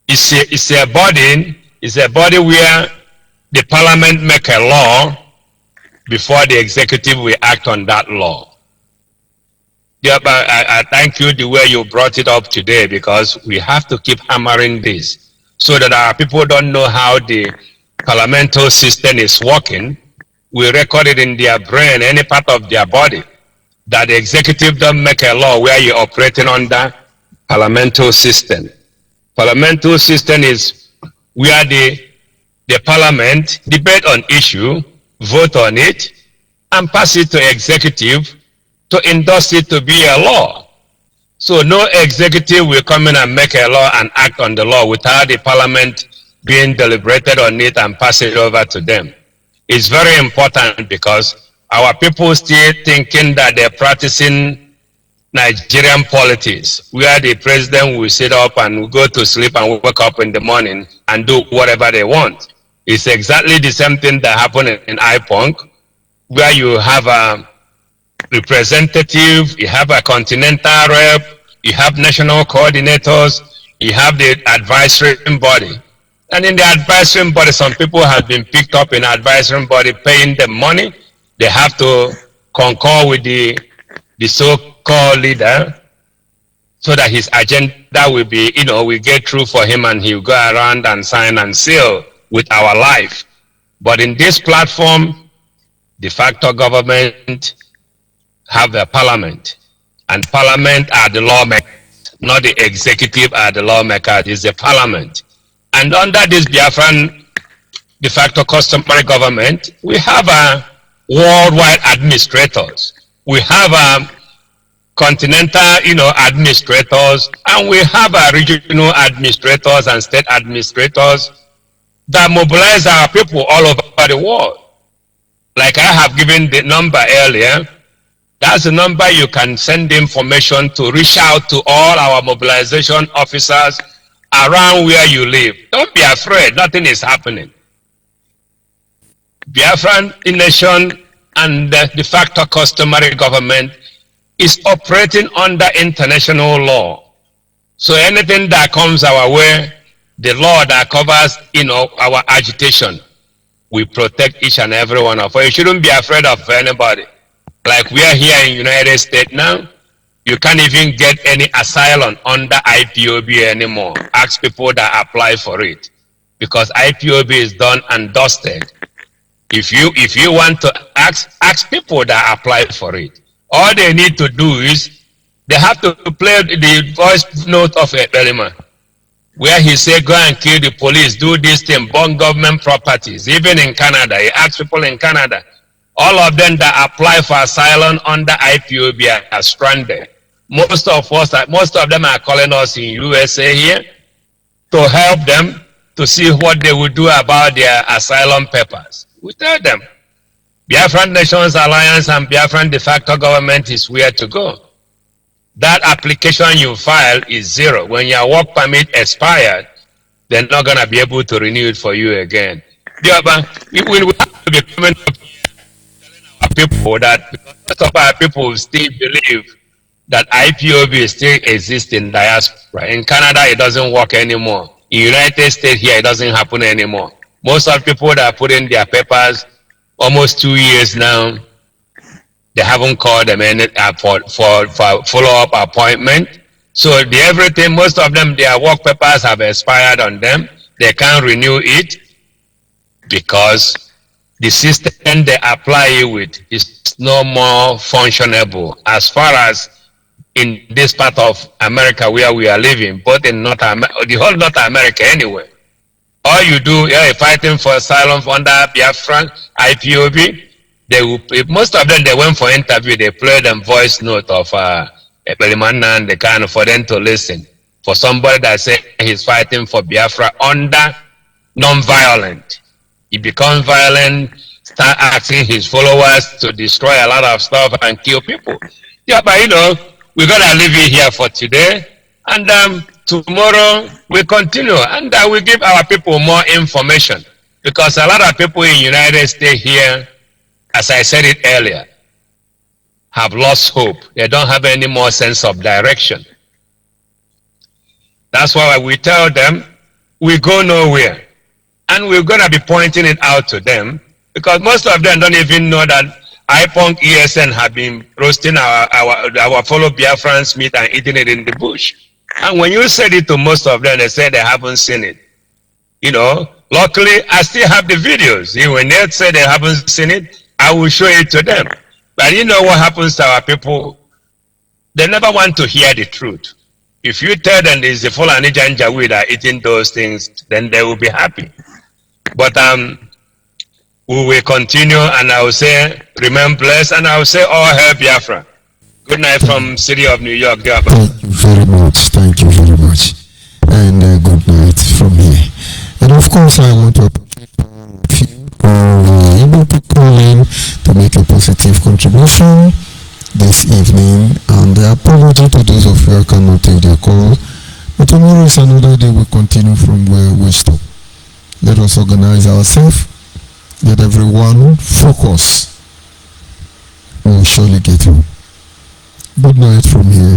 [SPEAKER 6] It's a body where the parliament make a law before the executive will act on that law. I thank you the way you brought it up today, because we have to keep hammering this so that our people don't know how the parliamentary system is working. We record it in their brain, any part of their body, that the executive don't make a law where you're operating under parliamentary system. Parliamentary system is where the parliament debate on issue, vote on it, and pass it to executive to endorse it to be a law. So no executive will come in and make a law and act on the law without the parliament being deliberated on it and pass it over to them. It's very important, because our people still thinking that they're practicing Nigerian politics, where the president will sit up and go to sleep and wake up in the morning and do whatever they want. It's exactly the same thing that happened in IPONC, where you have a representative, you have a continental rep, you have national coordinators, you have the advisory body. And in the advisory body, some people have been picked up in advisory body, paying them money. They have to concur with the so-called leader so that his agenda will be, will get through for him, and he'll go around and sign and seal with our life. But in this platform, de facto government have a parliament, and parliament are the lawmakers, not the executive are the lawmakers, it's the parliament. And under this Biafran de facto customary government, we have a worldwide administrators, we have a continental, administrators, and we have a regional administrators and state administrators that mobilize our people all over the world. Like I have given the number earlier, that's the number you can send information to, reach out to all our mobilization officers around where you live. Don't be afraid, nothing is happening. Biafran nation and the de facto customary government is operating under international law. So anything that comes our way, the law that covers, our agitation, we protect each and every one of us. You shouldn't be afraid of anybody. Like we are here in United States now, you can't even get any asylum under IPOB anymore. Ask people that apply for it, because IPOB is done and dusted. If you want to ask people that apply for it. All they need to do is they have to play the voice note of Ekperima, where he said, go and kill the police, do this thing, burn government properties. Even in Canada, he asked people in Canada, all of them that apply for asylum under IPOB are stranded. most of them are calling us in USA here to help them to see what they will do about their asylum papers. We tell them, Biafran Nations Alliance and Biafran de facto government is where to go. That application you file is zero. When your work permit expired, they're not going to be able to renew it for you again. We will have to be coming up here telling our people that, because most of our people still believe that IPOB still exists in diaspora. In Canada, it doesn't work anymore. In the United States here, it doesn't happen anymore. Most of the people that are putting their papers almost 2 years now, they haven't called them any for follow-up appointment. So everything, most of them, their work papers have expired on them. They can't renew it because the system they apply it with is no more functionable as far as in this part of America where we are living, both in North America, the whole North America anyway. All you do, you're fighting for asylum under Biafran, IPOB. Most of them, they went for interview, they played them voice note of Ebelimana and the kind for them to listen. For somebody that said he's fighting for Biafra under non-violent. He becomes violent, start asking his followers to destroy a lot of stuff and kill people. Yeah, but we're gonna leave it here for today. And tomorrow we continue and we give our people more information, because a lot of people in the United States here, as I said it earlier, have lost hope. They don't have any more sense of direction. That's why we tell them we go nowhere, and we're going to be pointing it out to them, because most of them don't even know that IPONC ESN have been roasting our fellow Biafrans meat and eating it in the bush. And when you said it to most of them, they say they haven't seen it. Luckily, I still have the videos. When they say they haven't seen it, I will show it to them. But you know what happens to our people? They never want to hear the truth. If you tell them there's a Fulani Janjaweed that are eating those things, then they will be happy. But we will continue, and I will say, remain blessed, and I will say, all hail Biafra. Good night from City of New York.
[SPEAKER 2] Thank you very much. Thank you very much. And good night from here. And of course, I want to appreciate you who were able to call in to make a positive contribution this evening. And the apology to those of you who cannot take their call. But tomorrow is another day. We continue from where we stop. Let us organize ourselves. Let everyone focus. We will surely get through. Good night from here.